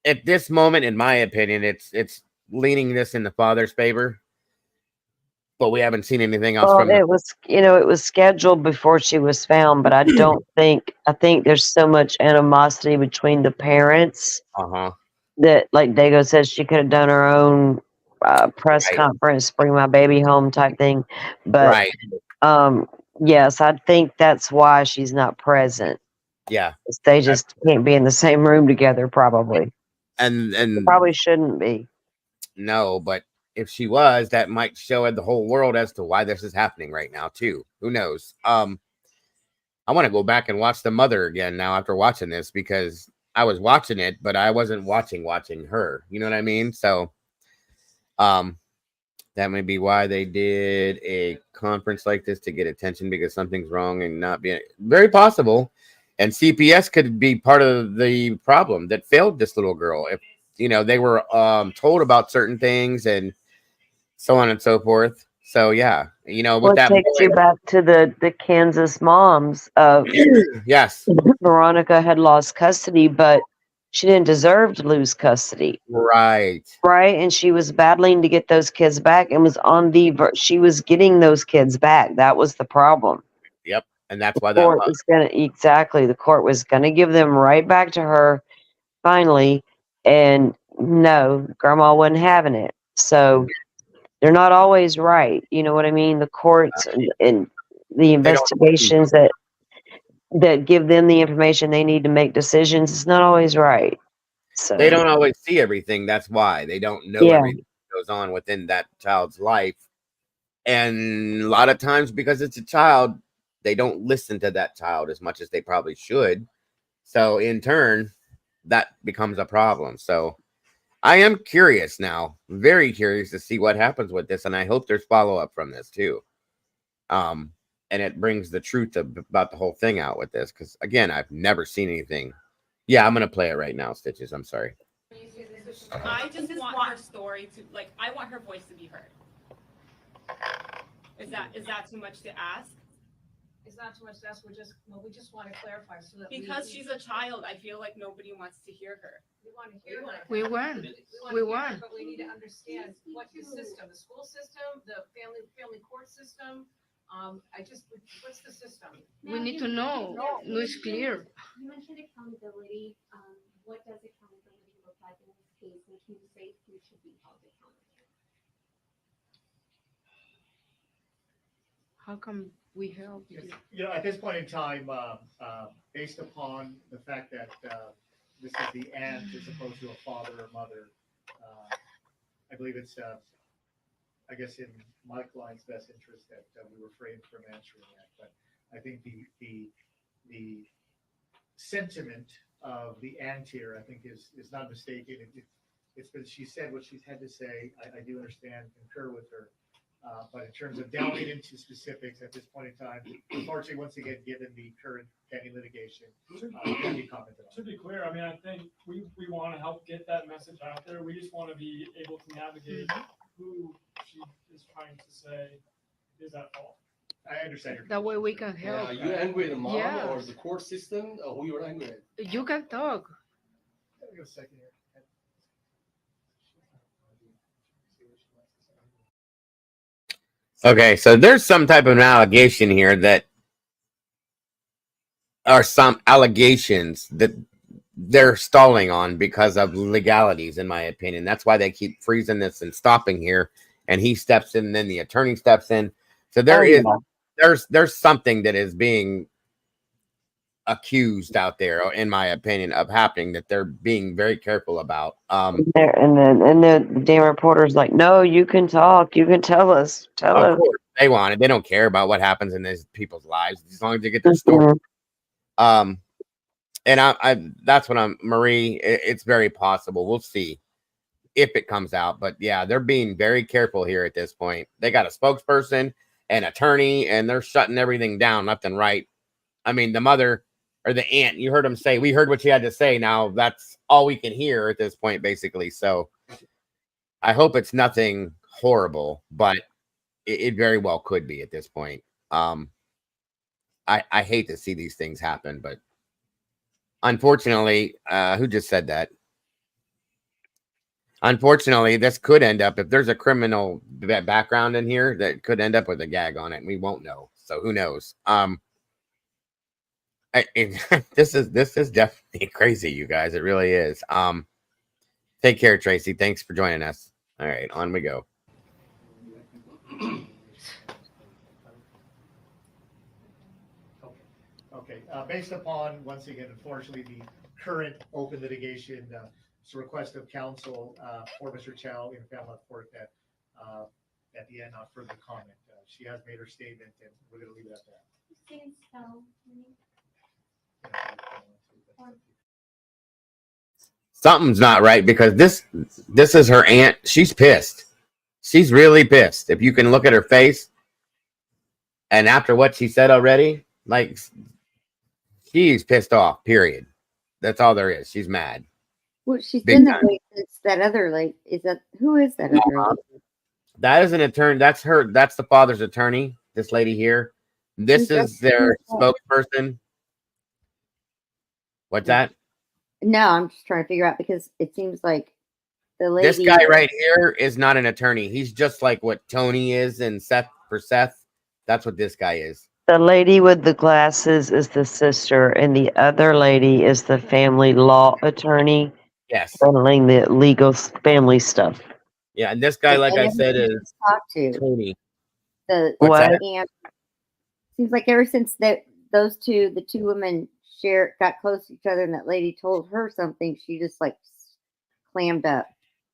at this moment, in my opinion, it's leaning this in the father's favor. But we haven't seen anything else Well, from the. it was, it was scheduled before she was found, but I think there's so much animosity between the parents that, like Dago says, she could have done her own press Right. conference, bring my baby home type thing. But Right. yes, I think that's why she's not present. Yeah. They just can't be in the same room together, probably. And They probably shouldn't be. No, but if she was, that might show the whole world as to why this is happening right now too. Who knows? I want to go back and watch the mother again now after watching this, because I was watching it, but I wasn't watching her. You know what I mean? So that may be why they did a conference like this, to get attention, because something's wrong and not being very possible. And CPS could be part of the problem that failed this little girl. If they were told about certain things and so on and so forth. So yeah, with Well, it that takes you back to the Kansas moms of yes, Veronica had lost custody, but she didn't deserve to lose custody. Right. And she was battling to get those kids back, and was on she was getting those kids back. That was the problem. Yep. And that's why The court was gonna give them right back to her finally, and no, grandma wasn't having it. So they're not always right. You know what I mean? The courts and the investigations that give them the information they need to make decisions, it's not always right. So they don't always see everything. That's why they don't know everything that goes on within that child's life. And a lot of times, because it's a child, they don't listen to that child as much as they probably should. So in turn, that becomes a problem. So I am curious now, very curious to see what happens with this. And I hope there's follow-up from this too. And it brings the truth about the whole thing out with this. Because again, I've never seen anything. Yeah, I'm going to play it right now, Stitches. I'm sorry. I just want her story to, I want her voice to be heard. Is that too much to ask? It's not too much to ask. We just want to clarify so that because she's a child, I feel like nobody wants to hear her. We want to hear her. We weren't. We weren't. But we need to understand what the system, the school system, the family court system. What's the system? We need to know. No, it's clear. You mentioned accountability. What does accountability look like in this case? And can you say who should be held accountable? How come we help you? At this point in time, based upon the fact that this is the aunt as opposed to a father or mother, I believe it's, I guess, in Mike Line's best interest that we refrain from answering that. But I think the sentiment of the aunt here, I think, is not mistaken. It's been, she said what she's had to say. I do understand, concur with her. But in terms of delving into specifics at this point in time, unfortunately, once again, given the current pending litigation, can be commented on. To be clear, I mean, I think we want to help get that message out there. We just want to be able to navigate who she is trying to say is at fault. I understand. That way we can help. Are you angry at the mom Yeah. or the court system, or who you're angry at? You can talk. Give me a second here. Okay, so there's some type of an allegation here that are some allegations that they're stalling on because of legalities, in my opinion. That's why they keep freezing this and stopping here. And he steps in, and then the attorney steps in. So there's something that is being accused out there, in my opinion, of happening that they're being very careful about. and the damn reporter's like, no, you can talk, you can tell us. Of course, they want it. They don't care about what happens in these people's lives as long as they get their story. And I that's what Marie. It's very possible. We'll see if it comes out. But yeah, they're being very careful here at this point. They got a spokesperson, an attorney, and they're shutting everything down left and right. I mean, the mother or the aunt, you heard him say, we heard what she had to say. Now that's all we can hear at this point, basically. So I hope it's nothing horrible, but it very well could be at this point. I hate to see these things happen, but unfortunately, who just said that? Unfortunately, this could end up, if there's a criminal background in here, that could end up with a gag on it, and we won't know. So who knows? This is definitely crazy, you guys. It really is. Take care, Tracy. Thanks for joining us. All right, on we go. Okay. Based upon, once again, unfortunately, the current open litigation, it's a request of counsel for Mr. Chao in family court that at the end, not further comment. She has made her statement, and we're going to leave it at that. Something's not right, because this is her aunt. She's pissed. She's really pissed. If you can look at her face, and after what she said already, like, she's pissed off, period. That's all there is. She's mad. Well, she's Big been that time. way since that other lady. Who is that other lady? That is an attorney. That's her. That's the father's attorney. This lady here. This is their spokesperson. What's that? No, I'm just trying to figure out, because it seems like the lady. This guy right here is not an attorney. He's just like what Tony is and Seth for Seth. That's what this guy is. The lady with the glasses is the sister, and the other lady is the family law attorney. Yes. Handling the legal family stuff. Yeah, and this guy, like I said, is Tony. What's What? that? And seems like ever since the two women got close to each other, and that lady told her something, she just like clammed up.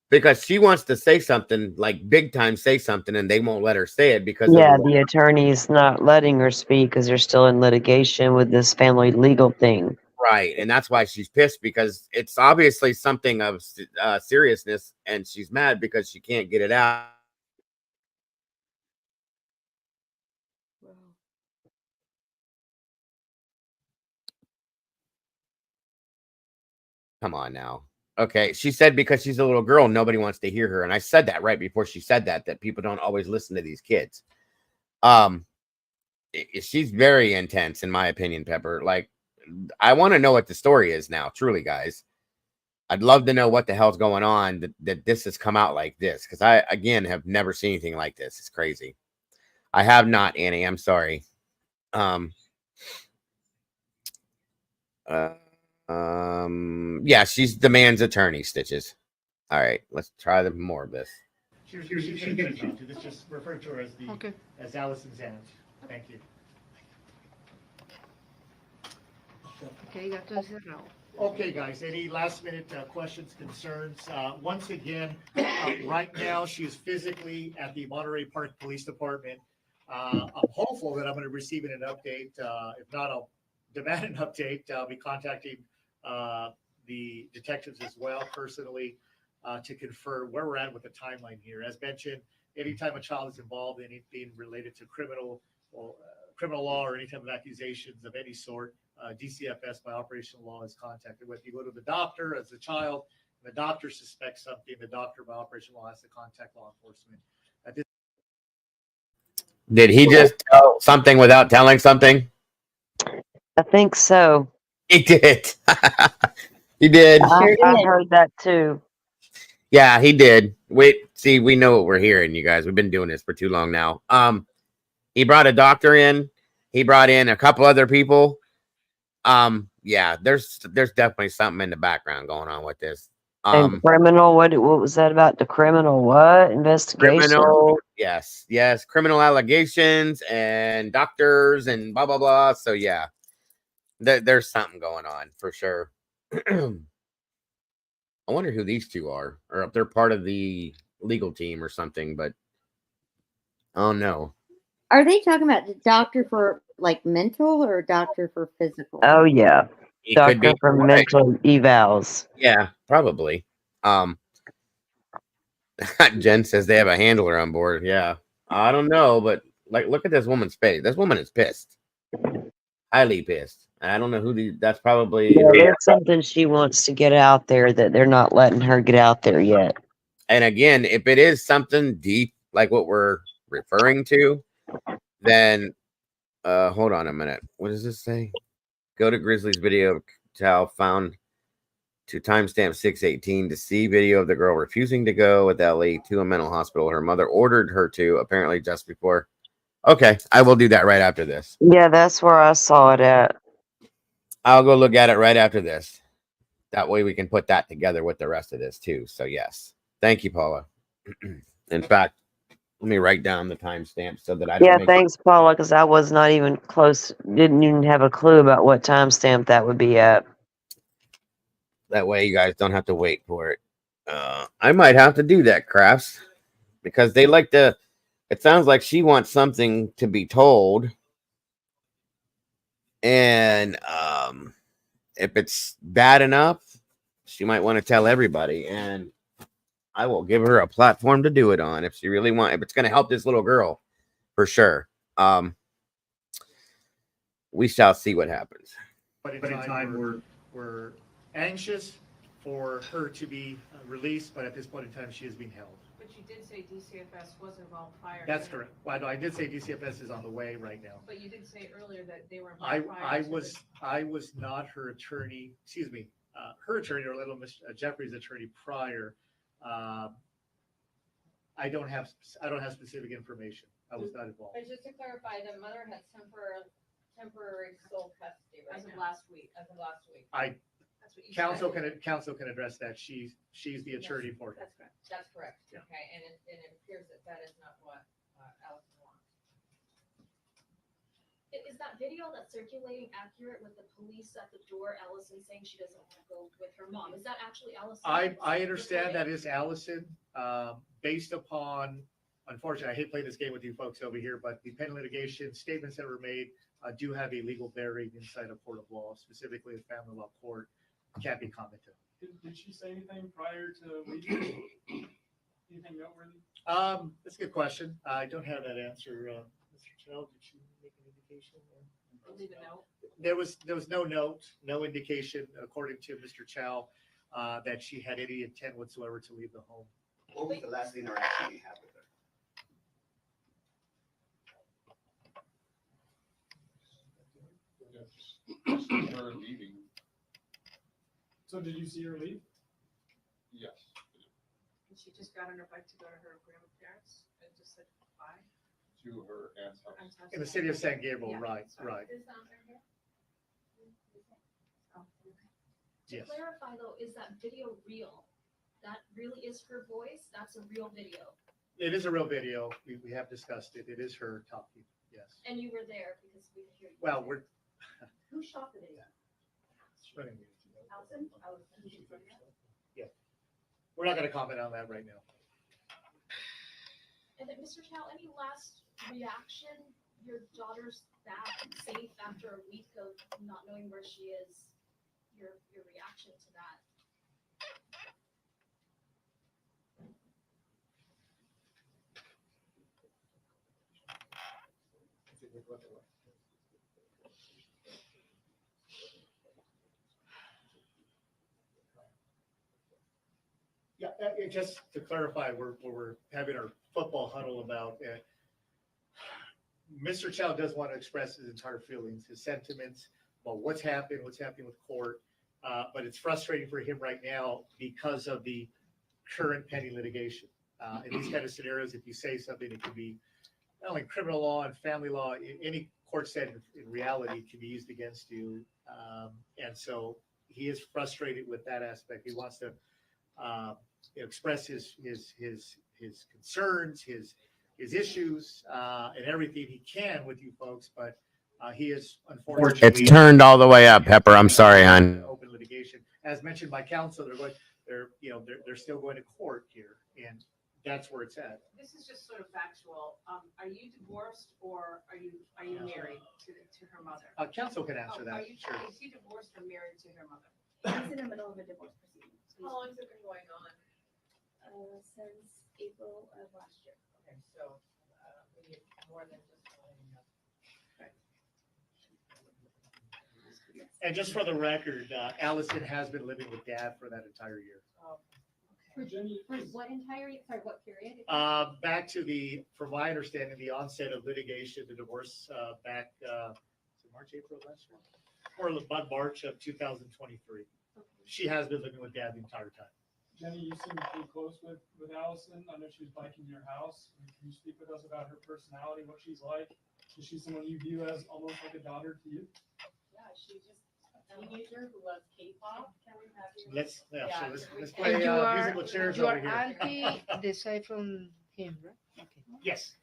Because she wants to say something, like big time say something, and they won't let her say it because Yeah, of the attorney's not letting her speak because they're still in litigation with this family legal thing. right, and that's why she's pissed, because it's obviously something of seriousness, and she's mad because she can't get it out. Come on now. Okay, she said because she's a little girl, nobody wants to hear her, and I said that right before she said that people don't always listen to these kids. She's very intense, in my opinion, Pepper. Like, I want to know what the story is now, truly, guys. I'd love to know what the hell's going on that this has come out like this, because I, again, have never seen anything like this. It's crazy. I have not, Annie. I'm sorry. Yeah, she's the man's attorney, Stitches. All right, let's try more of this. She's just refer to her as as Allison's aunt. Thank you. Okay, gato encerrado. Okay, guys, any last minute questions, concerns? Once again, right now she is physically at the Monterey Park Police Department. I'm hopeful that I'm going to receive an update. If not, I'll demand an update. I'll be contacting the detectives as well personally to confirm where we're at with the timeline here. As mentioned, anytime a child is involved in anything related to criminal law or any type of accusations of any sort, DCFS by operational law is contacted. If you go to the doctor as a child, and the doctor suspects something, the doctor by operational law has to contact law enforcement. Did he just tell something without telling something? I think so. He did. He did. I heard that too. Yeah, he did. See, we know what we're hearing, you guys. We've been doing this for too long now. He brought a doctor in. He brought in a couple other people. Yeah, there's definitely something in the background going on with this. And criminal, what was that about? The criminal what? Investigation? Criminal, yes, criminal allegations and doctors and blah, blah, blah. So, yeah, there's something going on for sure. I wonder who these two are, or if they're part of the legal team or something, but oh no. Are they talking about the doctor for like mental or doctor for physical? Oh, yeah. It could Doctor be for mental evals. Yeah, probably. Jen says they have a handler on board. Yeah, I don't know, but like, look at this woman's face. This woman is pissed, highly pissed. I don't know who that's probably. Yeah, there's something she wants to get out there that they're not letting her get out there yet. And again, if it is something deep like what we're referring to, then hold on a minute. What does this say? Go to Grizzly's video of Chao found to timestamp 618 to see video of the girl refusing to go with Ellie to a mental hospital. Her mother ordered her to, apparently just before. Okay, I will do that right after this. Yeah, that's where I saw it at. I'll go look at it right after this. That way we can put that together with the rest of this too. So yes. Thank you, Paula. In fact, let me write down the timestamp so that I don't Yeah, make thanks, Paula, because I was not even close. Didn't even have a clue about what timestamp that would be at. that way you guys don't have to wait for it. I might have to do that, Crafts, because they like to. It sounds like she wants something to be told, and if it's bad enough, she might want to tell everybody, and I will give her a platform to do it on if she really wants. If it's going to help this little girl, for sure. We shall see what happens. But in time, we're anxious for her to be released, but at this point in time, she is being held. But you did say DCFS was involved prior. That's correct. Well, no, I did say DCFS is on the way right now. But you did say earlier that they were involved prior. I was not her attorney. Excuse me, her attorney, or little Miss Jeffrey's attorney prior. I don't have specific information. I was not involved. But just to clarify, the mother has temporary sole custody as of last week. That's what you Counsel said. can address that. She's the attorney for her. That's correct. That's correct. Yeah. Okay, and it appears that is not what Allison wants. Is that video that's circulating accurate with the police at the door, Allison saying she doesn't want to go with her mom? Is that actually Allison? I understand that is Allison, based upon, unfortunately, I hate playing this game with you folks over here, but the pending litigation statements that were made do have a legal bearing inside a court of law, specifically a family law court. Can't be commented on. Did she say anything prior to leaving? Anything noteworthy? That's a good question. I don't have that answer. Mr. Chao, did you make an indication? Leave a note. There was no note, no indication, according to Mr. Chao, that she had any intent whatsoever to leave the home. What was the last interaction you had with her? Her leaving. So did you see her leave? Yes. And she just got on her bike to go to her grandparents and just said bye. To her aunt's house. In the city of San Gabriel, Yeah, right, sorry. right. Is that right here? Oh, okay. To Yes. clarify though, is that video real? That really is her voice? That's a real video? It is a real video. We have discussed it. It is her talking, yes. And you were there because we could hear you. Well, we're. Who shot the video? running. Allison? Yeah. We're not going to comment on that right now. And then, Mr. Chao, any last reaction? Your daughter's back safe after a week of not knowing where she is. Your reaction to that? Yeah, just to clarify, we're having our football huddle about Mr. Chao does want to express his entire feelings, his sentiments about what's happening with court, but it's frustrating for him right now because of the current pending litigation. In these kind of scenarios, if you say something, it can be not only criminal law and family law, any court setting in reality can be used against you. And so he is frustrated with that aspect. He wants to express his concerns, his issues, and everything he can with you folks, but he is unfortunately. It's turned all the way up, Pepper. I'm sorry, hon. Open litigation, as mentioned by counsel, they're still going to court here, and that's where it's at. This is just sort of factual. Are you divorced or are you married to her mother? Counsel can answer that. Sure. Is he divorced or married to her mother? He's in the middle of a divorce proceeding. How long has it been going on? Since April of last year. Okay, so we need more than just. And just for the record, Allison has been living with Dad for that entire year. Oh, For what entire, sorry, what period? Back to from my understanding, the onset of litigation, the divorce, back, March, April last year, or about March of 2023. She has been living with Dad the entire time. Jenny, you seem pretty close with Allison. I know she was biking your house. Can you speak with us about her personality, what she's like? Is she someone you view as almost like a daughter to you? Yeah, she's just a teenager who loves K-pop. Let's And play you are, musical chairs you over are here. auntie the side from him, right? Okay. Yes.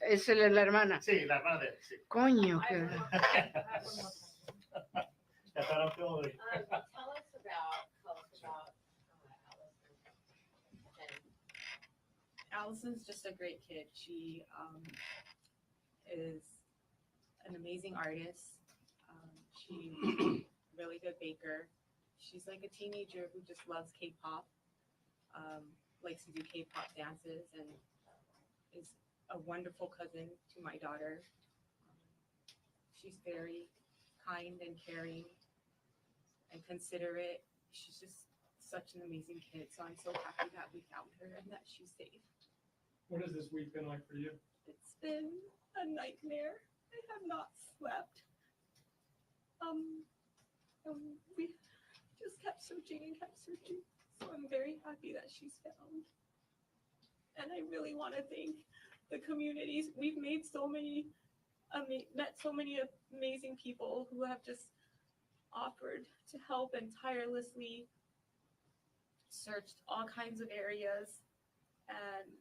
Es la hermana. Sí, la hermana de él, sí. Coño, que... Tell us about Allison's just a great kid. She is an amazing artist. She's a really good baker. She's like a teenager who just loves K-pop, likes to do K-pop dances, and is a wonderful cousin to my daughter. She's very kind and caring and considerate. She's just such an amazing kid. So I'm so happy that we found her and that she's safe. What has this week been like for you? It's been a nightmare. I have not slept. And we just kept searching. So I'm very happy that she's found. And I really want to thank the communities. We've made met so many amazing people who have just offered to help and tirelessly searched all kinds of areas. And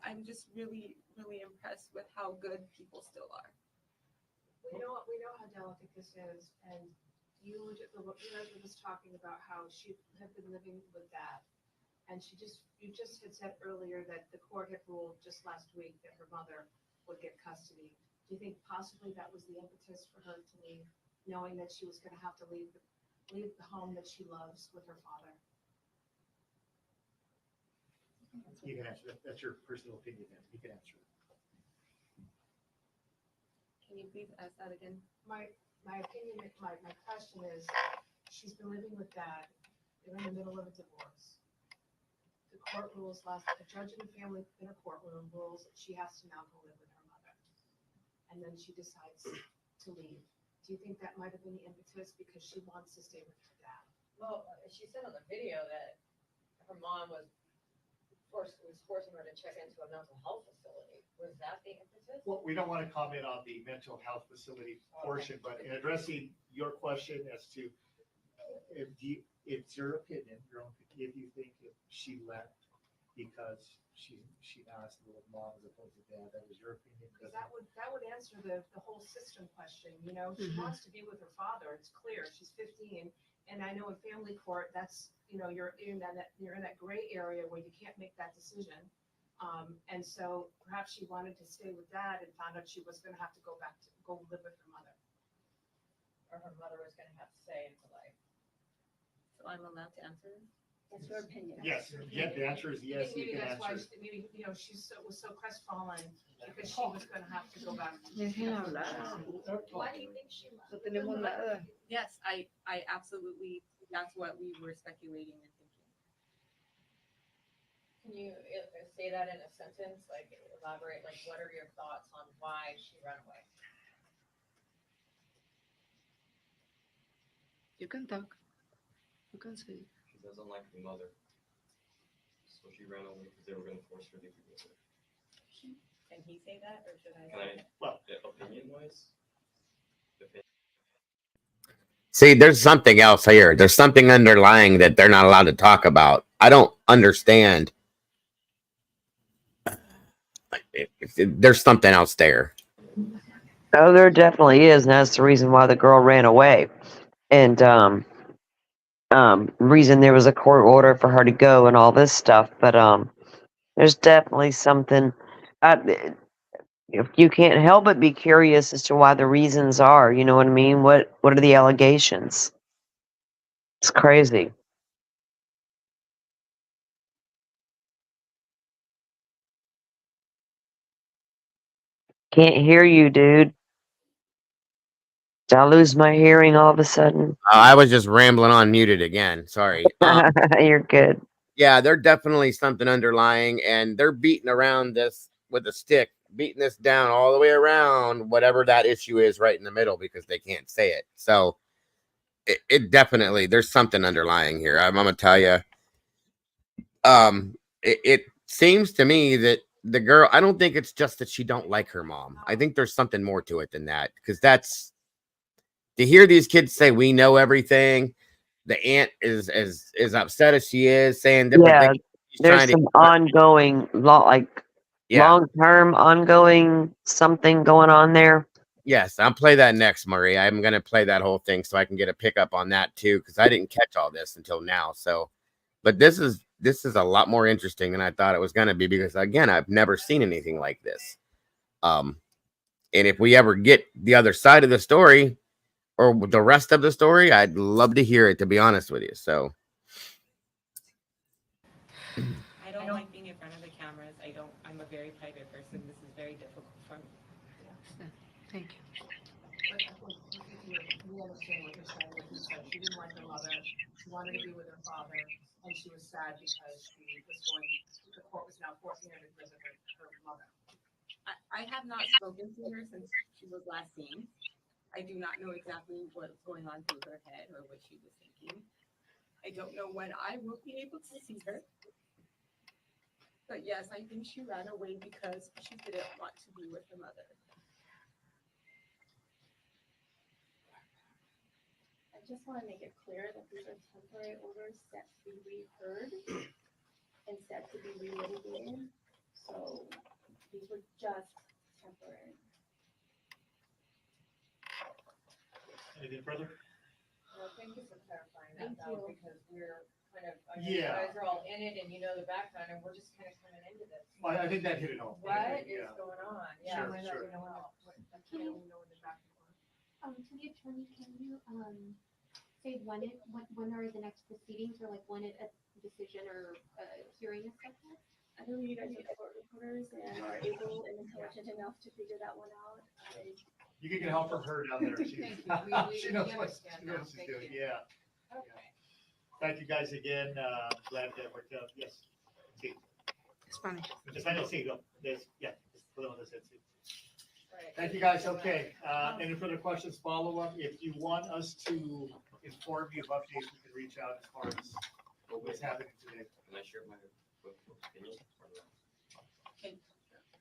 I'm just really, really impressed with how good people still are. We know how delicate this is, and you guys were just talking about how she had been living with that, and you just had said earlier that the court had ruled just last week that her mother would get custody. Do you think possibly that was the impetus for her to leave, knowing that she was going to have to leave the home that she loves with her father? You can answer that. That's your personal opinion. Then you can answer it. Can you please ask that again? My opinion, my question is, she's been living with Dad. They're in the middle of a divorce. The court rules a judge in the family in a courtroom rules that she has to now go live with her mother. And then she decides to leave. Do you think that might have been the impetus because she wants to stay with her dad? Well, she said on the video that her mom was forcing her to check into a mental health facility. Was that the impetus? Well, we don't want to comment on the mental health facility portion, but in addressing your question as to it's your opinion, if you think if she left because she now has to live with mom as opposed to dad, that was your opinion. Because that would answer the whole system question. You know, she wants to be with her father. It's clear. She's 15, and I know in family court that's you're in that gray area where you can't make that decision. And so perhaps she wanted to stay with Dad and found out she was going to have to go live with her mother, or her mother was going to have to say into life. So I'm allowed to answer? That's your opinion. Yes. Yeah, the answer is yes. Maybe you can that's why answer. maybe she was so crestfallen because she was going to have to go back. Dejen hablar. Why do you think she left? No tenemos nada. Yes, I absolutely, that's what we were speculating and thinking. Can you say that in a sentence? Like elaborate, like what are your thoughts on why she ran away? You can talk. You can say. She doesn't like her mother. So she ran away because they were going to force her to be with her. Can he say that or should I? Can I, well, opinion wise? See, there's something else here. There's something underlying that they're not allowed to talk about. I don't understand. There's something else there. Oh, there definitely is, and that's the reason why the girl ran away. And reason there was a court order for her to go and all this stuff. But there's definitely something. If you can't help but be curious as to why the reasons are, you know what I mean? What are the allegations? It's crazy. Can't hear you, dude. Did I lose my hearing all of a sudden? I was just rambling on muted again. Sorry. You're good. Yeah, they're definitely something underlying, and they're beating around this with a stick, beating this down all the way around whatever that issue is right in the middle because they can't say it. So it definitely there's something underlying here. I'm gonna tell you. It seems to me that the girl. I don't think it's just that she don't like her mom. I think there's something more to it than that because that's to hear these kids say we know everything. The aunt is as upset as she is, saying different Yeah, things. She's there's trying to, some ongoing, yeah. long-term ongoing something going on there. Yes, I'll play that next, Marie. I'm gonna play that whole thing so I can get a pickup on that too, because I didn't catch all this until now. So, but this is a lot more interesting than I thought it was gonna be because again, I've never seen anything like this. Um, and if we ever get the other side of the story or the rest of the story, I'd love to hear it. To be honest with you, so I don't like being in front of the cameras. I'm a very private person. This is very difficult for me. Thank you. We understand what you're saying. Like you said, she didn't like her mother. She wanted to be with her father, and she was sad because the court was now forcing her to visit her mother. I have not spoken to her since she was last seen. I do not know exactly what's going on through her head or what she was thinking. I don't know when I will be able to see her. But yes, I think she ran away because she didn't want to be with her mother. I just want to make it clear that these are temporary orders set to be reheard and set to be relitigated. So these were just temporary. Anything further? Well, thank you for clarifying Thank that, though, you. because we're kind of, I know Yeah. you guys are all in it and you know the background, and we're just kind of coming into this. I think that hit it home. What is Yeah. going on? Sure, Yeah, sure. I don't know what the background. To the attorney, can you say when are the next proceedings or like when a decision or a hearing is set for? I know you guys are court reporters and are able and intelligent enough to figure that one out. You can get help from her down there. She, she knows what she's doing. Yeah. Okay. Thank you guys again. Glad that worked out. Yes. Sí. Spanish. Español, sí. No. Yeah. Podemos hacer, sí. Right. Thank you guys. Okay. Any further questions, follow up? If you want us to inform you of updates, we can reach out as far as what's happening today. Can I share my opinion or no?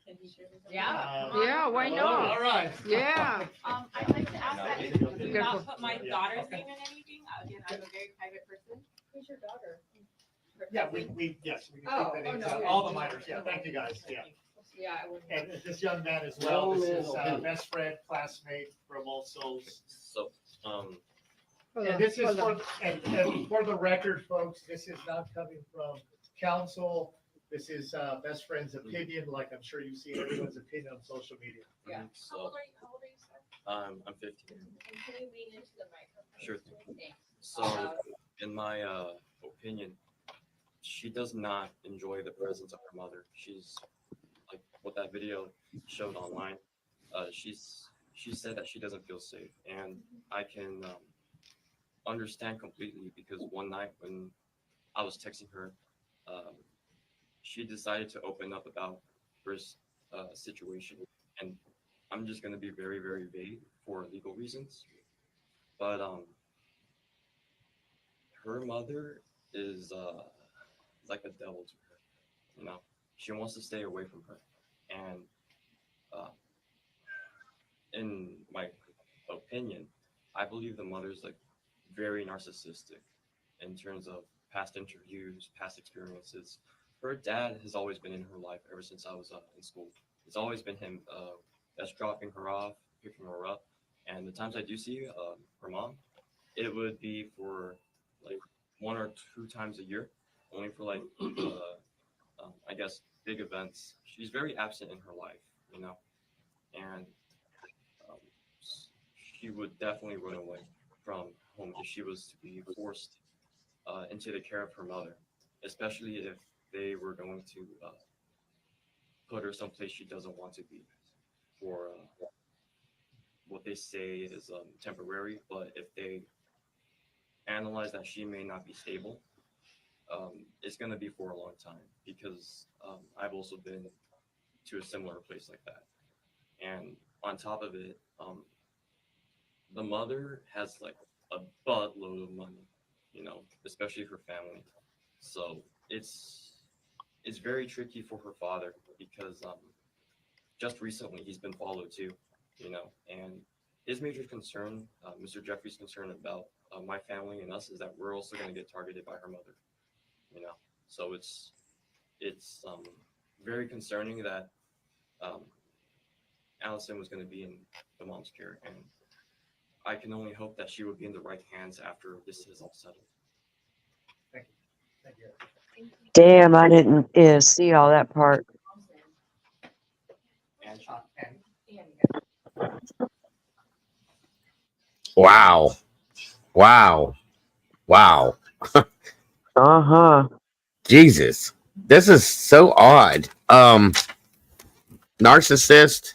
Can you share with us? Yeah. Yeah, why not? All right. Yeah. I'd like to ask that you do not put my daughter's name in anything. Again, I'm a very private person. Who's your daughter? Yeah, yes, we can Oh, keep the names oh, no, out. yeah. All the minors. Yeah. Thank you guys. Yeah. Yeah, I wouldn't. And this young man as well. This is best friend, classmate from also. So, And this is and for the record, folks, this is not coming from counsel. This is best friend's opinion, like I'm sure you see everyone's opinion on social media. Yeah. So, How old are you, sir? I'm 15. And can you lean into the microphone? Sure thing. Thanks. So, in my opinion, she does not enjoy the presence of her mother. She's like what that video showed online. She said that she doesn't feel safe, and I can understand completely because one night when I was texting her, she decided to open up about her situation, and I'm just gonna be very, very vague for legal reasons. But her mother is like a devil to her. You know, she wants to stay away from her, and uh, in my opinion, I believe the mother's like very narcissistic in terms of past interviews, past experiences. Her dad has always been in her life ever since I was in school. It's always been him that's dropping her off, picking her up, and the times I do see her mom, it would be for like 1 or 2 times a year, only for like I guess big events. She's very absent in her life, you know, and um, she would definitely run away from home if she was to be forced into the care of her mother, especially if they were going to put her someplace she doesn't want to be for what they say is temporary. But if they analyze that she may not be stable, it's going to be for a long time because I've also been to a similar place like that. And on top of it, the mother has like a buttload of money, you know, especially for family. So it's very tricky for her father because just recently he's been followed too, you know, and his major concern, Mr. Jeffrey's concern about my family and us is that we're also going to get targeted by her mother, you know. So it's very concerning that Allison was going to be in the mom's care, and I can only hope that she would be in the right hands after this is all settled. Thank you. Thank you. Damn, I didn't see all that part. Wow. Wow. Wow. Uh-huh. Jesus. This is so odd. Narcissist,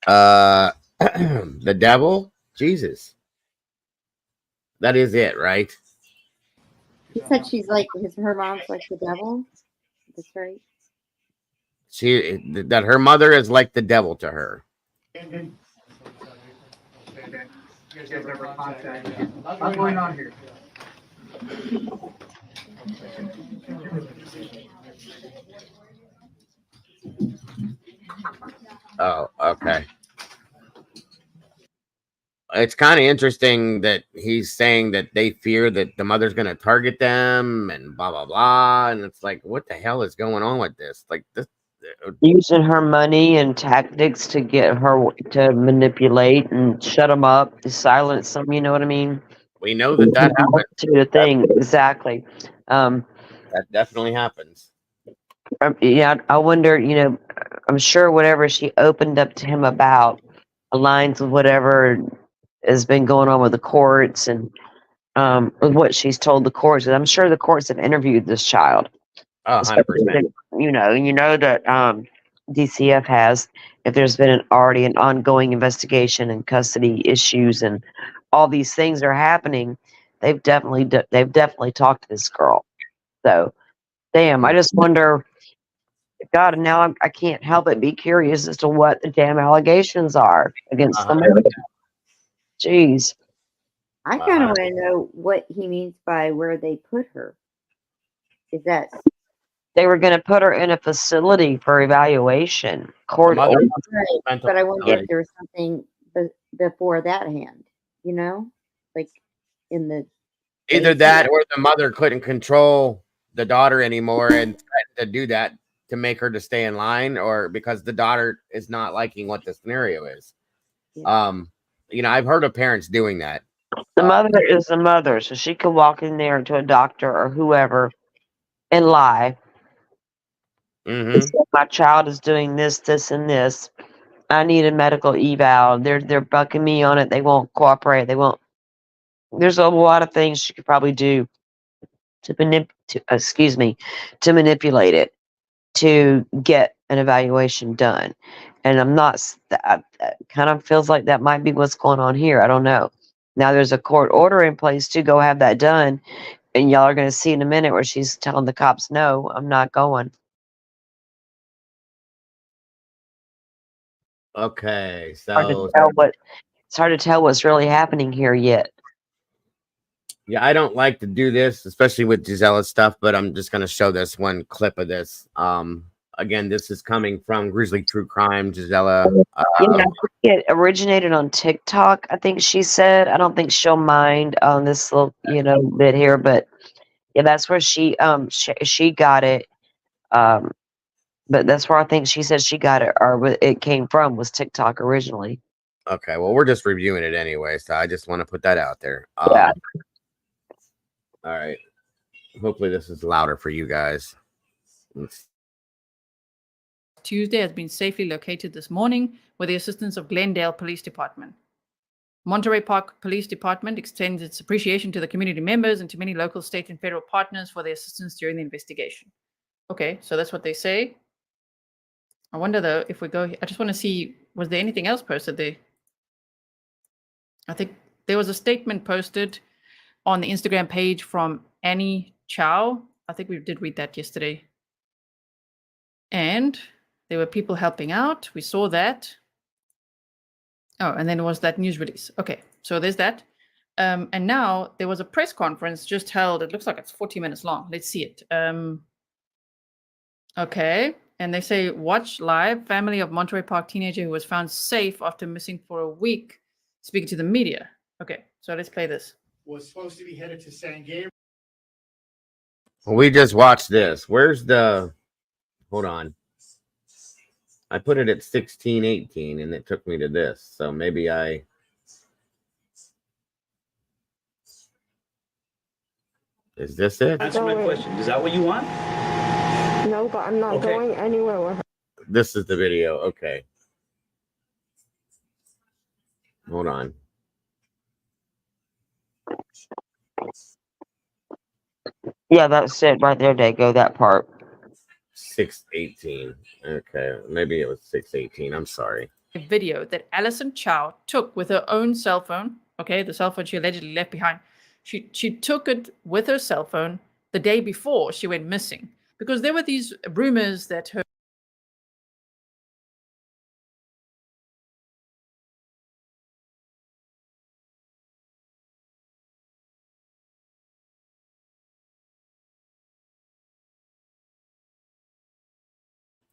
the devil. Jesus. That is it, right? He said she's like her mom's like the devil. That's right. That her mother is like the devil to her. What's going on here? Oh, okay. It's kind of interesting that he's saying that they fear that the mother's going to target them and blah blah blah, and it's like, what the hell is going on with this? Like this, Using her money and tactics to get her to manipulate and shut them up, to silence them. You know what I mean? we know that happens. To the thing exactly. That definitely happens. Yeah, I wonder. You know, I'm sure whatever she opened up to him about aligns with whatever has been going on with the courts and with what she's told the courts. I'm sure the courts have interviewed this child. 100%. You know that DCF has, if there's been already an ongoing investigation and custody issues and all these things are happening, they've definitely talked to this girl. So, damn, I just wonder, God, and now I can't help but be curious as to what the damn allegations are against the mother. Jeez. I kind of want to know what he means by where they put her. Is that they were going to put her in a facility for evaluation? Court order. Right, but I wonder if there was something before that hand. You know, like in the Either that or the mother couldn't control the daughter anymore and threatened to do that to make her to stay in line, or because the daughter is not liking what the scenario is. Yeah. You know, I've heard of parents doing that. The mother is the mother, so she could walk in there to a doctor or whoever and lie. Mm-hmm. So my child is doing this, this, and this. I need a medical eval. They're bucking me on it. They won't cooperate. They won't. There's a lot of things she could probably do to manipulate it to get an evaluation done. And I'm not. That kind of feels like that might be what's going on here. I don't know. Now there's a court order in place to go have that done, and y'all are going to see in a minute where she's telling the cops, "No, I'm not going." Okay, so it's hard to tell what's really happening here yet. Yeah, I don't like to do this, especially with Gisella's stuff, but I'm just going to show this one clip of this. Again, this is coming from Grizzly True Crime, Gisella. I think it originated on TikTok, I think she said. I don't think she'll mind on this little, bit here, but yeah, that's where she got it. But that's where I think she said she got it, or it came from, was TikTok originally. Okay, well, we're just reviewing it anyway, so I just want to put that out there. Yeah. All right. Hopefully this is louder for you guys. Tuesday has been safely located this morning with the assistance of Glendale Police Department. Monterey Park Police Department extends its appreciation to the community members and to many local, state, and federal partners for their assistance during the investigation. Okay, so that's what they say. I wonder though, if we go, I just want to see, was there anything else posted there? I think there was a statement posted on the Instagram page from Annie Chao. I think we did read that yesterday. And there were people helping out. We saw that. Oh, and then there was that news release. Okay, so there's that. And now there was a press conference just held. It looks like it's 40 minutes long. Let's see it. Okay. And they say, watch live. Family of Monterey Park teenager who was found safe after missing for a week. Speaking to the media. Okay, so let's play this. Was supposed to be headed to San Gabriel. We just watched this. Where's the... Hold on. I put it at 16:18 and it took me to this. So maybe I... Is this it? Answer my question. Is that what you want? No, but I'm not going anywhere with her. This is the video. Okay. Hold on. Yeah, that's it right there, Dago, that part. 6:18. Okay, maybe it was 6:18. I'm sorry. A video that Alison Chao took with her own cell phone. Okay, the cell phone she allegedly left behind. She took it with her cell phone the day before she went missing, because there were these rumors that her...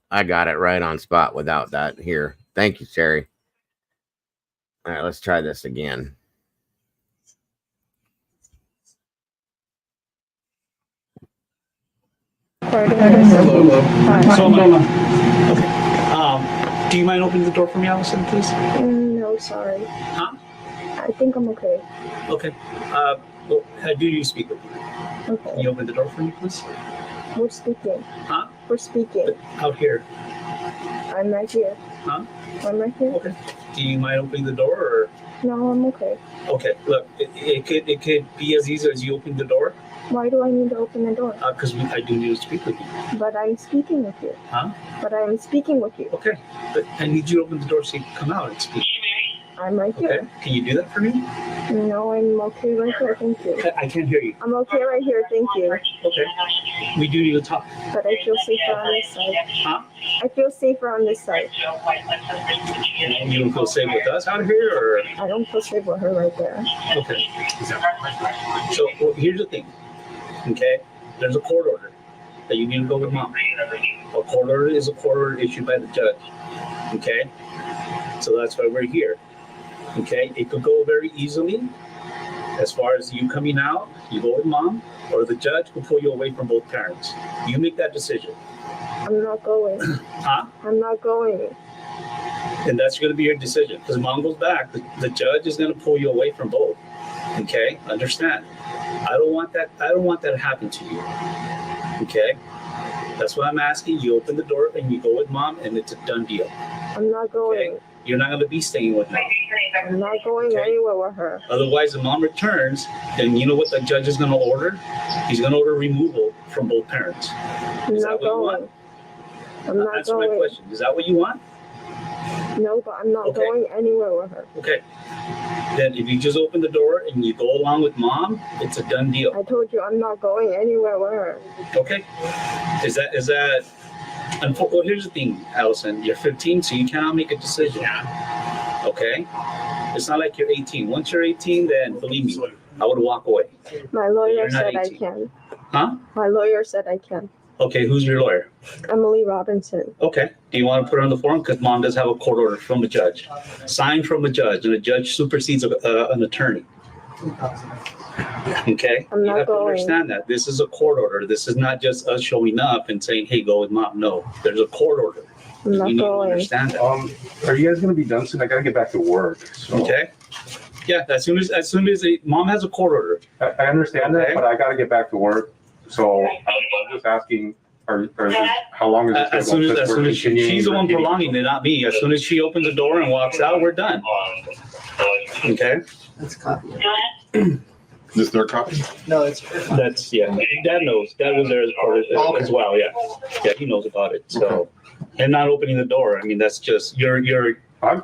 I got it right on spot without that here. Thank you, Sherry. All right, let's try this again. Hello. So, okay. Do you mind opening the door for me, Allison, please? No, sorry. Huh? I think I'm okay. Okay. Well, I do you speak with you? Okay. Can you open the door for me, please? We're speaking. Huh? We're speaking. Out here. I'm right here. Huh? I'm right here. Okay. Do you mind opening the door, or? No, I'm okay. Okay. Look, it could be as easy as you open the door. Why do I need to open the door? Because I do need to speak with you. But I'm speaking with you. Huh? But I'm speaking with you. Okay. But I need you to open the door so you can come out and speak. I'm right here. Okay. Can you do that for me? No, I'm okay right here. Thank you. I can't hear you. I'm okay right here. Thank you. Okay. We do need to talk. But I feel safer on this side. Huh? I feel safer on this side. You don't feel safe with us out here, or? I don't feel safe with her right there. Okay. So well, here's the thing. Okay, there's a court order that you need to go with mom. A court order is a court order issued by the judge. Okay, so that's why we're here. Okay, it could go very easily. As far as you coming out, you go with mom, or the judge will pull you away from both parents. You make that decision. I'm not going. Huh? I'm not going. And that's going to be your decision. Because mom goes back, the judge is going to pull you away from both. Okay, understand? I don't want that to happen to you. Okay, that's what I'm asking. You open the door and you go with mom, and it's a done deal. I'm not going. Okay? You're not going to be staying with mom. I'm not going anywhere with her. Otherwise, if mom returns, then you know what the judge is going to order? He's going to order removal from both parents. I'm not going. I'm not Answer going. my question. Is that what you want? No, but I'm not going anywhere with her. Okay. Then if you just open the door and you go along with mom, it's a done deal. I told you I'm not going anywhere with her. Okay. Is that well, here's the thing, Allison. You're 15, so you cannot make a decision. Okay? It's not like you're 18. Once you're 18, then believe me, I would walk away. My lawyer You're not said I 18. can. Huh? My lawyer said I can. Okay, who's your lawyer? Emily Robinson. Okay. Do you want to put her on the form? Because mom does have a court order from a judge. Signed from a judge, and a judge supersedes an attorney. Okay? I'm You not have to going. understand that. This is a court order. This is not just us showing up and saying, hey, go with mom. No, there's a court order. I'm not You need to going. understand that. Are you guys gonna be done soon? I gotta get back to work. So. Okay? Yeah, as soon as mom has a court order. I understand Okay. that, but I gotta get back to work. So I'm just asking, how long is this? As soon as she's the one prolonging it, not me. As soon as she opens the door and walks out, we're done. Okay? That's a copy. Is this their copy? No, it's. That's, yeah. Dad knows. Dad was there as part of it as well, yeah. Yeah, he knows about it, so. And not opening the door, I mean, that's just, I'm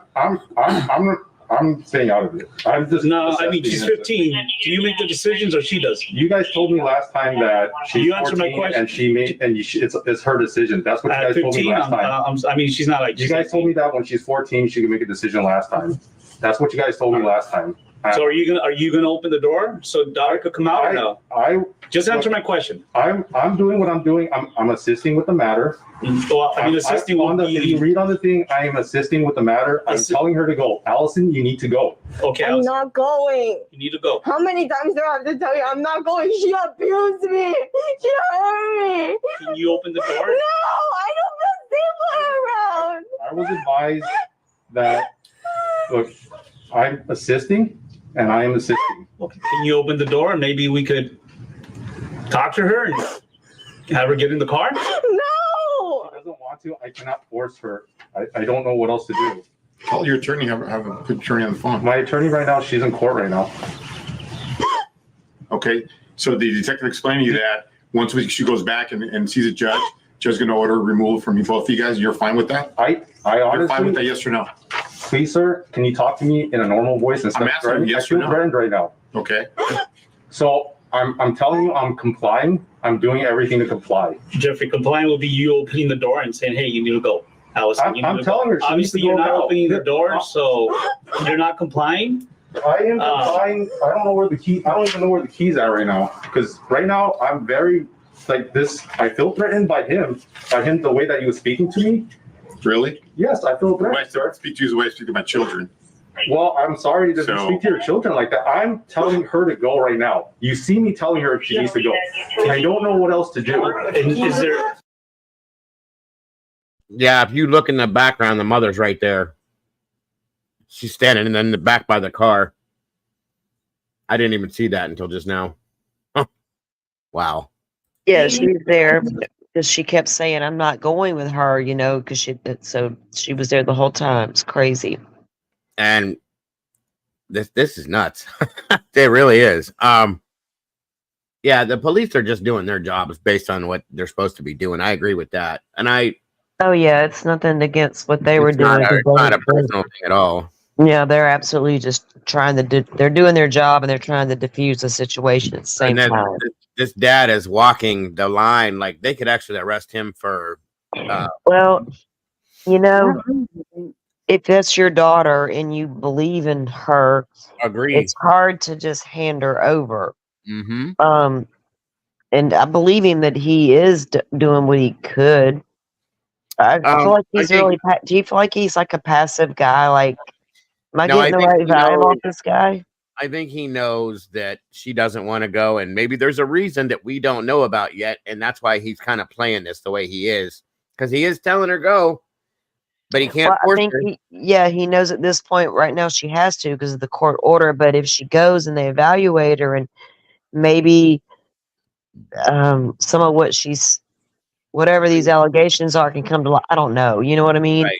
I'm staying out of it. I'm just No, I mean, she's assessing it. 15. Do you make the decisions or she does? You guys told me last time that she's You answered my 14 question. and she made and it's her decision. That's what you At guys told me 15, last time. I mean, she's not like. You guys told me that when she's 14, she can make a decision last time. That's what you guys told me last time. So are you gonna open the door so daughter could come out or no? I just answer my question. I'm doing what I'm doing. I'm assisting with the matter. Well, I mean, assisting on the, if you read on the thing, I am assisting with the matter. I'm telling her to go. Allison, you need to go. Okay, I'm not going. You need to go. How many times do I have to tell you I'm not going? She abused me. She hurt me. Can you open the door? No, I don't feel safe around. I was advised that, look, I'm assisting and I am assisting. Okay. Can you open the door and maybe we could talk to her and have her get in the car? No. If she doesn't want to, I cannot force her. I don't know what else to do. Call your attorney, have a good attorney on the phone. My attorney right now, she's in court right now. Okay, so the detective explained to you that once she goes back and sees a judge is going to order removal from you, both of you guys. You're fine with that? I honestly. You're fine with that, yes or no? Please, sir, can you talk to me in a normal voice instead I'm asking of you yes I feel or no. threatened right now. Okay. So I'm telling you, I'm complying. I'm doing everything to comply. Jeffrey, complying will be you opening the door and saying, hey, you need to go. Allison, I'm telling her. Obviously, you're not opening the door, so you're not complying. I am complying. I don't know where the key. I don't even know where the key's at right now. Because right now I'm very like this. I feel threatened by him. The way that he was speaking to me. Really? Yes, I feel The way I threatened, sir. speak to you is the way I speak to my children. Well, I'm sorry to So- speak to your children like that. I'm telling her to go right now. You see me telling her she needs to go. I don't know what else to do. Is there? Yeah, if you look in the background, the mother's right there. She's standing in the back by the car. I didn't even see that until just now. Huh. Wow. Yeah, she was there because she kept saying, I'm not going with her, you know, because so she was there the whole time. It's crazy. And this is nuts. It really is. Yeah, the police are just doing their jobs based on what they're supposed to be doing. I agree with that. And Oh, yeah, it's nothing against what they were it's not doing. a, it's not a personal thing at all. Yeah, they're absolutely just trying to they're doing their job and they're trying to diffuse the situation at the same And then time. this dad is walking the line. Like they could actually arrest him for Well, you know, if that's your daughter and you believe in her, agree. it's hard to just hand her over. Mm-hmm. And I believe him that he is doing what he could. I feel like he's really. Do you feel like he's like a passive guy? Like, am I No, I getting the think right he vibe knows- off this guy? I think he knows that she doesn't want to go, and maybe there's a reason that we don't know about yet, and that's why he's kind of playing this the way he is, because he is telling her go, but he can't Well, I force think her. he knows at this point right now she has to because of the court order. But if she goes and they evaluate her, and maybe some of what whatever these allegations are can come to light. I don't know. You know what I mean? Right.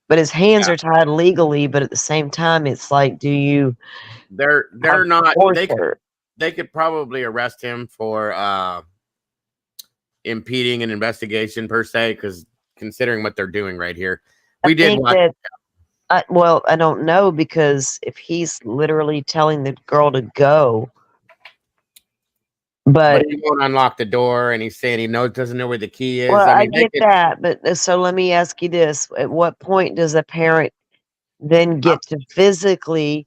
But his hands are tied legally. But at the same time, it's like, do you? They're not. force They could probably arrest him for impeding an investigation per se, because considering what they're doing right here, we did watch. Well, I don't know because if he's literally telling the girl to go, but he won't unlock the door, and he's saying he doesn't know where the key is. well, I I mean, get that. But so let me ask you this: at what point does a parent then get to physically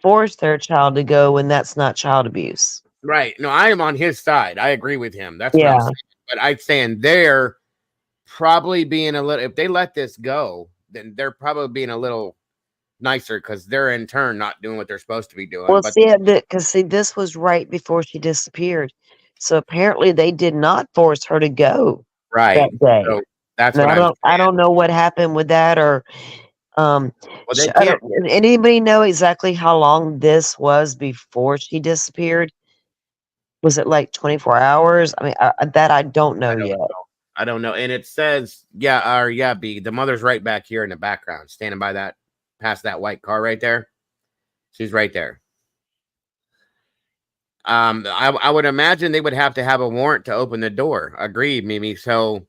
force their child to go when that's not child abuse? right? No, I am on his side. I agree with him. That's what I'm Yeah. saying. But I'm saying they're probably being a little. If they let this go, then they're probably being a little nicer because they're in turn not doing what they're supposed to be doing. Well, but because this was right before she disappeared, so apparently they did not force her to go right, that day. so that's Now, what I don't know what happened with that, or they I don't, anybody know exactly how long this was before she disappeared? Was it like 24 hours? I mean, that I don't know yet. I don't know. And it says, B, the mother's right back here in the background, standing by that, past that white car right there. She's right there. I would imagine they would have to have a warrant to open the door. Agreed, Mimi. So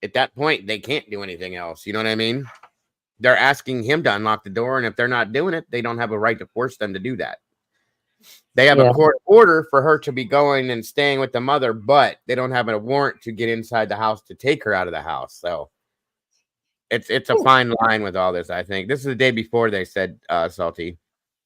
at that point, they can't do anything else. You know what I mean? they're asking him to unlock the door, and if they're not doing it, they don't have a right to force them to do that. They have a court order for her to be going and staying with the mother, but they don't have a warrant to get inside the house to take her out of the house. So it's a fine line with all this, I think. This is the day before they said, Salty.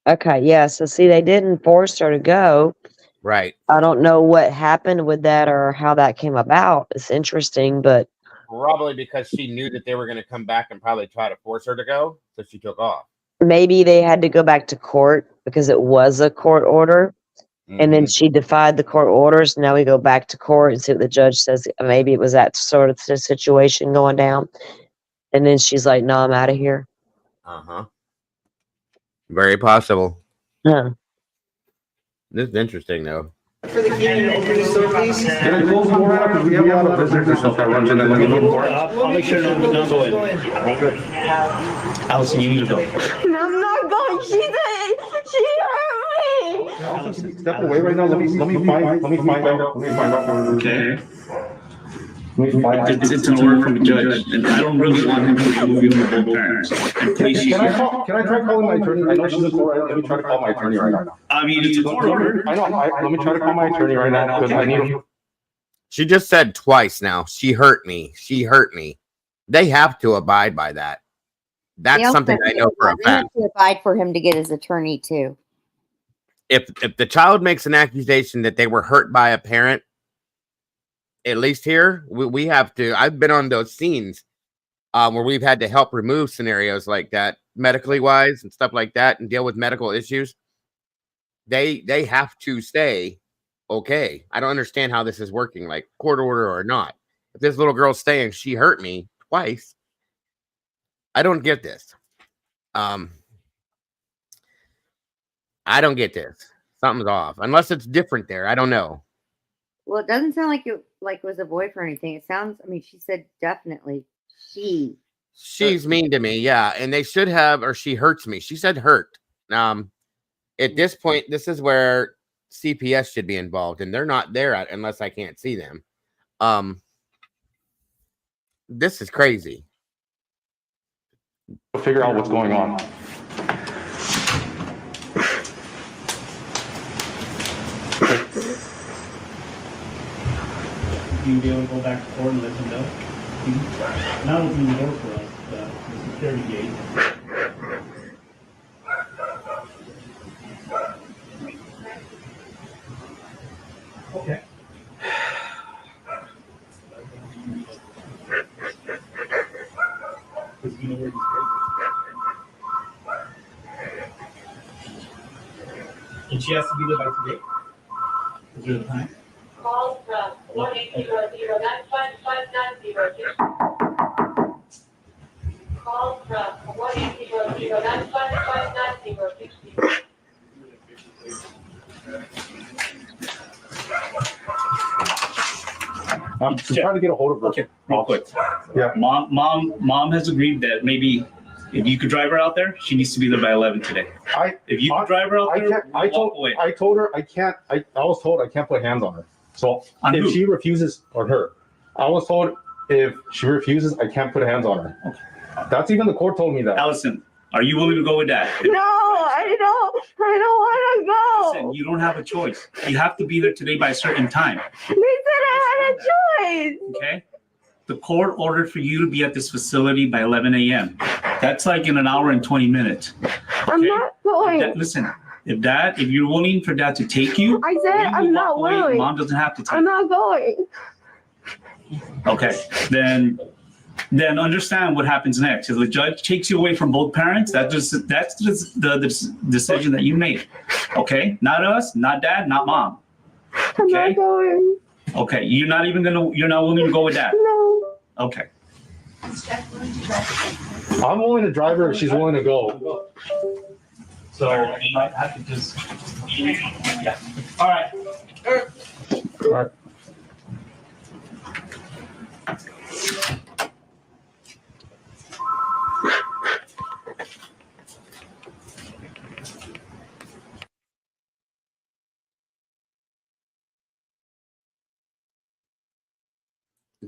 Okay, yeah. So see, they didn't force her to go. Right. I don't know what happened with that or how that came about. It's interesting, but Probably because she knew that they were going to come back and probably try to force her to go, so she took off. maybe they had to go back to court because it was a court order. And then she defied the court orders. Now we go back to court and see what the judge says. Maybe it was that sort of situation going down. And then she's like, no, I'm out of here. Uh-huh. Very possible. Huh. This is interesting, though. For the community, open the store, please. Can I close the door right now? Because we have a lot of visitors and stuff that runs in and let me know before. I'll make sure no go in. Okay. Allison, you need to go. I'm not going. She hurt me. Allison, step away right now. Let me find out. Okay. It's an order from the judge, and I don't really want him to remove you from both parents. And please, Can I try calling my attorney? I know she's in court. Let me try to call my attorney right now. I mean, it's a court order. I know. Let me try to call my attorney right now because I need. She just said twice now. She hurt me. She hurt me. They have to abide by that. That's something I know for a They have fact. to abide for him to get his attorney too. If the child makes an accusation that they were hurt by a parent, at least here, we have to. I've been on those scenes where we've had to help remove scenarios like that, medically wise and stuff like that, and deal with medical issues. They have to stay okay. I don't understand how this is working, like court order or not. If this little girl's saying she hurt me twice, I don't get this. I don't get this. Something's off, unless it's different there. I don't know. Well, it doesn't sound like it was a boy for anything. It sounds. I mean, she said definitely She's mean to me, yeah, and they should have, or she hurts me. She said hurt. At this point, this is where CPS should be involved, and they're not there unless I can't see them. This is crazy. Figure out what's going on. You be able to go back to court and let them know? Not opening the door for us, the security gate. Okay. Because you know where these papers. And she has to be there by today? Is there a time? Call from 1-800-955-90. Call from 1-800-955-90. I'm trying to get a hold of her. Okay, real quick. Yeah. Mom has agreed that maybe if you could drive her out there, she needs to be there by 11 today. If you could drive her out there, I told her I can't. I was told I can't put hands on her. So if she refuses, or her, I was told if she refuses, I can't put hands on her. Okay. That's even the court told me that. Allison, are you willing to go with that? No, I don't want to go. Listen, you don't have a choice. You have to be there today by a certain time. They said I had a choice. Okay? The court ordered for you to be at this facility by 11 a.m. That's like in an hour and 20 minutes. Okay? I'm not going. Listen, if you're willing for Dad to take you, I said I'm not willing. Mom doesn't have to take I'm not going. Okay, then understand what happens next. If the judge takes you away from both parents, that's just the decision that you made. Okay, not us, not Dad, not Mom. I'm not going. Okay, you're not willing to go with Dad. No. Okay. I'm willing to drive her if she's willing to go. So you might have to just. Yeah. All right. All right.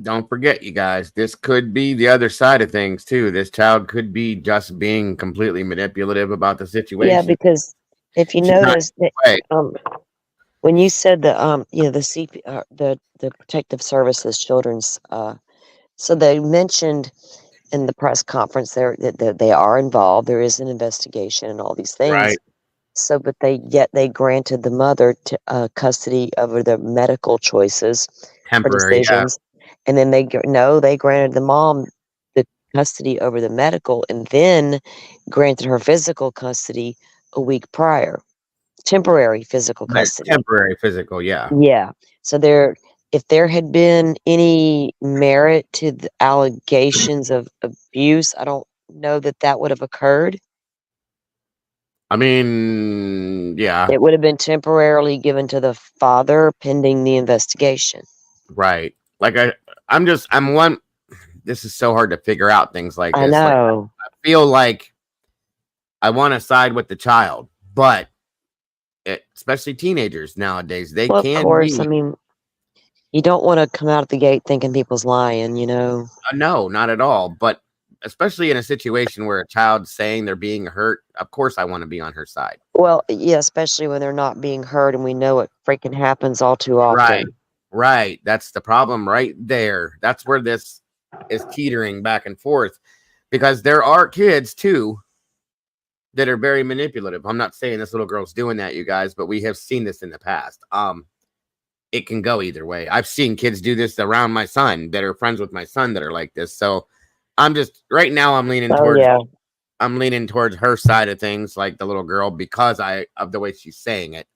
don't forget, you guys, this could be the other side of things too. This child could be just being completely manipulative about the Yeah, situation. because if you She's not notice that, right. when you said the the the Protective Services Children's so they mentioned in the press conference there that they are involved. There is an investigation and all these things. Right. So, but they granted the mother to, custody over the medical choices or Temporary, yeah. decisions, and then they granted the mom the custody over the medical, and then granted her physical custody a week prior, temporary physical Right. custody. Temporary physical, yeah. Yeah. So if there had been any merit to the allegations of abuse, I don't know that that would have occurred. I mean, yeah. It would have been temporarily given to the father pending the investigation. Right. Like I'm one. This is so hard to figure out things like I this. Like know. I feel like I want to side with the child, but especially teenagers nowadays, they Well, of can course, I be. mean, you don't want to come out of the gate thinking people's lying, you know. No, not at all. But especially in a situation where a child's saying they're being hurt, of course I want to be on her side. Well, yeah, especially when they're not being heard, and we know it freaking happens all too Right. often. Right. That's the problem right there. That's where this is teetering back and forth because there are kids too that are very manipulative. I'm not saying this little girl's doing that, you guys, but we have seen this in the past. It can go either way. I've seen kids do this around my son that are friends with my son that are like this. So I'm just right now I'm leaning towards her side of things, like the little girl, because of the way she's saying it.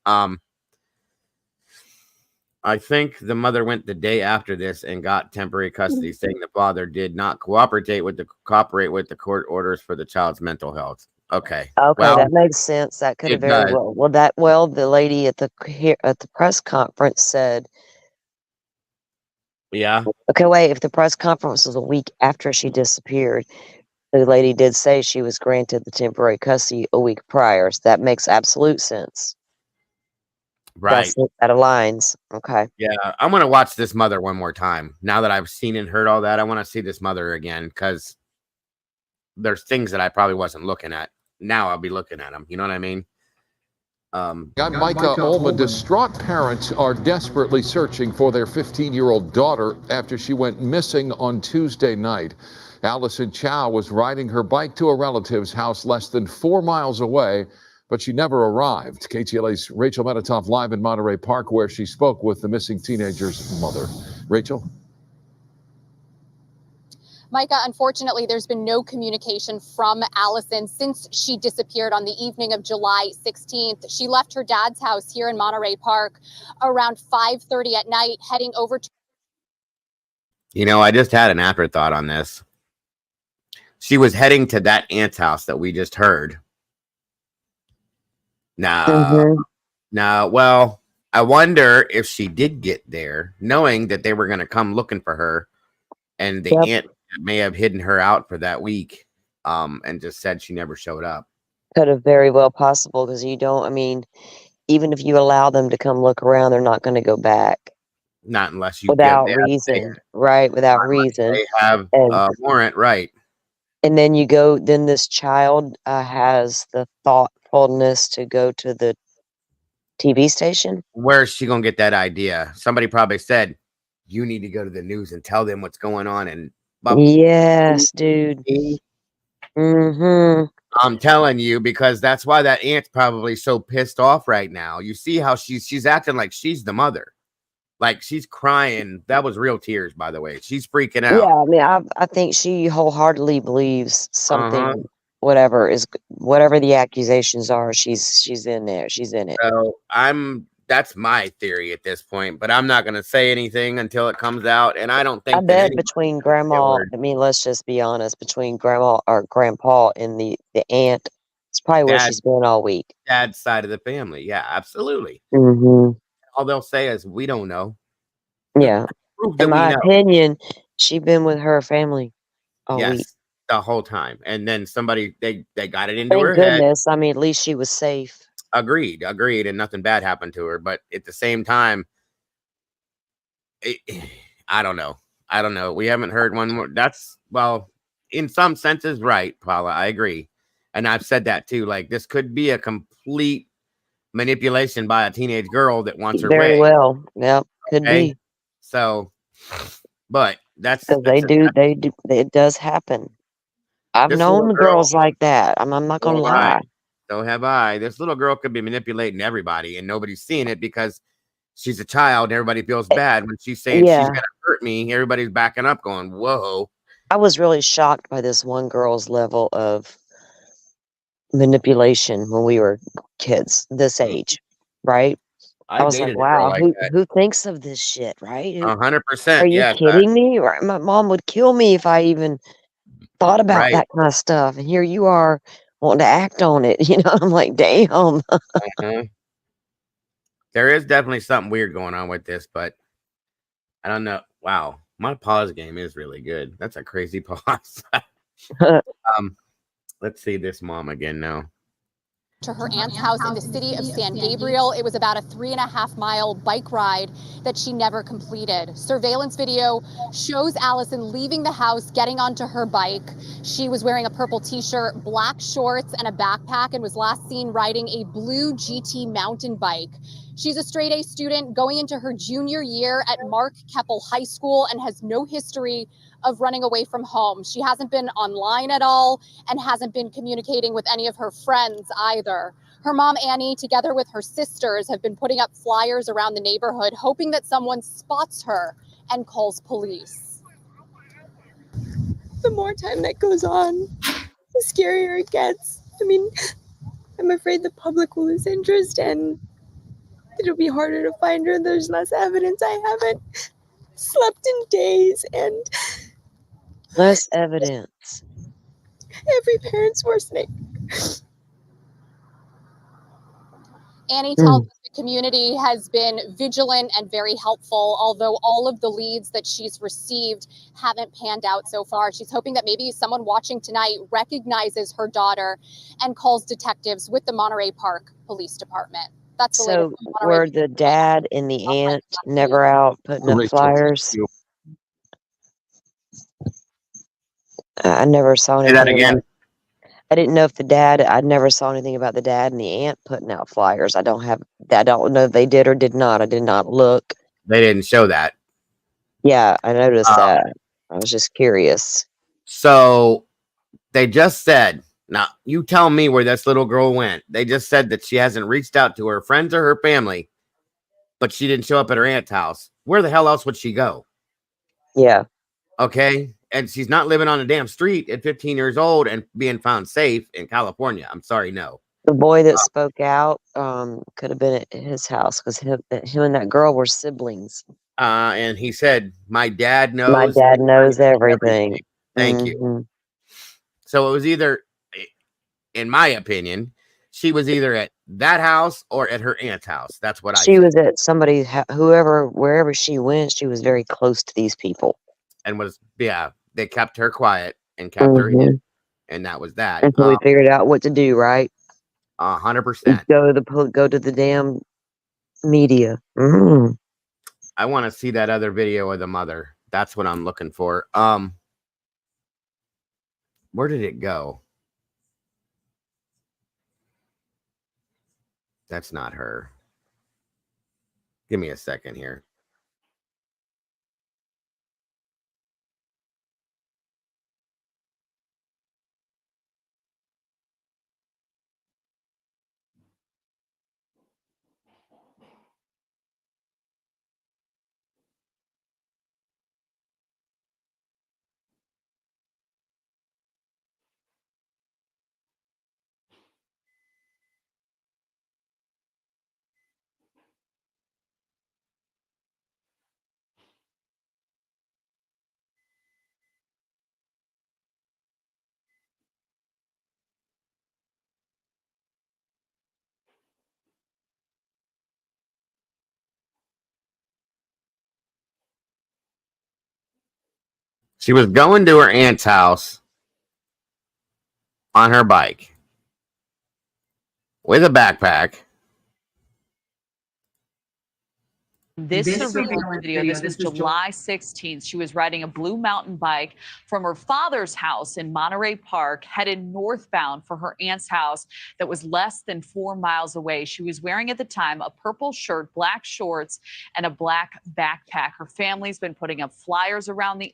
I think the mother went the day after this and got temporary custody, saying the father did not cooperate with the court orders for the child's mental health. Okay. Okay, Well, that makes sense. That could have it very does. well. The lady at the press conference said, Yeah. okay, wait, if the press conference was a week after she disappeared, the lady did say she was granted the temporary custody a week prior. So that makes absolute sense. Right. That aligns. Okay. Yeah. I'm going to watch this mother one more time. Now that I've seen and heard all that, I want to see this mother again because there's things that I probably wasn't looking at. Now I'll be looking at them. You know what I mean? Got Micah Olma. Distraught parents are desperately searching for their 15-year-old daughter after she went missing on Tuesday night. Allison Chao was riding her bike to a relative's house less than 4 miles away, but she never arrived. KTLA's Rachel Medetoff live in Monterey Park, where she spoke with the missing teenager's mother. Rachel? Micah, unfortunately, there's been no communication from Allison since she disappeared on the evening of July 16th. She left her dad's house here in Monterey Park around 5:30 at night, heading over to... You know, I just had an afterthought on this. She was heading to that aunt's house that we just heard. Now, well, I wonder if she did get there, knowing that they were going to come looking for her, and the aunt may have hidden her out for that week, and just said she never showed up. Could have very well possible because I mean, even if you allow them to come look around, they're not going to go back. Not unless you without reason, right? Without reason. They have a warrant, right? And then then this child has the thoughtfulness to go to the TV station. Where's she gonna get that idea? Somebody probably said, "You need to go to the news and tell them what's going on." And yes, dude. I'm telling you, because that's why that aunt's probably so pissed off right now. You see how she's acting like she's the mother, like she's crying. That was real tears, by the way. She's freaking out. Yeah, I mean, I think she wholeheartedly believes something. Whatever the accusations are, she's in there. She's in it. So that's my theory at this point, but I'm not going to say anything until it comes out. And I don't think I bet between grandma, I mean, let's just be honest, between grandma or grandpa and the aunt, it's probably where she's been all week. Dad's side of the family. Yeah, absolutely. All they'll say is, we don't know. Yeah. In my opinion, she's been with her family all week. The whole time. And then somebody, they got it into Thank her goodness. head. I mean, at least she was safe. Agreed. And nothing bad happened to her. But at the same time, I don't know. I don't know. We haven't heard one more. That's, well, in some senses, right, Paula. I agree. And I've said that too. Like, this could be a complete manipulation by a teenage girl that wants her Very way. well. Yep. Could Okay. be. So, but that's Because they do. It does happen. I've this little known girl. girls like that. I'm not So gonna have I. lie. So have I. This little girl could be manipulating everybody, and nobody's seeing it because she's a child. And everybody feels bad when she's saying she's Yeah. gonna hurt me. Everybody's backing up, going, "Whoa!" I was really shocked by this one girl's level of manipulation when we were kids, this age, right? I I was like, dated a girl wow, like that. who thinks of this shit, right? 100%. Are you Yeah, kidding me? Or my mom would kill me if I even thought about right. that kind of stuff. And here you are wanting to act on it. You know, I'm like, damn. Uh-huh. There is definitely something weird going on with this, but I don't know. Wow, my pause game is really good. That's a crazy pause. Let's see this mom again now. To her aunt's house in the city of San Gabriel. It was about a 3.5-mile bike ride that she never completed. Surveillance video shows Allison leaving the house, getting onto her bike. She was wearing a purple t-shirt, black shorts, and a backpack, and was last seen riding a blue GT mountain bike. She's a straight A student going into her junior year at Mark Keppel High School and has no history of running away from home. She hasn't been online at all and hasn't been communicating with any of her friends either. Her mom, Annie, together with her sisters, have been putting up flyers around the neighborhood, hoping that someone spots her and calls police. The more time that goes on, the scarier it gets. I mean, I'm afraid the public will lose interest and it'll be harder to find her. There's less evidence. I haven't slept in days, and Less evidence. Every parent's worsening. Annie tells us the community has been vigilant and very helpful, although all of the leads that she's received haven't panned out so far. She's hoping that maybe someone watching tonight recognizes her daughter and calls detectives with the Monterey Park Police Department. That's the latest. So were the dad and the aunt never out putting up flyers? I never saw Say anything. that again. I didn't know if I never saw anything about the dad and the aunt putting out flyers. I don't know if they did or did not. I did not look. They didn't show that. Yeah, I noticed that. I was just curious. So they just said, now you tell me where this little girl went. They just said that she hasn't reached out to her friends or her family, but she didn't show up at her aunt's house. Where the hell else would she go? Yeah. Okay. And she's not living on a damn street at 15 years old and being found safe in California. I'm sorry, no. The boy that spoke out could have been at his house because him and that girl were siblings. And he said, my dad knows. My dad knows everything. Thank you. So it was either, in my opinion, she was either at that house or at her aunt's house. That's what She was at somebody, wherever she went, she was very close to these people. And was, yeah, they kept her quiet and kept her hidden. And that was that. Until we figured out what to do, right? 100%. Go to the damn media. I want to see that other video of the mother. That's what I'm looking for. Where did it go? That's not her. Give me a second here. She was going to her aunt's house on her bike with a backpack. This surveillance video, this was July 16th. She was riding a blue mountain bike from her father's house in Monterey Park, headed northbound for her aunt's house that was less than 4 miles away. She was wearing at the time a purple shirt, black shorts, and a black backpack. Her family's been putting up flyers around the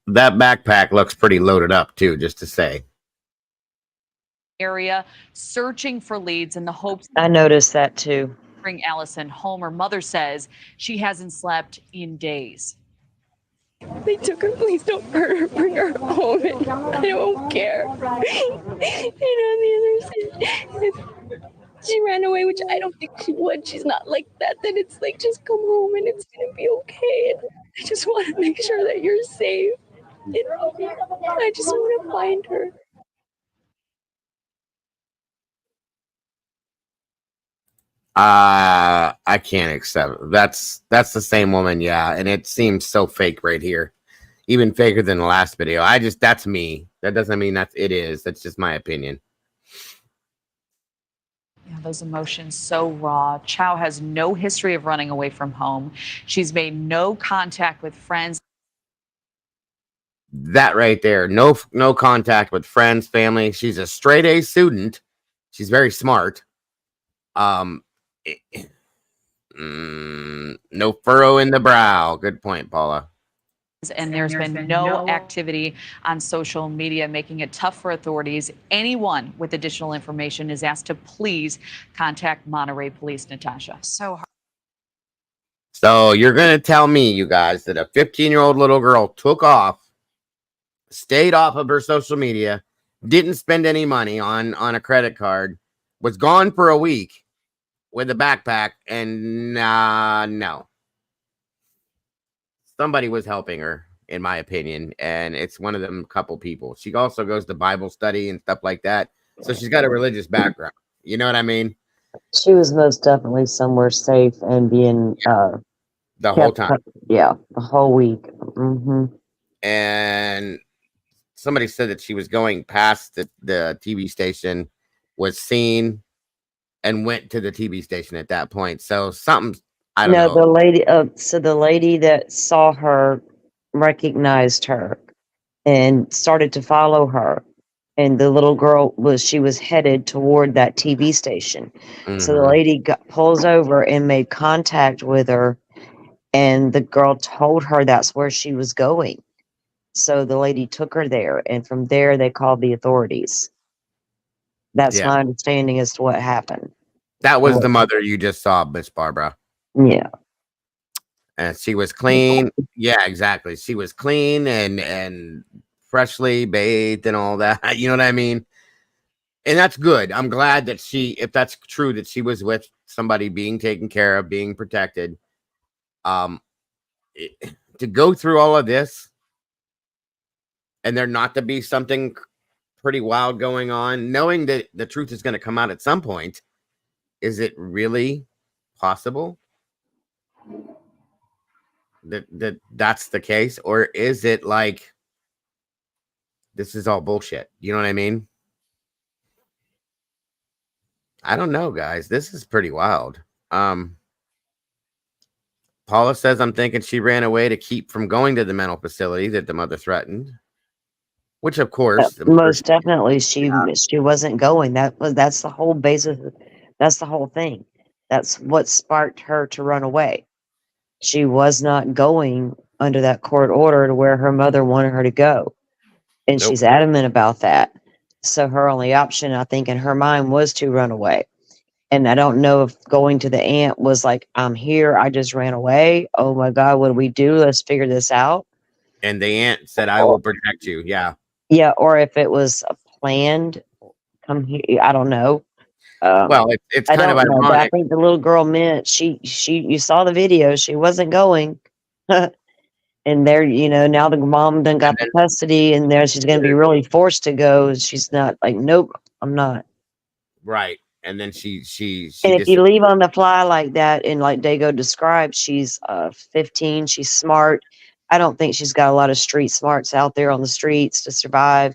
That backpack looks pretty loaded up too, just to say. area, searching for leads in the hopes I noticed that too. bring Allison home. Her mother says she hasn't slept in days. They took her. Please don't hurt her. Bring her home. I don't care. On the other side, if she ran away, which I don't think she would. She's not like that. Then it's like, just come home and it's gonna be okay. And I just want to make sure that you're safe. And I just want to find her. I can't accept it. That's the same woman, yeah, and it seems so fake right here, even faker than the last video. That's me. That doesn't mean it is. That's just my opinion. Yeah, those emotions so raw. Chao has no history of running away from home. She's made no contact with friends. That right there, no contact with friends, family. She's a straight A student. She's very smart. No furrow in the brow. Good point, Paula. And there's been no activity on social media, making it tough for authorities. Anyone with additional information is asked to please contact Monterey Police. Natasha. So you're going to tell me, you guys, that a 15-year-old little girl took off, stayed off of her social media, didn't spend any money on a credit card, was gone for a week with a backpack, and no. Somebody was helping her, in my opinion, and it's one of them couple people. She also goes to Bible study and stuff like that, so she's got a religious background. You know what I mean? She was most definitely somewhere safe and being The whole time. Yeah, the whole week. And somebody said that she was going past the TV station, was seen, and went to the TV station at that point. So something, I don't know. The lady. So the lady that saw her recognized her and started to follow her. And the little girl she was headed toward that TV station. So the lady pulls over and made contact with her, and the girl told her that's where she was going. So the lady took her there, and from there they called the authorities. That's my understanding as to what happened. That was the mother you just saw, Miss Barbara. Yeah. And she was clean. Yeah, exactly. She was clean and freshly bathed and all that. You know what I mean? And that's good. I'm glad that if that's true, that she was with somebody being taken care of, being protected. To go through all of this and there not to be something pretty wild going on, knowing that the truth is going to come out at some point, is it really possible that's the case? Or is it like, this is all bullshit? You know what I mean? I don't know, guys. This is pretty wild. Paula says, I'm thinking she ran away to keep from going to the mental facility that the mother threatened. Which, of course, most definitely she wasn't going. That's the whole basis. That's the whole thing. That's what sparked her to run away. She was not going under that court order to where her mother wanted her to go, and she's adamant about that. So her only option, I think, in her mind, was to run away. And I don't know if going to the aunt was like, I'm here, I just ran away. Oh my God, what do we do? Let's figure this out. And the aunt said, I will protect you. Yeah. Yeah, or if it was a planned, come here. I don't know. Well, it's kind of ironic. But I think the little girl meant you saw the video. She wasn't going. And there, now the mom done got the custody, and there she's going to be really forced to go. She's not like, nope, I'm not. Right. And then she and if you leave on the fly like that, and like Dago described, she's 15, she's smart. I don't think she's got a lot of street smarts out there on the streets to survive.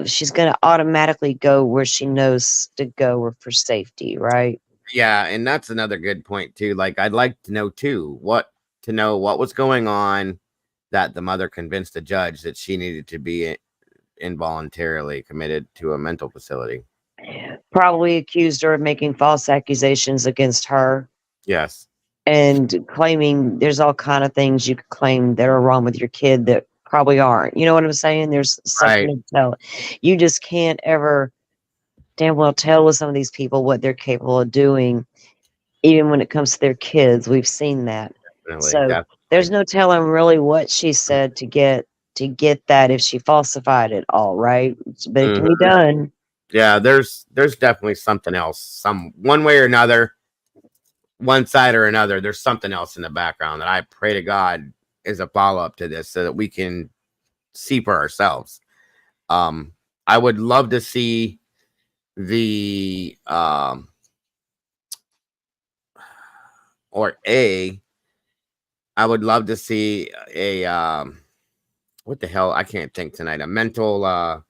She's going to automatically go where she knows to go for safety, right? Yeah, and that's another good point too. Like, I'd like to know too what was going on that the mother convinced the judge that she needed to be involuntarily committed to a mental facility. Probably accused her of making false accusations against her Yes. and claiming there's all kind of things you could claim that are wrong with your kid that probably aren't. You know what I'm saying? There's something to tell. You just can't ever damn well tell with some of these people what they're capable of doing, even when it comes to their kids. We've seen that. So there's no telling really what she said to get that if she falsified it all, right? But it can be done. Yeah, there's definitely something else. One way or another, one side or another, there's something else in the background that I pray to God is a follow-up to this so that we can see for ourselves. I would love to see the I would love to see a what the hell? I can't think tonight. A mental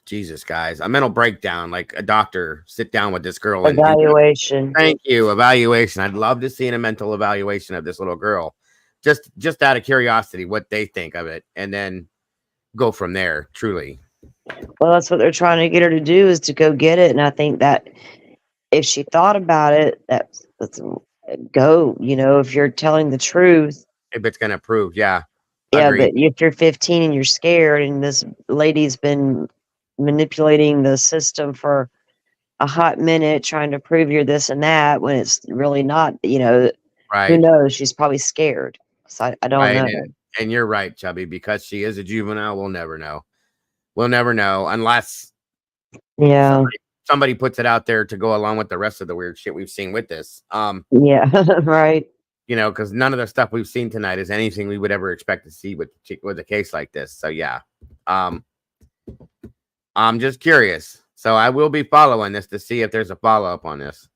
Jesus, guys, a mental breakdown, like a doctor sit down with this girl and Evaluation. Thank you. Evaluation. I'd love to see a mental evaluation of this little girl. Just out of curiosity, what they think of it, and then go from there, truly. Well, that's what they're trying to get her to do, is to go get it. And I think that if she thought about it, let's go, if you're telling the truth. If it's going to prove, yeah. Yeah, Agreed. but if you're 15 and you're scared and this lady's been manipulating the system for a hot minute trying to prove you're this and that when it's really not, who Right. knows? She's probably scared. So I don't know. And you're right, Chubby, because she is a juvenile, we'll never know. We'll never know unless somebody puts it out there to go along with the rest of the weird shit we've seen with this. Yeah, right. Because none of the stuff we've seen tonight is anything we would ever expect to see with a case like this. So yeah. I'm just curious. So I will be following this to see if there's a follow-up on this.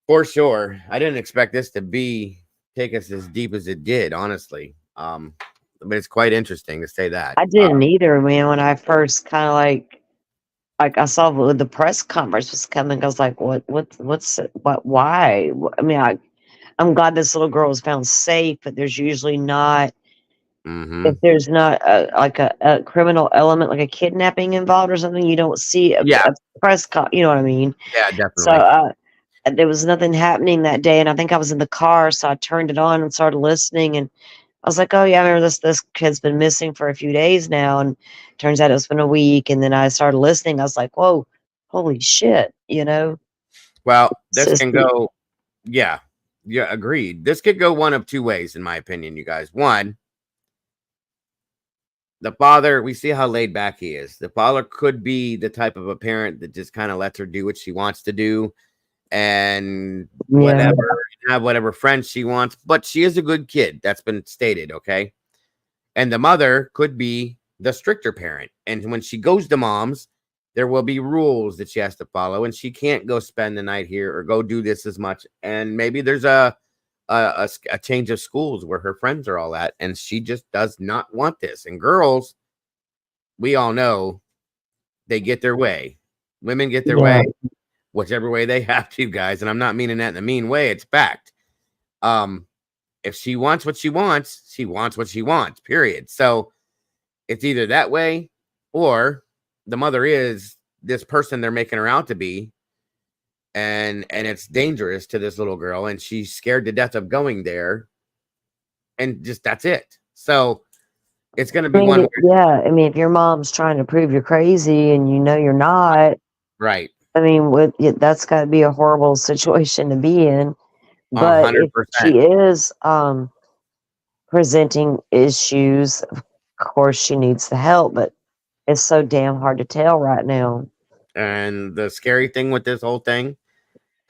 For sure. I didn't expect this to take us as deep as it did, honestly. But it's quite interesting to say that. I didn't either, man. When I first kind of like I saw the press conference was coming, I was like, why? I mean, I'm glad this little girl was found safe, but there's usually not, if there's not a criminal element, like a kidnapping involved or something, you don't see a press you know what I mean? Yeah, definitely. So there was nothing happening that day, and I think I was in the car, so I turned it on and started listening, and I was like, oh yeah, I remember this kid's been missing for a few days now, and turns out it's been a week, and then I started listening, I was like, whoa, holy shit, Well, this can go, yeah, agreed. This could go one of two ways, in my opinion, you guys. One, the father, we see how laid back he is. The father could be the type of a parent that just kind of lets her do what she wants to do and have whatever friends she wants, but she is a good kid. That's been stated, okay? And the mother could be the stricter parent. And when she goes to mom's, there will be rules that she has to follow, and she can't go spend the night here or go do this as much. And maybe there's a change of schools where her friends are all at, and she just does not want this. And girls, we all know, they get their way. Women get their way, whichever way they have to, guys. And I'm not meaning that in a mean way. It's fact. If she wants what she wants, she wants what she wants, period. So it's either that way, or the mother is this person they're making her out to be, and it's dangerous to this little girl, and she's scared to death of going there, and just that's it. So it's going to be one. Yeah, I mean, if your mom's trying to prove you're crazy and you're not, right? I mean, that's got to be a horrible situation to be in. But 100%. if she is presenting issues, of course she needs the help, but it's so damn hard to tell right now. And the scary thing with this whole thing,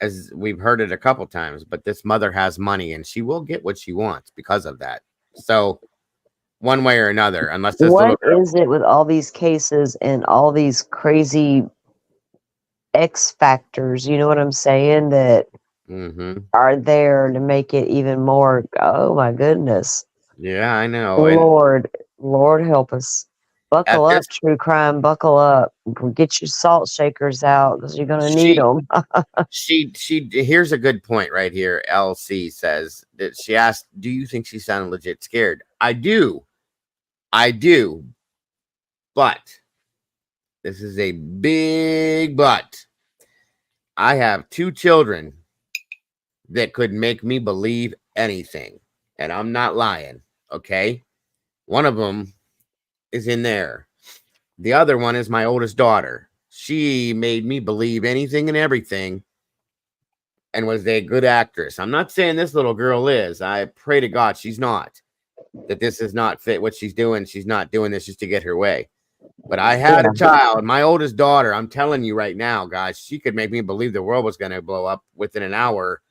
as we've heard it a couple times, but this mother has money and she will get what she wants because of that. So one way or another, unless this what is it with all these cases and all these crazy X factors, you know what I'm saying, that are there to make it even more, oh my goodness. Yeah, I know. Lord help us. Buckle up, this, true crime. Buckle up. Get your salt shakers out because you're gonna need them. she here's a good point right here. LC says that she asked, "Do you think she sounded legit scared?" I do, but this is a big but. I have 2 children that could make me believe anything, and I'm not lying. Okay, one of them is in there. The other one is my oldest daughter. She made me believe anything and everything and was a good actress. I'm not saying this little girl is. I pray to God she's not. That this is not fit what she's doing. She's not doing this just to get her way. But I had a child, my oldest daughter. I'm telling you right now, guys, she could make me believe the world was going to blow up within an hour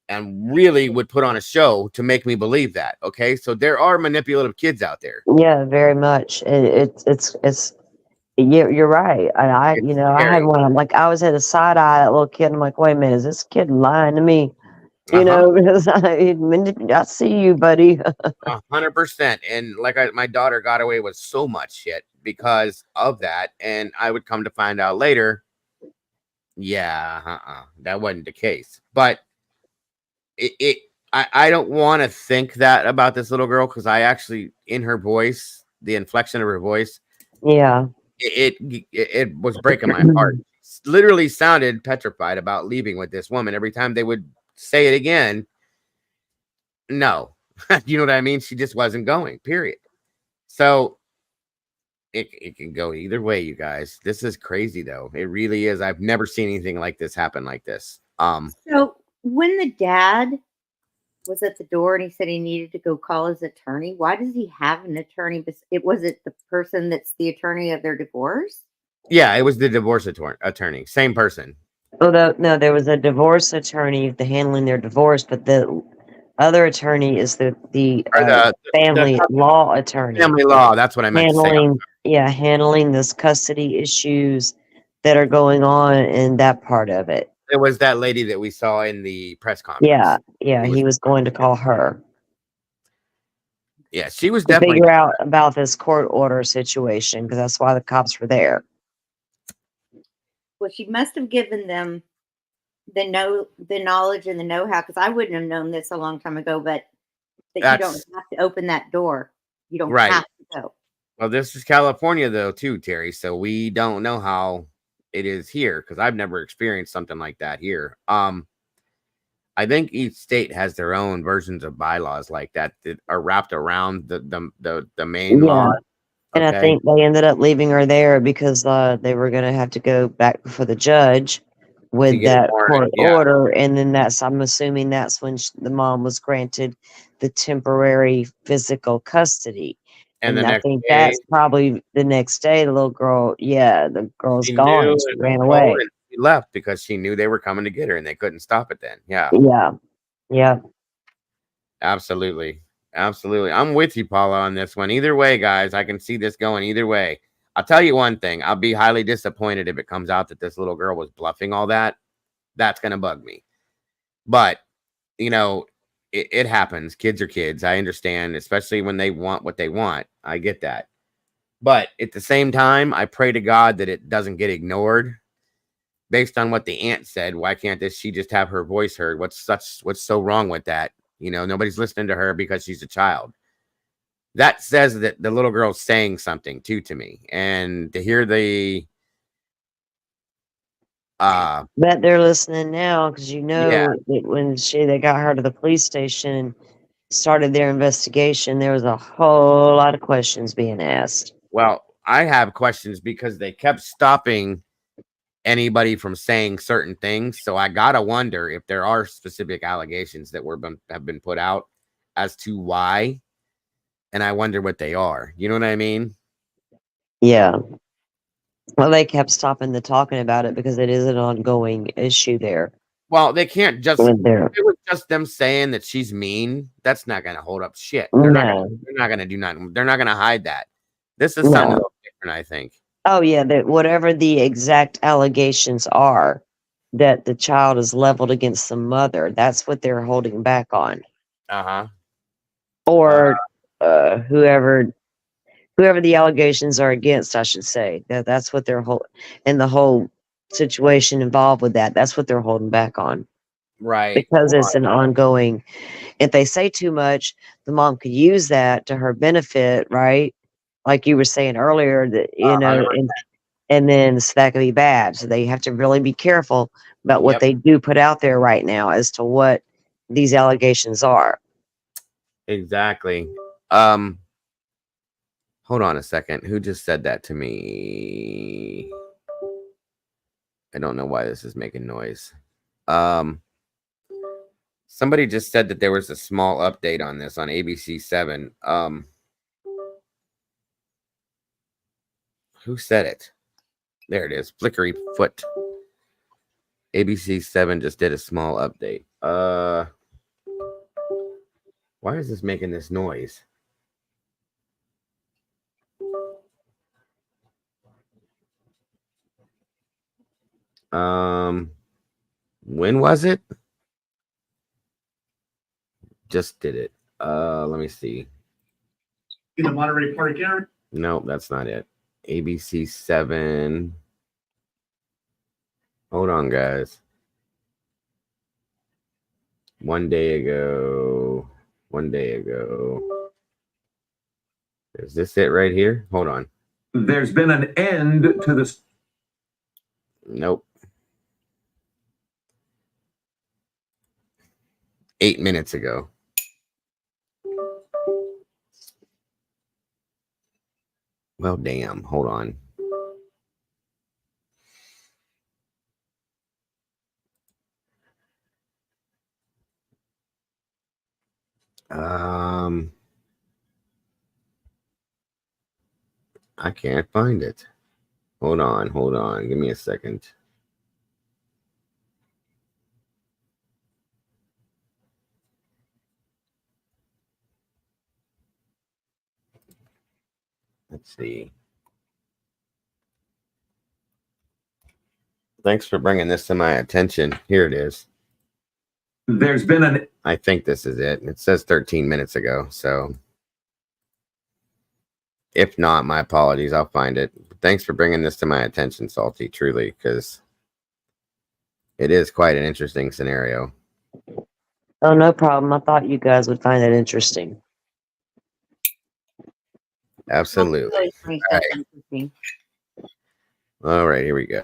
and really would put on a show to make me believe that. Okay. So there are manipulative kids out there. Yeah, very much. It's you're right. And I It's I had scary. one. I'm like, I was at a side eye that little kid. I'm like, wait a minute, is this kid lying to me? Because I see you, buddy. 100%. And like my daughter got away with so much shit because of that. And I would come to find out later, yeah, that wasn't the case. But I don't want to think that about this little girl because I actually, in her voice, the inflection of her voice, Yeah. it was breaking my heart. Literally sounded petrified about leaving with this woman. Every time they would say it again, no. You know what I mean? She just wasn't going, period. So it can go either way, you guys. This is crazy though. It really is. I've never seen anything like this happen like this. So when the dad was at the door and he said he needed to go call his attorney, why does he have an attorney? It was it the person that's the attorney of their divorce? Yeah, it was the divorce attorney. Same person. Although no, there was a divorce attorney handling their divorce, but the other attorney is the family law attorney. Family law. That's what I meant to say. Handling this custody issues that are going on in that part of it. It was that lady that we saw in the press conference. Yeah, he was going to call her. Yeah, she was to definitely figure out about this court order situation because that's why the cops were there. Well, she must have given them the knowledge and the know-how because I wouldn't have known this a long time ago. But you don't have to open that door. You don't have to go. Well, this is California though, too, Terry. So we don't know how it is here because I've never experienced something like that here. I think each state has their own versions of bylaws like that are wrapped around the main law. And I think they ended up leaving her there because they were going to have to go back before the judge with that court order. And then I'm assuming that's when the mom was granted the temporary physical custody. And I think that's probably the next day, the little girl, the girl's gone. She ran away. She left because she knew they were coming to get her and they couldn't stop it then. Yeah. Absolutely. I'm with you, Paula, on this one. Either way, guys, I can see this going either way. I'll tell you one thing. I'll be highly disappointed if it comes out that this little girl was bluffing all that. That's going to bug me. But, it happens. Kids are kids. I understand, especially when they want what they want. I get that. But at the same time, I pray to God that it doesn't get ignored. Based on what the aunt said, why can't she just have her voice heard? What's so wrong with that? Nobody's listening to her because she's a child. That says that the little girl's saying something to me. And to hear bet they're listening now because that when they got her to the police station and started their investigation, there was a whole lot of questions being asked. Well, I have questions because they kept stopping anybody from saying certain things. So I gotta wonder if there are specific allegations that have been put out as to why. And I wonder what they are. You know what I mean? Yeah. Well, they kept stopping the talking about it because it is an ongoing issue there. Well, they can't just it was just them saying that she's mean. That's not gonna hold up shit. They're not gonna do nothing. They're not gonna hide that. This is something different, I think. Oh yeah, that whatever the exact allegations are that the child is leveled against the mother, that's what they're holding back on. Uh-huh. Or whoever whoever the allegations are against, I should say. That's what they're and the whole situation involved with that. That's what they're holding back on. Right. Because it's an ongoing. If they say too much, the mom could use that to her benefit, right? Like you were saying earlier, that and then so that could be bad. So they have to really be careful about what they do put out there right now as to what these allegations are. Exactly. Hold on a second. Who just said that to me? I don't know why this is making noise. Somebody just said that there was a small update on this on ABC 7. Who said it? There it is. Flickery foot. ABC 7 just did a small update. Why is this making this noise? When was it? Just did it. Let me see. In the Monterey Park area? Nope, that's not it. ABC 7. Hold on, guys. 1 day ago. 1 day ago. Is this it right here? Hold on. There's been an end to this. Nope. 8 minutes ago. Well, damn. Hold on. I can't find it. Hold on. Hold on. Give me a second. Let's see. Thanks for bringing this to my attention. Here it is. There's been an. I think this is it. It says 13 minutes ago. So if not, my apologies. I'll find it. Thanks for bringing this to my attention, Salty, truly, because it is quite an interesting scenario. Oh, no problem. I thought you guys would find that interesting. Absolutely. All right, here we go.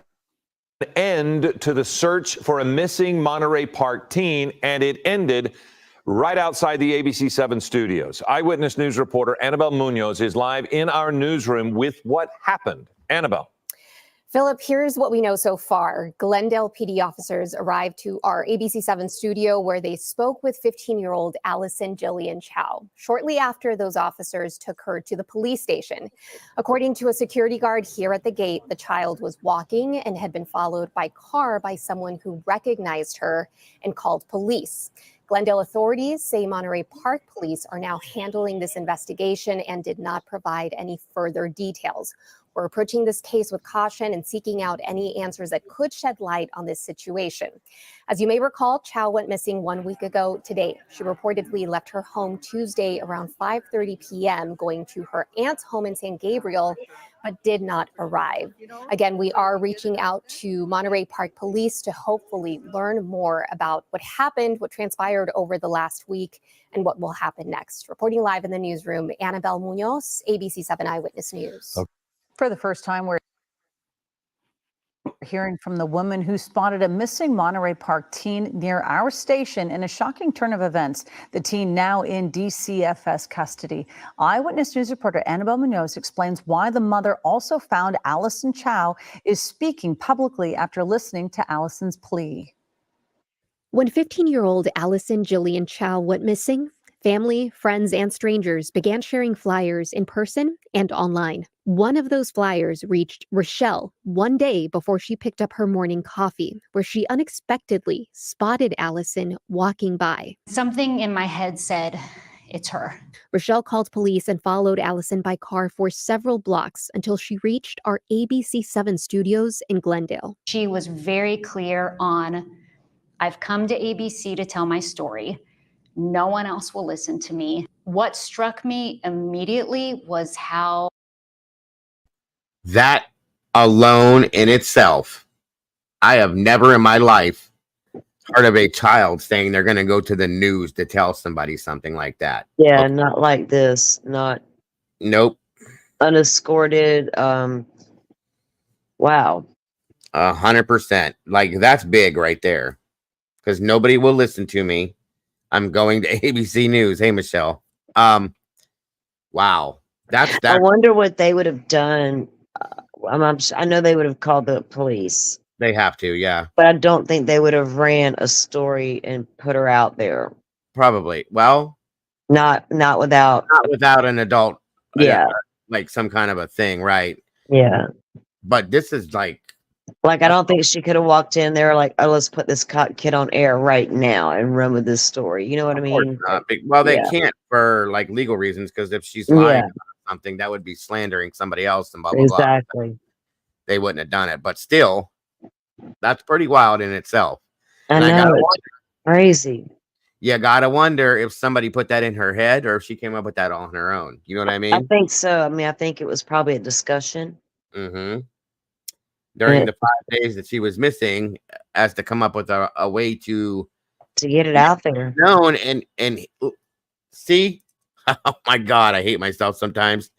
End to the search for a missing Monterey Park teen, and it ended right outside the ABC 7 studios. Eyewitness News reporter Annabelle Munoz is live in our newsroom with what happened. Annabelle. Philip, here's what we know so far. Glendale PD officers arrived to our ABC 7 studio where they spoke with 15-year-old Allison Jillian Chao. Shortly after, those officers took her to the police station. According to a security guard here at the gate, the child was walking and had been followed by car by someone who recognized her and called police. Glendale authorities say Monterey Park police are now handling this investigation and did not provide any further details. We're approaching this case with caution and seeking out any answers that could shed light on this situation. As you may recall, Chao went missing 1 week ago today. She reportedly left her home Tuesday around 5:30 p.m. going to her aunt's home in San Gabriel, but did not arrive. Again, we are reaching out to Monterey Park Police to hopefully learn more about what happened, what transpired over the last week, and what will happen next. Reporting live in the newsroom, Annabelle Munoz, ABC 7 Eyewitness News. Okay. For the first time, we're hearing from the woman who spotted a missing Monterey Park teen near our station in a shocking turn of events. The teen now in DCFS custody. Eyewitness News reporter Annabelle Munoz explains why the mother also found Allison Chao is speaking publicly after listening to Allison's plea. When 15-year-old Allison Jillian Chao went missing, family, friends, and strangers began sharing flyers in person and online. One of those flyers reached Rochelle 1 day before she picked up her morning coffee, where she unexpectedly spotted Allison walking by. Something in my head said, it's her. Rochelle called police and followed Allison by car for several blocks until she reached our ABC 7 studios in Glendale. She was very clear on, I've come to ABC to tell my story. No one else will listen to me. What struck me immediately was how That alone in itself, I have never in my life heard of a child saying they're going to go to the news to tell somebody something like that. Yeah, not like this. Not Nope. unescorted. Wow. 100%. Like, that's big right there. Because nobody will listen to me. I'm going to ABC News. Hey, Michelle. Wow. That's I that. wonder what they would have done. I know they would have called the police, They have to, yeah. but I don't think they would have ran a story and put her out there. Probably. Well, not without an adult. Yeah. Like some kind of a thing, right? Yeah. But this is like I don't think she could have walked in there like, oh, let's put this kid on air right now and run with this story. You know what I mean? Well, they Yeah. can't for like legal reasons, because if she's lying Yeah. about something, that would be slandering somebody else and blah blah blah. Exactly. They wouldn't have done it. But still, that's pretty wild in itself. I And know. gotta It's wonder, crazy. you gotta wonder if somebody put that in her head or if she came up with that on her own. You know what I I mean? think so. I mean, I think it was probably a discussion. Mm-hmm. During the 5 days that she was missing, as to come up with a way to get it out there. Known and see, oh my God, I hate myself sometimes.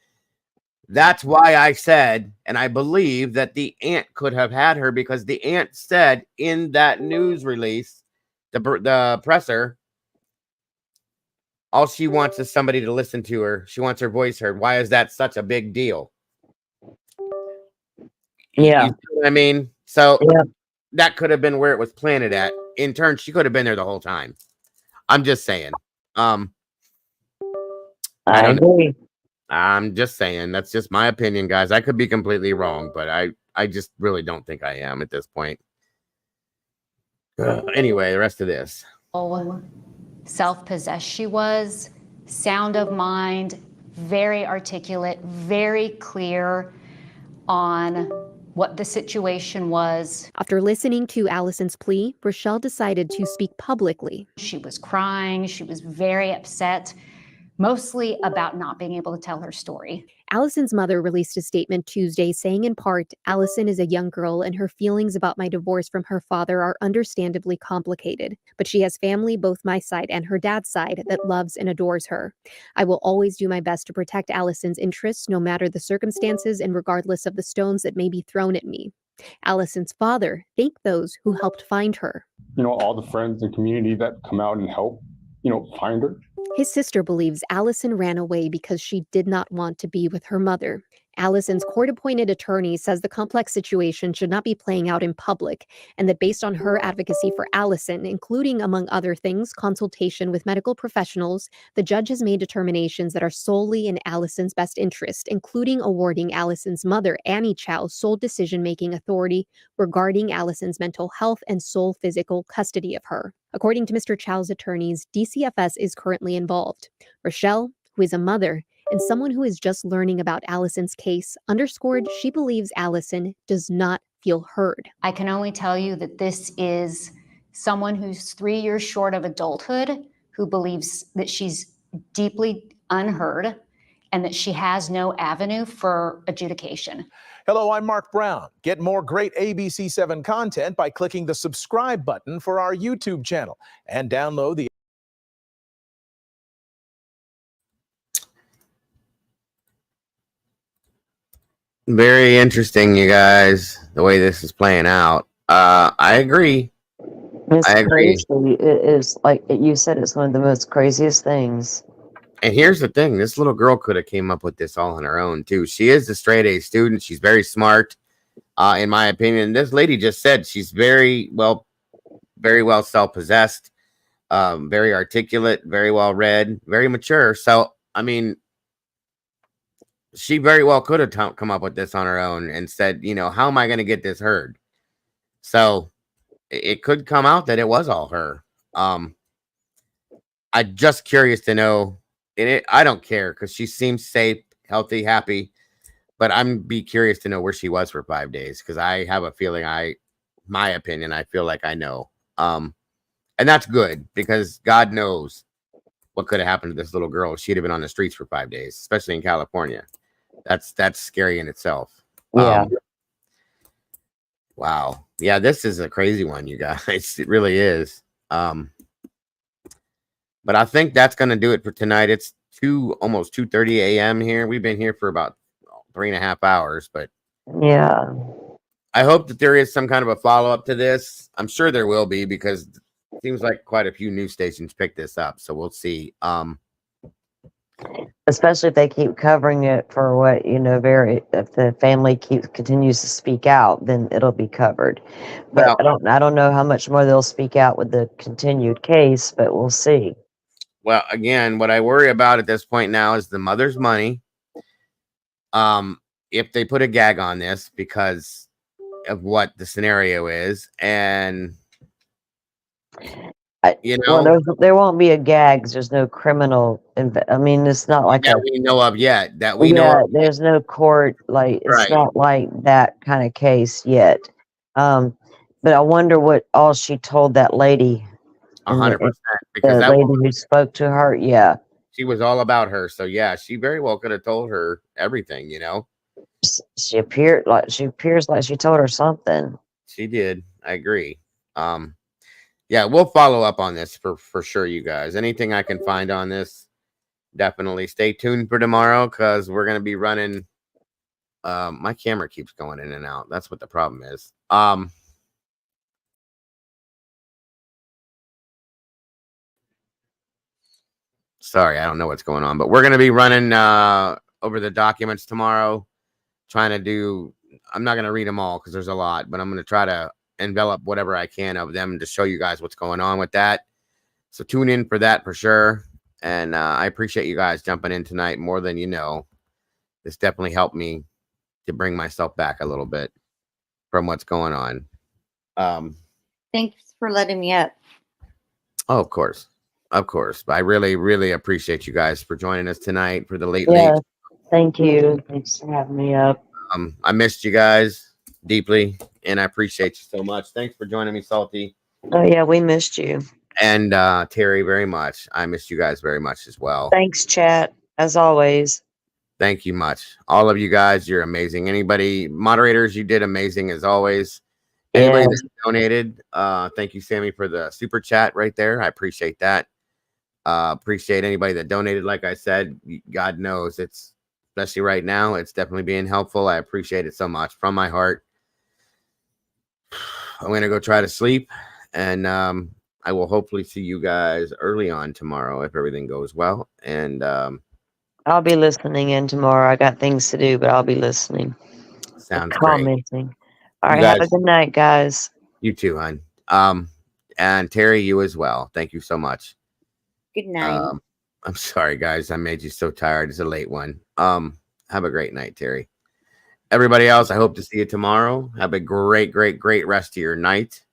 That's why I said, and I believe that the aunt could have had her, because the aunt said in that news release, the presser, all she wants is somebody to listen to her. She wants her voice heard. Why is that such a big deal? Yeah. You see what I mean? So that could have been where it was planted at. In turn, she could have been there the whole time. I'm just saying. I don't agree. I'm just saying. That's just my opinion, guys. I could be completely wrong, but I just really don't think I am at this point. Anyway, the rest of this. Self-possessed she was, sound of mind, very articulate, very clear on what the situation was. After listening to Allison's plea, Rochelle decided to speak publicly. She was crying, she was very upset, mostly about not being able to tell her story. Allison's mother released a statement Tuesday saying in part, Allison is a young girl and her feelings about my divorce from her father are understandably complicated, but she has family, both my side and her dad's side, that loves and adores her. I will always do my best to protect Allison's interests, no matter the circumstances and regardless of the stones that may be thrown at me. Allison's father thanked those who helped find her. You know, all the friends and community that come out and help, find her. His sister believes Allison ran away because she did not want to be with her mother. Allison's court-appointed attorney says the complex situation should not be playing out in public, and that based on her advocacy for Allison, including, among other things, consultation with medical professionals, the judge has made determinations that are solely in Allison's best interest, including awarding Allison's mother, Annie Chao, sole decision-making authority regarding Allison's mental health and sole physical custody of her. According to Mr. Chao's attorneys, DCFS is currently involved. Rochelle, who is a mother, and someone who is just learning about Allison's case, underscored she believes Allison does not feel heard. I can only tell you that this is someone who's 3 years short of adulthood, who believes that she's deeply unheard and that she has no avenue for adjudication. Hello, I'm Mark Brown. Get more great ABC7 content by clicking the subscribe button for our YouTube channel and download the Very interesting, you guys, the way this is playing out. I agree. I agree. Crazy. It is, like you said, it's one of the most craziest things. And here's the thing. This little girl could have came up with this all on her own, too. She is a straight-A student. She's very smart, in my opinion. This lady just said she's very well self-possessed, very articulate, very well read, very mature. So, I mean, she very well could have come up with this on her own and said, how am I going to get this heard? So it could come out that it was all her. I'm just curious to know. And I don't care, because she seems safe, healthy, happy. But I'm be curious to know where she was for 5 days, because I have a feeling my opinion, I feel like I know. And that's good, because God knows what could have happened to this little girl. She'd have been on the streets for 5 days, especially in California. That's scary in itself. Yeah. Wow. Yeah, this is a crazy one, you guys. It really is. But I think that's going to do it for tonight. It's almost 2:30 a.m. here. We've been here for about 3.5 hours, but yeah, I hope that there is some kind of a follow-up to this. I'm sure there will be, because it seems like quite a few news stations picked this up, so we'll see. especially if they keep covering it for what, if the family continues to speak out, then it'll be covered. But Well, I don't know how much more they'll speak out with the continued case, but we'll see. Well, again, what I worry about at this point now is the mother's money. If they put a gag on this because of what the scenario is, and well, there won't be a gag. There's no criminal. I mean, it's not like that we know of yet. That we know of. There's no court. Like, it's Right. not like that kind of case yet. But I wonder what all she told that lady. 100%, because the that lady woman, who spoke to her. Yeah, she was all about her. So yeah, she very well could have told her everything. she appears like she told her something. She did. I agree. Yeah, we'll follow up on this for sure, you guys. Anything I can find on this, definitely stay tuned for tomorrow, because we're gonna be running. My camera keeps going in and out. That's what the problem is. Sorry, I don't know what's going on, but we're gonna be running over the documents tomorrow. Trying to do. I'm not gonna read them all because there's a lot, but I'm gonna try to envelop whatever I can of them to show you guys what's going on with that. So tune in for that for sure. And I appreciate you guys jumping in tonight more than you know. This definitely helped me to bring myself back a little bit from what's going on. Thanks for letting me up. Oh, of course. But I really, really appreciate you guys for joining us tonight for the late. Thank you. Thanks for having me up. I missed you guys deeply, and I appreciate you so much. Thanks for joining me, Salty. Oh yeah, we missed you. And Terry, very much. I missed you guys very much as well. Thanks, chat, as always. Thank you much. All of you guys, you're amazing. Anybody, moderators, you did amazing as always. Anybody that donated, thank you, Sammy, for the super chat right there. I appreciate that. Appreciate anybody that donated. Like I said, God knows it's, especially right now, it's definitely being helpful. I appreciate it so much from my heart. I'm going to go try to sleep, and I will hopefully see you guys early on tomorrow if everything goes well. And I'll be listening in tomorrow. I got things to do, but I'll be listening. Sounds commenting. great. All right, have a good night, guys. You too, hon. And Terry, you as well. Thank you so much. Good night. I'm sorry, guys. I made you so tired. It's a late one. Have a great night, Terry. Everybody else, I hope to see you tomorrow. Have a great, great, great rest of your night.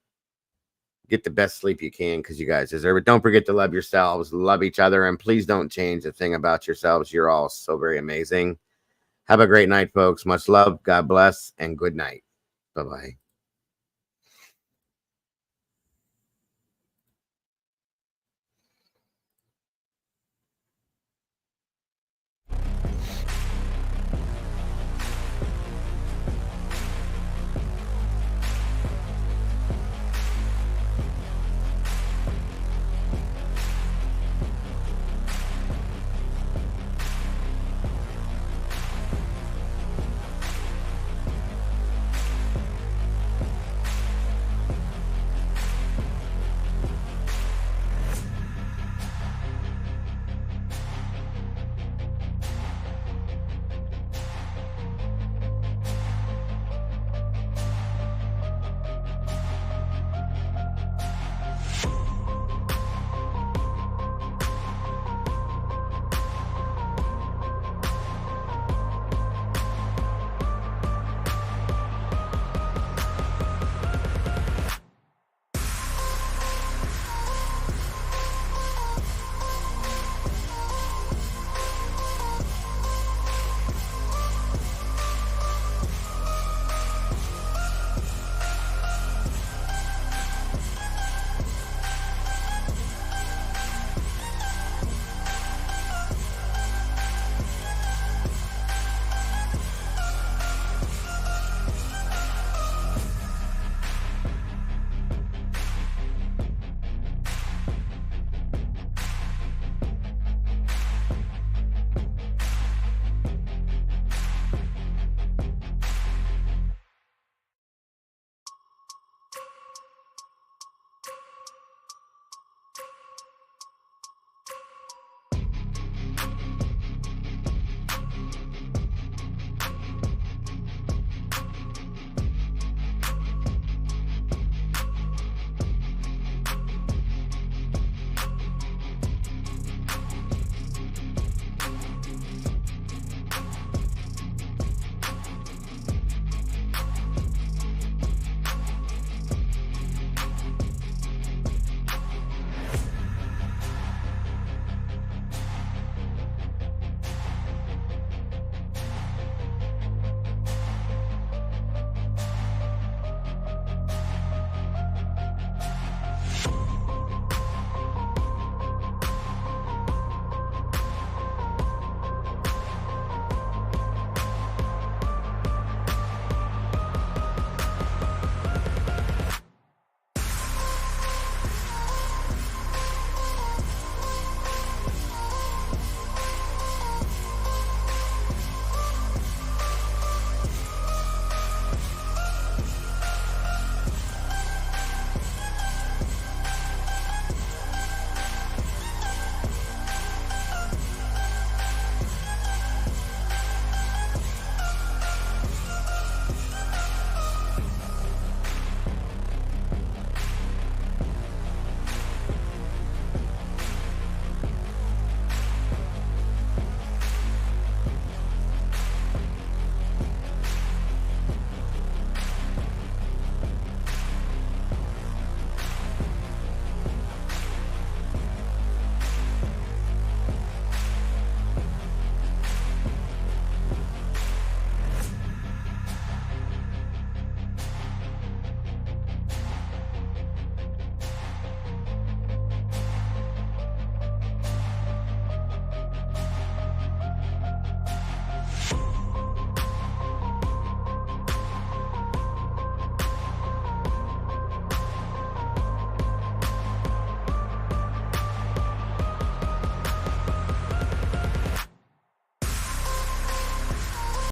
Get the best sleep you can, because you guys deserve it. Don't forget to love yourselves, love each other, and please don't change a thing about yourselves. You're all so very amazing. Have a great night, folks. Much love. God bless, and good night. Bye-bye.